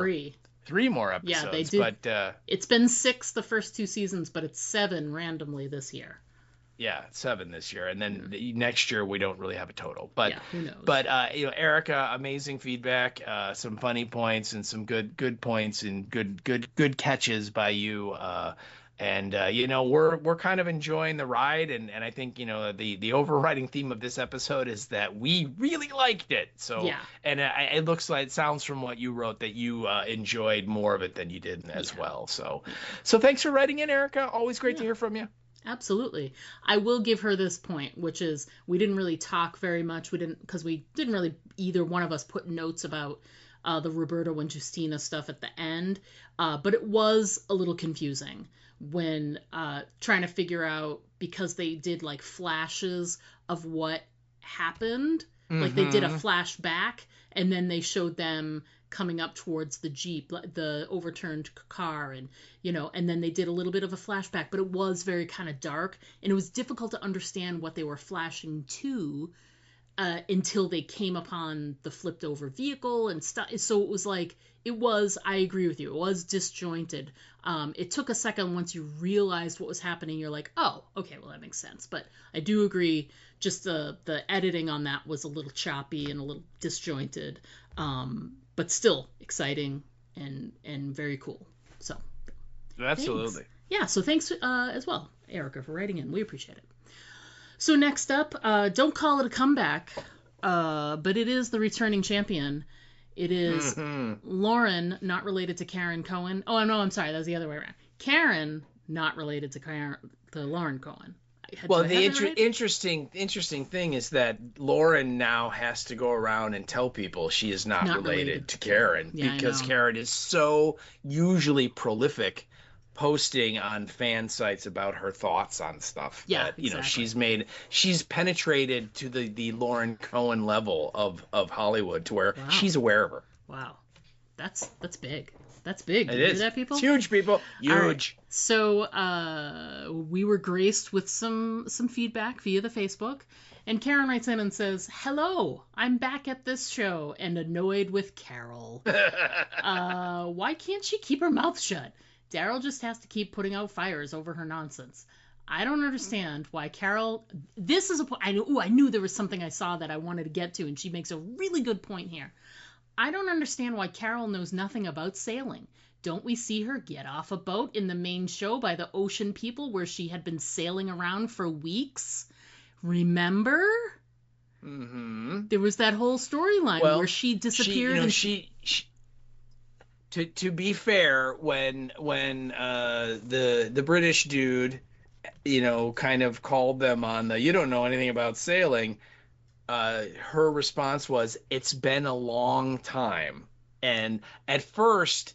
3 more episodes. Yeah, they did. But, it's been 6 the first 2 seasons, but it's 7 randomly this year. Yeah, 7 this year, and then next year we don't really have a total. But who knows? But Erica, amazing feedback, some funny points and some good points and good catches by you. And we're kind of enjoying the ride, and I think the overriding theme of this episode is that we really liked it. So and it sounds from what you wrote that you enjoyed more of it than you did as well. So thanks for writing in, Erica. Always great to hear from you. Absolutely. I will give her this point, which is we didn't really talk very much. Because we didn't really either one of us put notes about the Roberto and Justina stuff at the end, but it was a little confusing when trying to figure out, because they did like flashes of what happened. Like they did a flashback, and then they showed them coming up towards the Jeep, the overturned car, and and then they did a little bit of a flashback, but it was very kind of dark, and it was difficult to understand what they were flashing to until they came upon the flipped over vehicle and stuff. So it was like, I agree with you, it was disjointed. It took a second once you realized what was happening. You're like, oh, okay, well, that makes sense. But I do agree, just the editing on that was a little choppy and a little disjointed, but still exciting and very cool. So absolutely. Thanks. Yeah, so thanks as well, Erica, for writing in. We appreciate it. So next up, don't call it a comeback, but it is the returning champion. It is Lauren, not related to Karen Cohen. Oh, no, I'm sorry. That was the other way around. Karen, not related to Lauren Cohen. Well, the interesting thing is that Lauren now has to go around and tell people she is not related to Karen, because Karen is so usually prolific posting on fan sites about her thoughts on stuff. Yeah, that, exactly. She's penetrated to the Lauren Cohen level of Hollywood, to where she's aware of her. Wow, that's big. That's big. Did you hear that, people? It's huge, people. Huge. Right. So we were graced with some feedback via the Facebook, and Karen writes in and says, "Hello, I'm back at this show and annoyed with Carol. Why can't she keep her mouth shut? Daryl just has to keep putting out fires over her nonsense. I don't understand why Carol. This is a point. I knew there was something I saw that I wanted to get to, and she makes a really good point here. I don't understand why Carol knows nothing about sailing. Don't we see her get off a boat in the main show by the ocean people where she had been sailing around for weeks? Remember? Mm-hmm. There was that whole storyline where she disappeared. To be fair, when the British dude, kind of called them on the, you don't know anything about sailing, her response was, it's been a long time. And at first,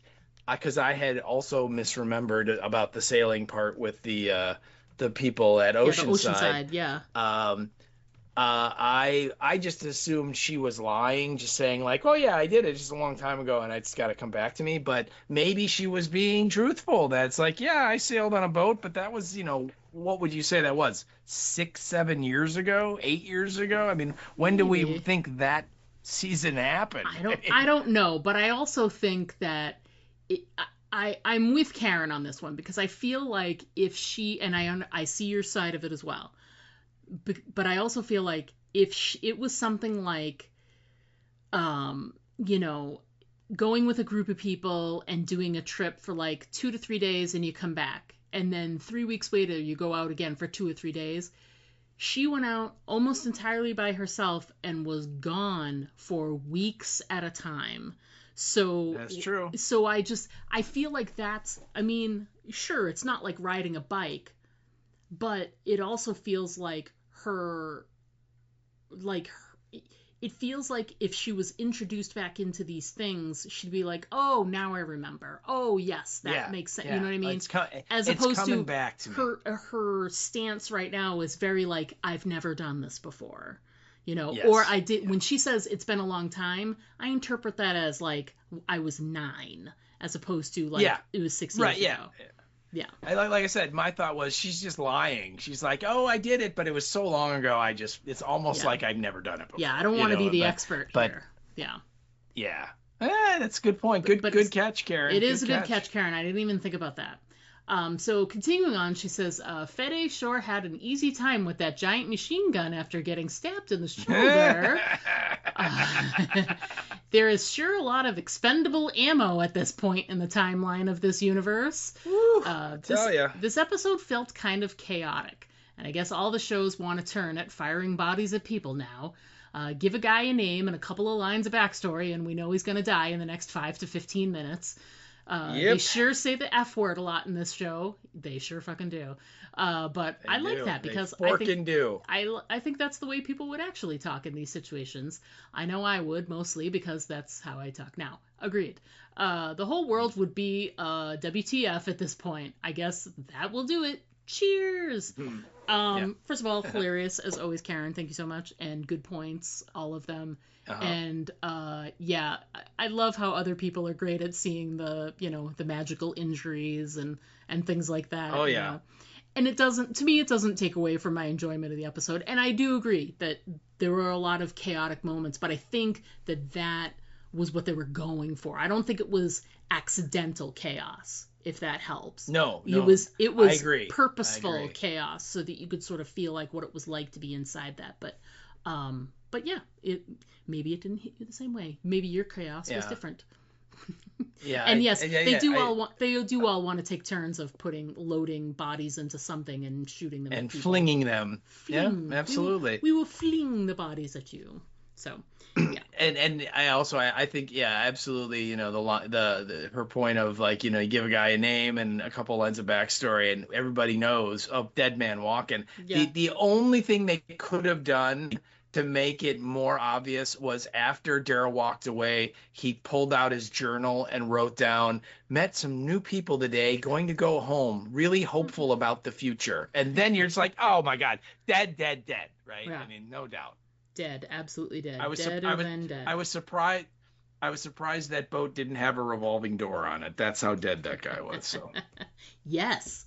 because I had also misremembered about the sailing part with the people at Oceanside. I just assumed she was lying, just saying like, oh yeah, I did it just a long time ago and it's got to come back to me. But maybe she was being truthful. That's like, yeah, I sailed on a boat, but that was, what would you say that was? 6-7 years ago, 8 years ago? I mean, when do we think that season happened? I don't know, but I also think that I'm with Karen on this one, because I feel like if she, and I see your side of it as well, but I also feel like if it was something like, going with a group of people and doing a trip for like 2 to 3 days and you come back, and then 3 weeks later you go out again for 2 or 3 days, she went out almost entirely by herself and was gone for weeks at a time. So that's true. So I feel like sure, it's not like riding a bike, but it also feels like it feels like if she was introduced back into these things, she'd be like, oh, now I remember. Oh, yes, that makes sense. Yeah. You know what I mean? As opposed to back to her stance right now is very like, I've never done this before. Yes. Or I did, when she says it's been a long time, I interpret that as like I was 9, as opposed to like it was 6 years ago. Yeah. Like I said, my thought was she's just lying. She's like, oh, I did it, but it was so long ago. It's almost like I've never done it before. Yeah, I don't want to be the expert here. Yeah. Yeah. That's a good point. Good catch, Karen. It is a good catch, Karen. I didn't even think about that. So continuing on, she says, Fede sure had an easy time with that giant machine gun after getting stabbed in the shoulder. There is sure a lot of expendable ammo at this point in the timeline of this universe. This episode felt kind of chaotic, and I guess all the shows want to turn at firing bodies at people now. Give a guy a name and a couple of lines of backstory, and we know he's going to die in the next 5 to 15 minutes. They sure say the F word a lot in this show. They sure fucking do. But I like that because I think that's the way people would actually talk in these situations. I know I would, mostly because that's how I talk now. Agreed. The whole world would be WTF at this point. I guess that will do it. Cheers. First of all, hilarious as always, Karen. Thank you so much. And good points, all of them. And I love how other people are great at seeing the magical injuries and things like that. Oh yeah. And it doesn't take away from my enjoyment of the episode. And I do agree that there were a lot of chaotic moments, but I think that was what they were going for. I don't think it was accidental chaos, if that helps. No. It was I agree. Purposeful chaos, so that you could sort of feel like what it was like to be inside that. But yeah, maybe it didn't hit you the same way. Maybe your chaos was different. Yeah. And yes, they do all want to take turns of loading bodies into something and shooting them and flinging them. Yeah, absolutely. We will fling the bodies at you. So, yeah. And I think absolutely. Her point of like, you give a guy a name and a couple lines of backstory and everybody knows, dead man walking. Yeah. The only thing they could have done to make it more obvious was after Daryl walked away, he pulled out his journal and wrote down, met some new people today, going to go home, really hopeful about the future. And then you're just like, oh my God, dead, right? Yeah. I mean, no doubt. Dead, absolutely dead. I was surprised that boat didn't have a revolving door on it. That's how dead that guy was. So yes.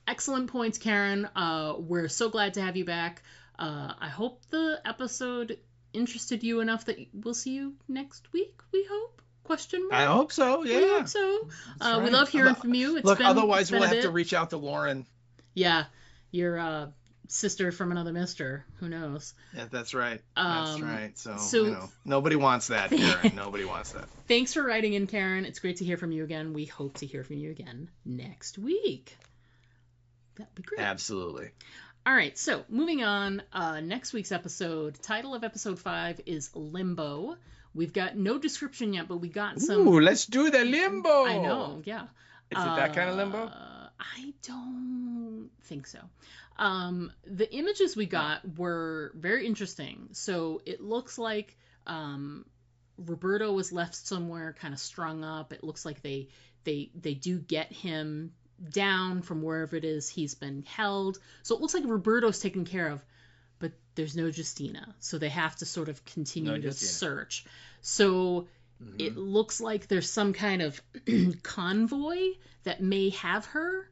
Excellent points, Karen. We're so glad to have you back. I hope the episode interested you enough that we'll see you next week, we hope? Question mark? I hope so, yeah. We hope so. We love hearing from you. Otherwise we'll have to reach out to Lauren. Yeah, your sister from another mister. Who knows? Yeah, that's right. That's right. So, so nobody wants that, Karen. Nobody wants that. Thanks for writing in, Karen. It's great to hear from you again. We hope to hear from you again next week. That'd be great. Absolutely. All right, so moving on. Next week's episode, title of episode 5 is Limbo. We've got no description yet, but we got some... Ooh, let's do the limbo. I know, yeah. Is it that kind of limbo? I don't think so. The images we got were very interesting. So it looks like Roberto was left somewhere kind of strung up. It looks like they do get him down from wherever it is he's been held. So it looks like Roberto's taken care of, but there's no Justina. So they have to sort of continue to search. So it looks like there's some kind of convoy that may have her.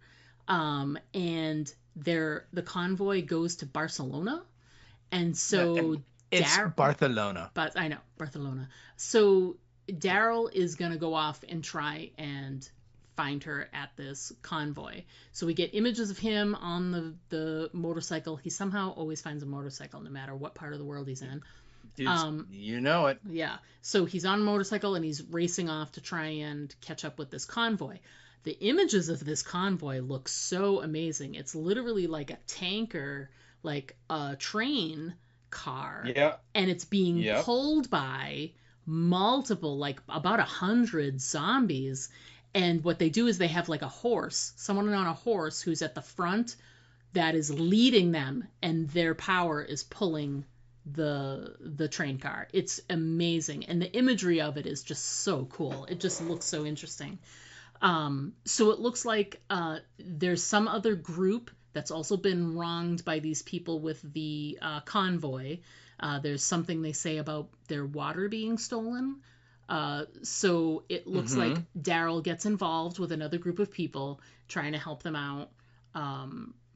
And the convoy goes to Barcelona. And so it's Barcelona. But I know, Barcelona. So Daryl is going to go off and try and find her at this convoy. So we get images of him on the motorcycle. He somehow always finds a motorcycle no matter what part of the world he's in. You know it. Yeah. So he's on a motorcycle and he's racing off to try and catch up with this convoy. The images of this convoy look so amazing. It's literally like a tanker, like a train car. Yeah. And it's being pulled by multiple, like about 100 zombies. And what they do is they have like a horse, someone on a horse who's at the front that is leading them, and their power is pulling the train car. It's amazing. And the imagery of it is just so cool. It just looks so interesting. So it looks like there's some other group that's also been wronged by these people with the convoy. There's something they say about their water being stolen. So it looks like Daryl gets involved with another group of people trying to help them out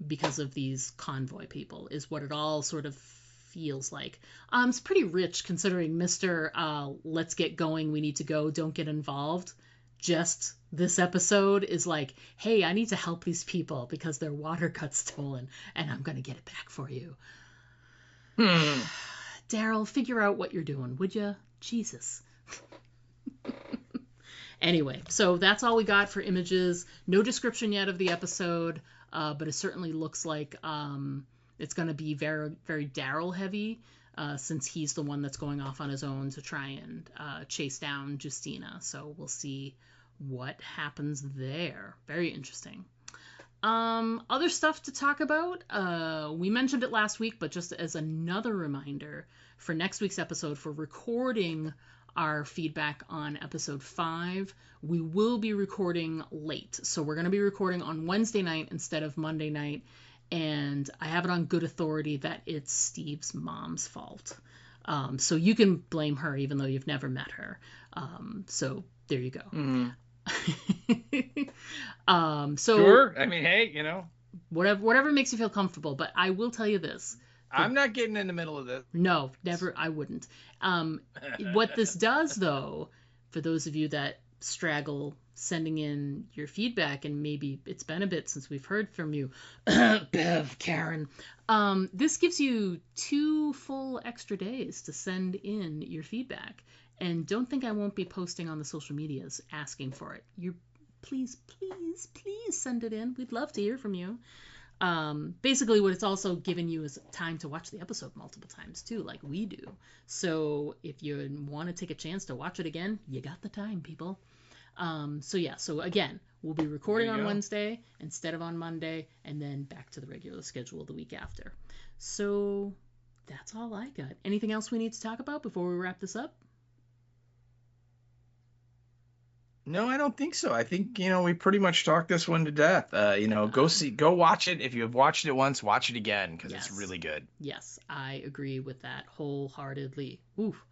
because of these convoy people, is what it all sort of feels like. It's pretty rich considering Mr. Let's get going, we need to go, don't get involved. Just this episode is like, hey, I need to help these people because their water got stolen and I'm going to get it back for you. Daryl, figure out what you're doing, would you? Jesus. Anyway, so that's all we got for images. No description yet of the episode, but it certainly looks like it's going to be very, very Daryl heavy, since he's the one that's going off on his own to try and chase down Justina. So we'll see what happens there. Very interesting. Other stuff to talk about. We mentioned it last week, but just as another reminder for next week's episode, for recording our feedback on episode 5, we will be recording late. So we're going to be recording on Wednesday night instead of Monday night. And I have it on good authority that it's Steve's mom's fault. So you can blame her even though you've never met her. So there you go. So sure. I mean, hey, whatever makes you feel comfortable. But I will tell you this. I'm not getting in the middle of this. No, never. I wouldn't. What this does, though, for those of you that straggle sending in your feedback, and maybe it's been a bit since we've heard from you, Bev, Karen, this gives you 2 full extra days to send in your feedback. And don't think I won't be posting on the social medias asking for it. Please send it in. We'd love to hear from you. Basically what it's also given you is time to watch the episode multiple times too, like we do. So if you want to take a chance to watch it again, you got the time, people. So again, we'll be recording on Wednesday instead of on Monday, and then back to the regular schedule the week after. So that's all I got. Anything else we need to talk about before we wrap this up? No, I don't think so. I think, we pretty much talked this one to death. Go watch it. If you've watched it once, watch it again, because it's really good. Yes, I agree with that wholeheartedly. Oof.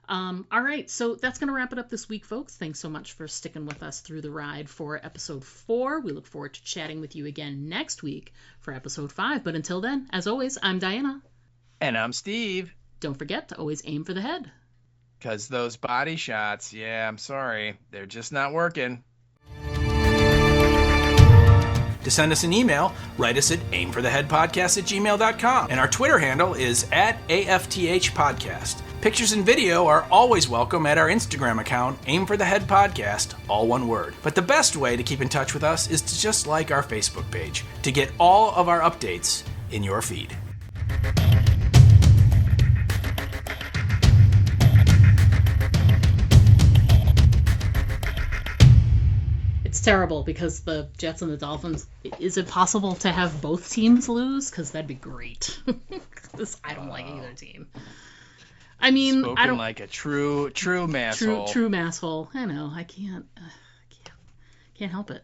All right, so that's going to wrap it up this week, folks. Thanks so much for sticking with us through the ride for episode 4. We look forward to chatting with you again next week for episode 5. But until then, as always, I'm Diana. And I'm Steve. Don't forget to always aim for the head. Because those body shots, I'm sorry, they're just not working. To send us an email, write us at aimfortheheadpodcast@gmail.com. And our Twitter handle is @AFTH Podcast. Pictures and video are always welcome at our Instagram account, Aim for the Head Podcast, all one word. But the best way to keep in touch with us is to just like our Facebook page to get all of our updates in your feed. It's terrible because the Jets and the Dolphins, is it possible to have both teams lose? Because that'd be great. I don't like either team. I mean, Spoken I don't like a true masshole. True masshole. I know. I can't help it.